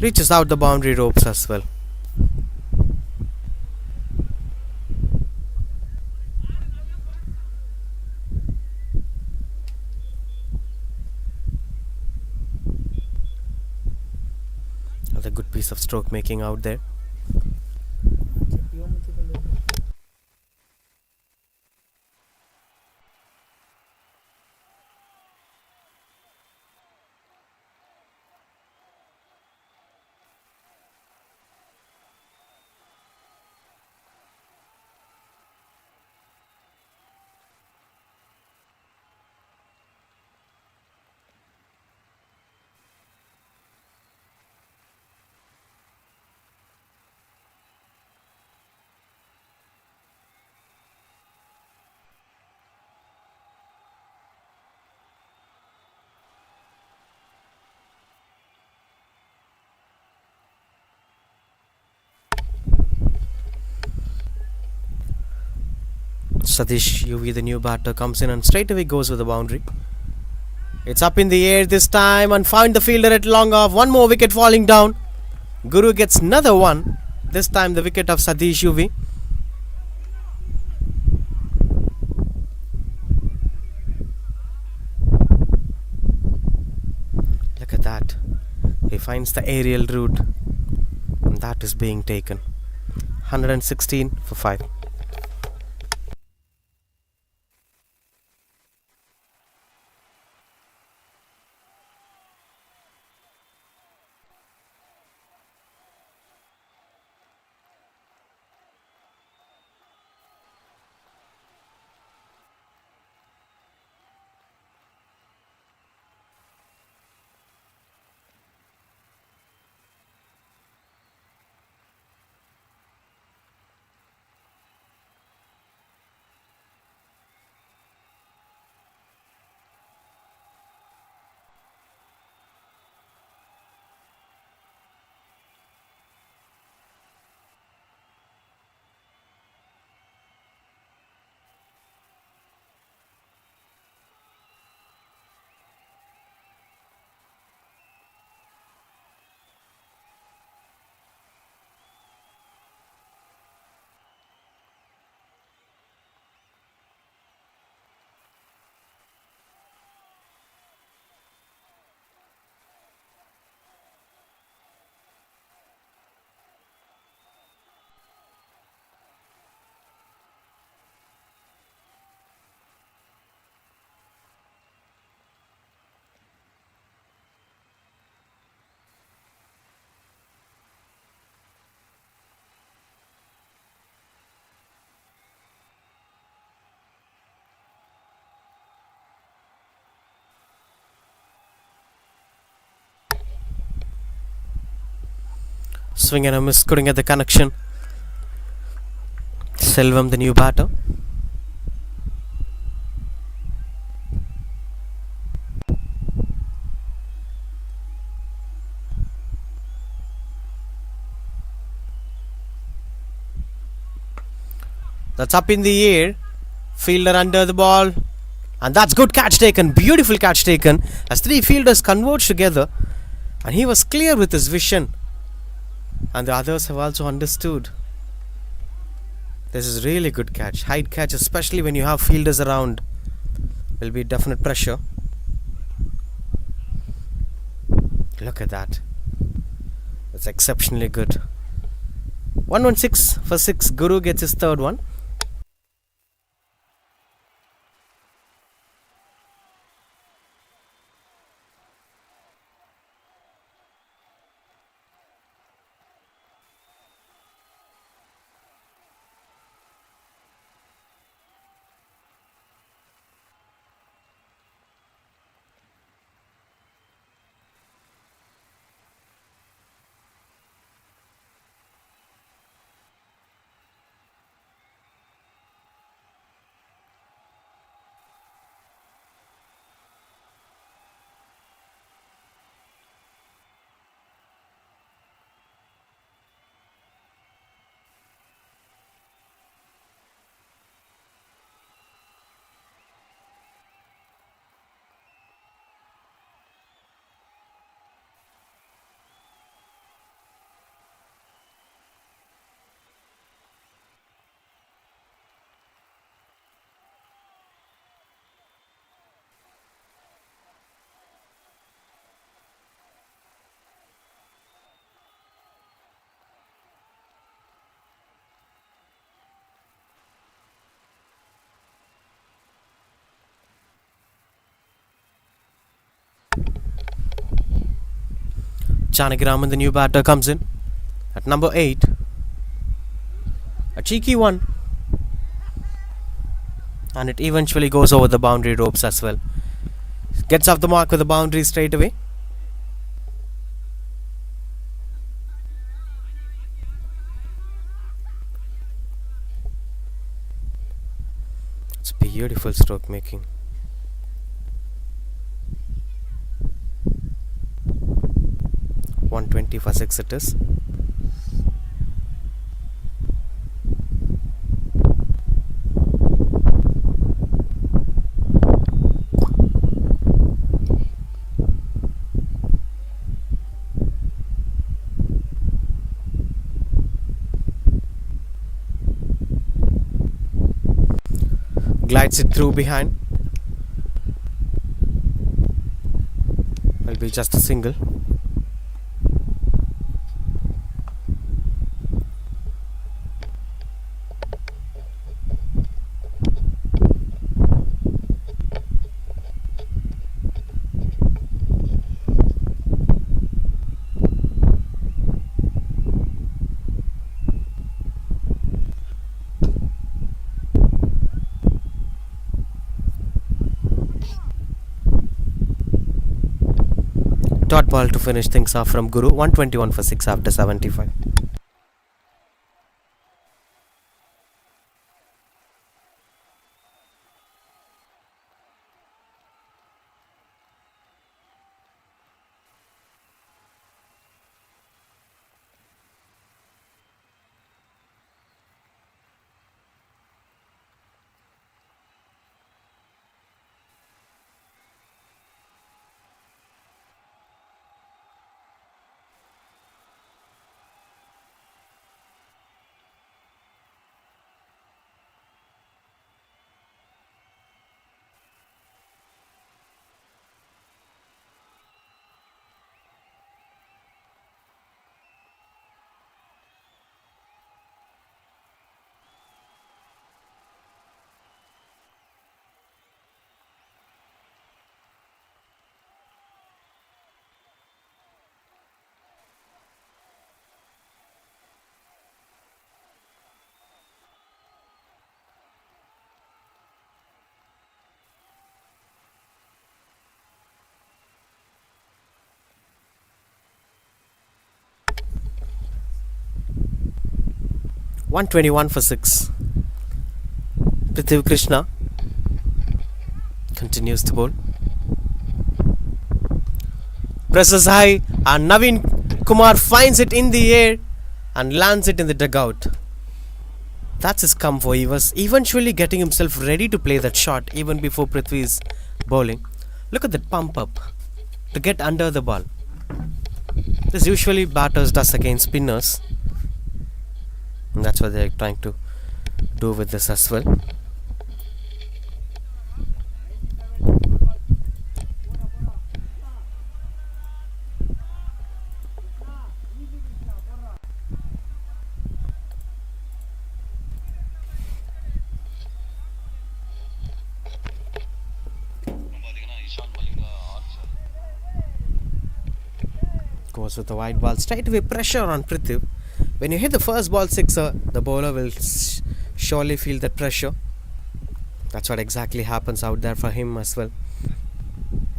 Reaches out the boundary ropes as well. Another good piece of stroke making out there. Satish UV, the new batter, comes in and straight away goes with the boundary. It's up in the air this time and found the fielder at long off. One more wicket falling down. Guru gets another one. This time the wicket of Satish UV. Look at that. He finds the aerial route. And that is being taken. 116 for 5. Swing and a miss, couldn't get the connection. Selvam, the new batter. That's up in the air. Fielder under the ball. And that's good catch taken. Beautiful catch taken. As three fielders converge together. And he was clear with his vision. And the others have also understood. This is really good catch. Hide catch, especially when you have fielders around. Will be definite pressure. Look at that. That's exceptionally good. 116 for 6. Guru gets his third one. Janagiraman, the new batter, comes in at number 8. A cheeky one. And it eventually goes over the boundary ropes as well. Gets off the mark with the boundary straight away. It's beautiful stroke making. .120 for 6 it is. Glides it through behind. Will be just a single. Dot ball to finish things off from Guru. 121 for 6 after 75. 121 for 6. Prithvi Krishna continues to bowl. Presses high and Naveen Kumar finds it in the air and lands it in the dugout. That's his comfort. He was eventually getting himself ready to play that shot even before Prithvi's bowling. Look at that pump up to get under the ball. This usually batters does against spinners, and that's what they're trying to do with this as well. Goes with the wide ball, straight away pressure on Prithvi. When you hit the first ball sixer, the bowler will surely feel that pressure. That's what exactly happens out there for him as well.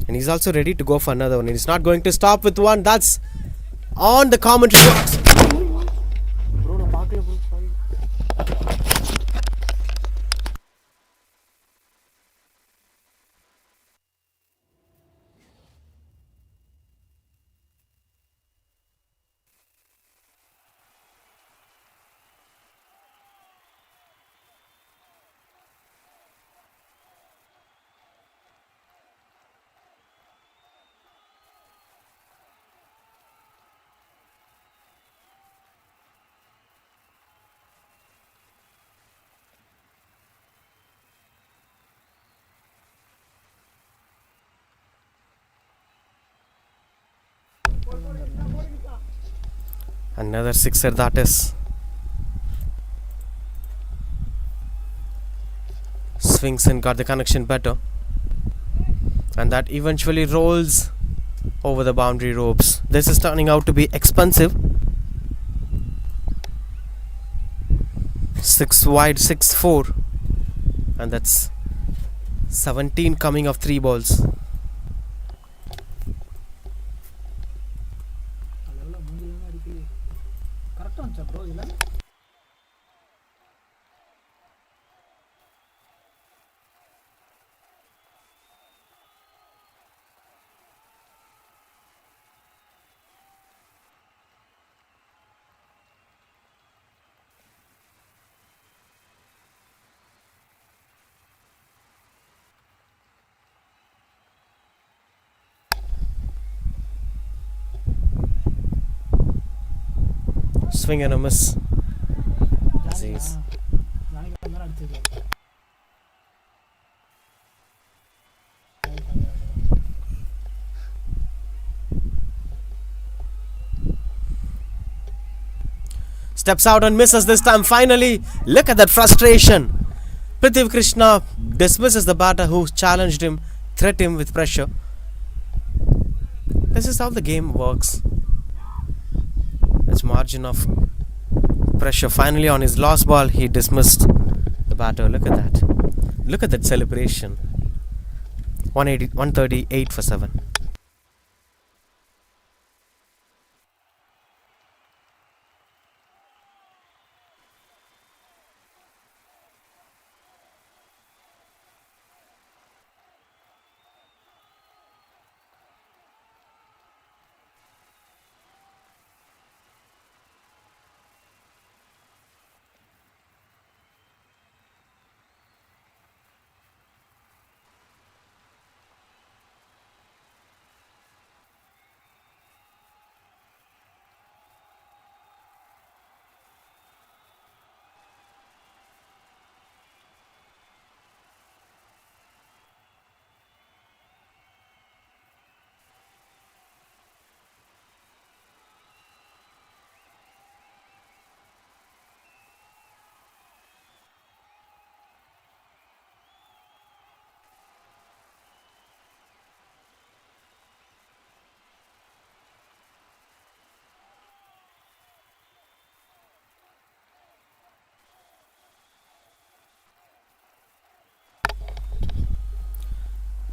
And he's also ready to go for another one. He's not going to stop with one. That's on the commentary box. Another sixer, that is. Swings in, got the connection better. And that eventually rolls over the boundary ropes. This is turning out to be expensive. 6 wide, 6-4. And that's 17 coming off 3 balls. Swing and a miss. Aziz. Steps out and misses this time. Finally, look at that frustration. Prithvi Krishna dismisses the batter who challenged him, threatened him with pressure. This is how the game works. It's margin of pressure. Finally, on his last ball, he dismissed the batter. Look at that. Look at that celebration. 138 for 7.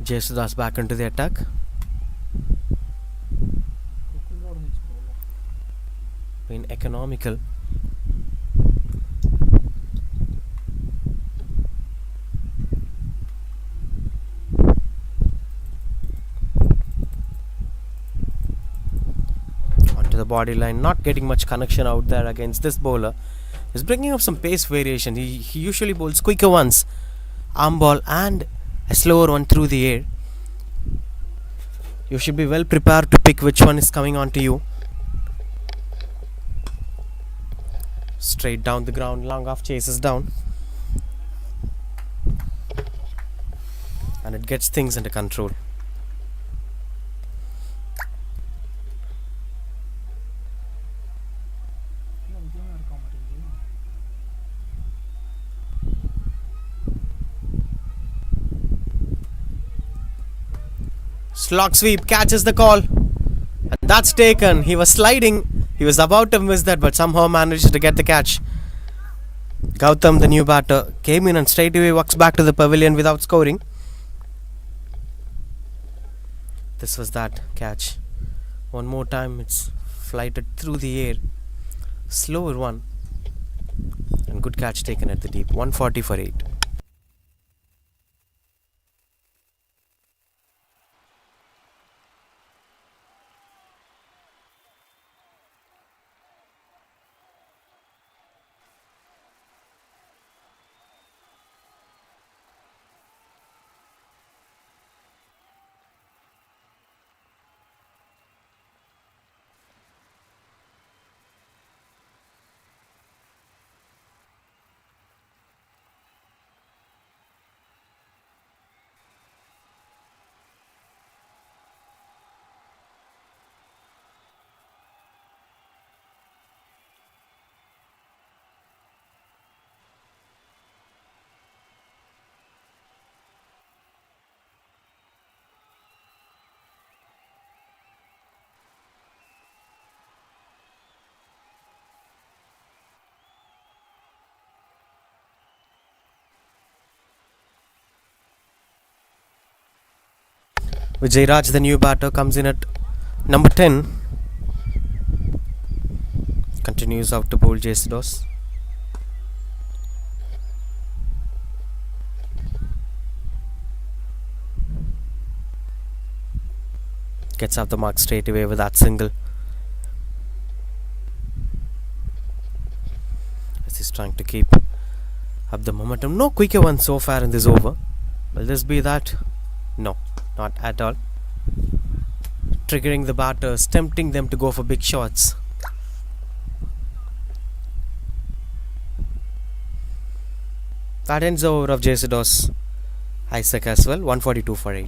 Jesudas back into the attack. Been economical. the body line, not getting much connection out there against this bowler. He's bringing up some pace variation. He usually bowls quicker ones, arm ball, and a slower one through the air. You should be well prepared to pick which one is coming on to you. Straight down the ground, long off chases down, and it gets things under control. Slog sweep, catches the call, and that's taken. He was sliding, he was about to miss that, but somehow managed to get the catch. Gautam, the new batter, came in and straight away walks back to the pavilion without scoring. This was that catch. One more time, it's flighted through the air. Slower one, and good catch taken at the deep. 140 for 8. Vijay, the new batter, comes in at number 10. Continues out to bowl JCC. Gets off the mark straight away with that single. As he's trying to keep up the momentum. No quicker one so far in this over. Will this be that? No, not at all. Triggering the batters, tempting them to go for big shots. That ends the over of JCC. Isaac as well, 142 for 8.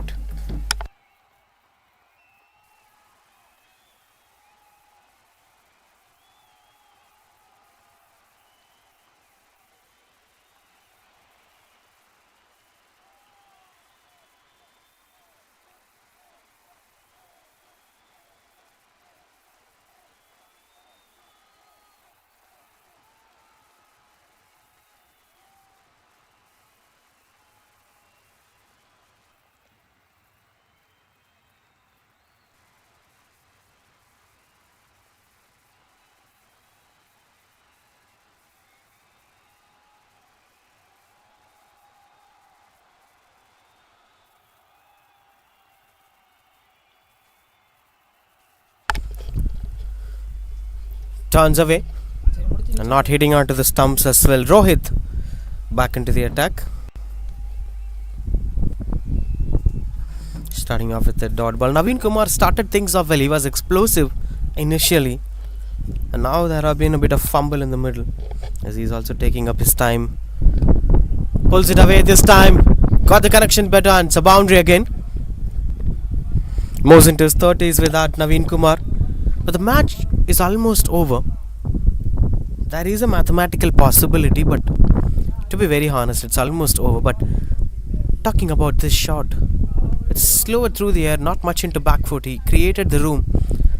Turns away and not hitting onto the stumps as well. Rohit back into the attack. Starting off with the dot ball. Naveen Kumar started things off well. He was explosive initially, and now there have been a bit of fumble in the middle as he's also taking up his time. Pulls it away this time. Got the connection better, and it's a boundary again. Moves into his 30s with that Naveen Kumar. But the match is almost over. There is a mathematical possibility, but to be very honest, it's almost over. But talking about this shot, it's slower through the air, not much into back foot. He created the room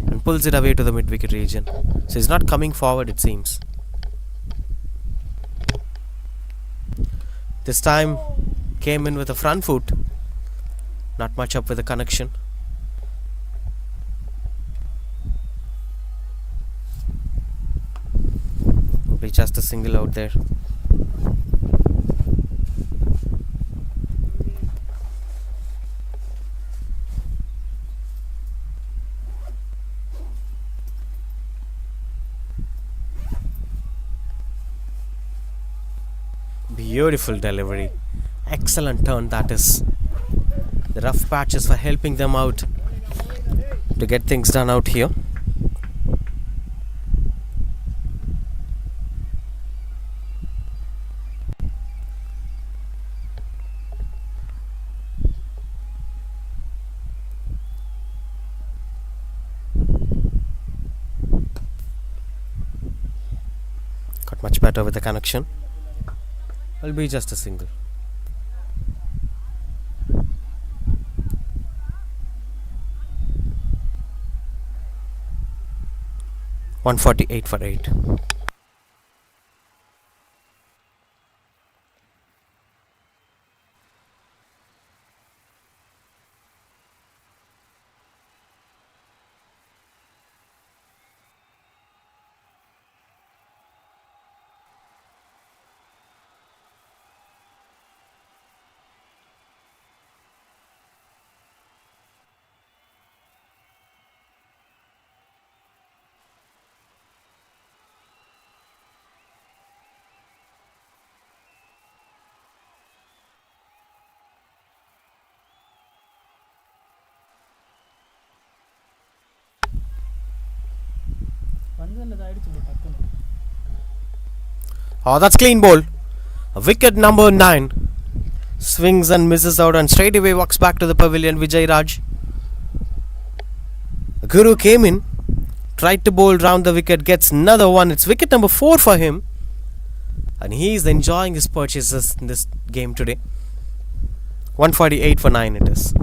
and pulls it away to the mid-wicket region. So he's not coming forward, it seems. This time came in with a front foot. Not much up with the connection. Just a single out there. Beautiful delivery. Excellent turn that is. The rough patches for helping them out to get things done out here. Got much better with the connection. Will be just a single. $148 for 8. Oh, that's clean ball. Wicket number 9. Swings and misses out and straight away walks back to the pavilion. Vijay Raj. Guru came in, tried to bowl round the wicket, gets another one. It's wicket number 4 for him. And he is enjoying his purchases in this game today. 148 for 9 it is.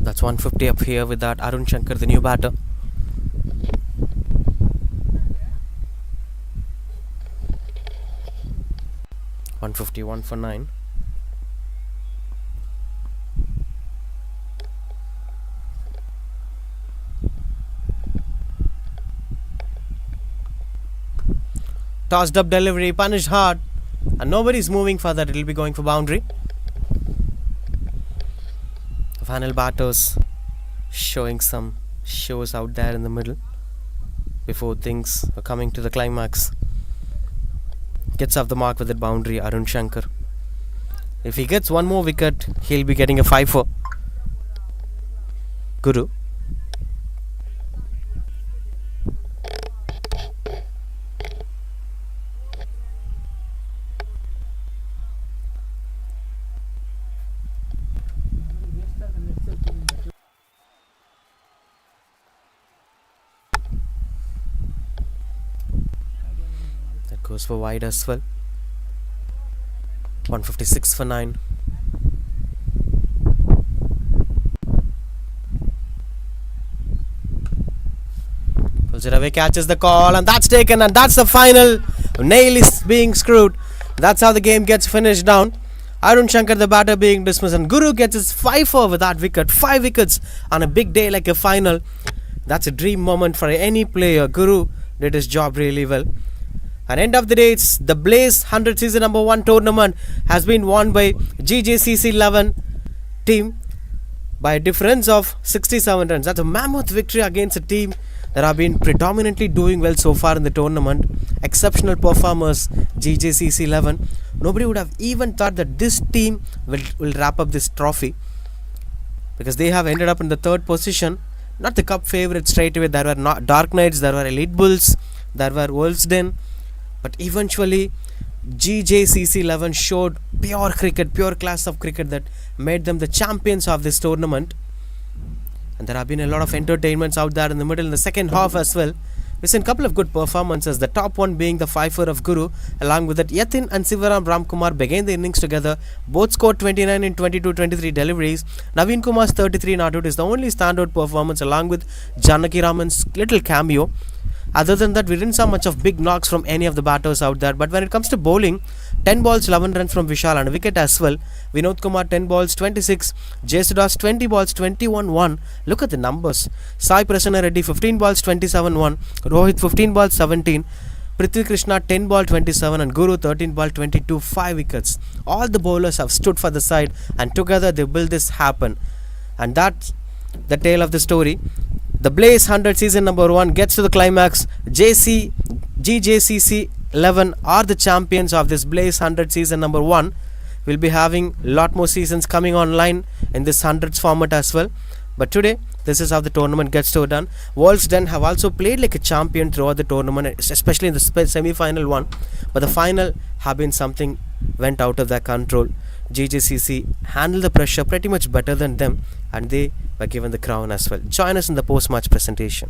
That's 150 up here with that Arun Shankar, the new batter. $151 for 9. Tossed up delivery, punished hard, and nobody's moving for that. It'll be going for boundary. Final batters showing some shows out there in the middle before things are coming to the climax. Gets off the mark with that boundary, Arun Shankar. If he gets one more wicket, he'll be getting a 5 for Guru. Goes for wide as well. 156 for 9. Pulls it away, catches the call, and that's taken, and that's the final. Nail is being screwed. That's how the game gets finished down. Arun Shankar, the batter, being dismissed, and Guru gets his 5-4 with that wicket. 5 wickets on a big day like a final. That's a dream moment for any player. Guru did his job really well. And end of the day, it's the Blaze 100 season number 1 tournament has been won by GJCC 11 team. by a difference of 67 runs. That's a mammoth victory against a team that have been predominantly doing well so far in the tournament. Exceptional performers, GJCC 11. Nobody would have even thought that this team will wrap up this trophy, because they have ended up in the third position. Not the cup favourite straight away. There were not Dark Knights, there were Elite Bulls, there were Wolvesden, but eventually GJCC 11 showed pure cricket, pure class of cricket that made them the champions of this tournament. And there have been a lot of entertainments out there in the middle in the second half as well. We've seen a couple of good performances. The top one being the 5-4 of Guru. Along with that, Yatin and Sivaram Ramkumar began the innings together. Both scored 29 in 22-23 deliveries. Naveen Kumar's 33 not out is the only standout performance, along with Janaki Raman's little cameo. Other than that, we didn't see much of big knocks from any of the batters out there. But when it comes to bowling, 10 balls 11 runs from Vishal and a wicket as well. Vinod Kumar 10 balls 26, Jesudas 20 balls 21-1. Look at the numbers. Sai Prasanna Reddy 15 balls 27-1, Rohit 15 balls 17, Prithvi Krishna 10 ball 27 and Guru 13 ball 22, 5 wickets. All the bowlers have stood for the side and together they will this happen. And that's the tale of the story. The Blaze 100 season number 1 gets to the climax. GJCC 11 are the champions of this Blaze 100 season number 1. We'll be having a lot more seasons coming online in this 100s format as well. But today, this is how the tournament gets so done. Wolvesden have also played like a champion throughout the tournament, especially in the semi-final one. But the final have been something went out of their control. GJCC handled the pressure pretty much better than them, and they were given the crown as well. Join us in the post-match presentation.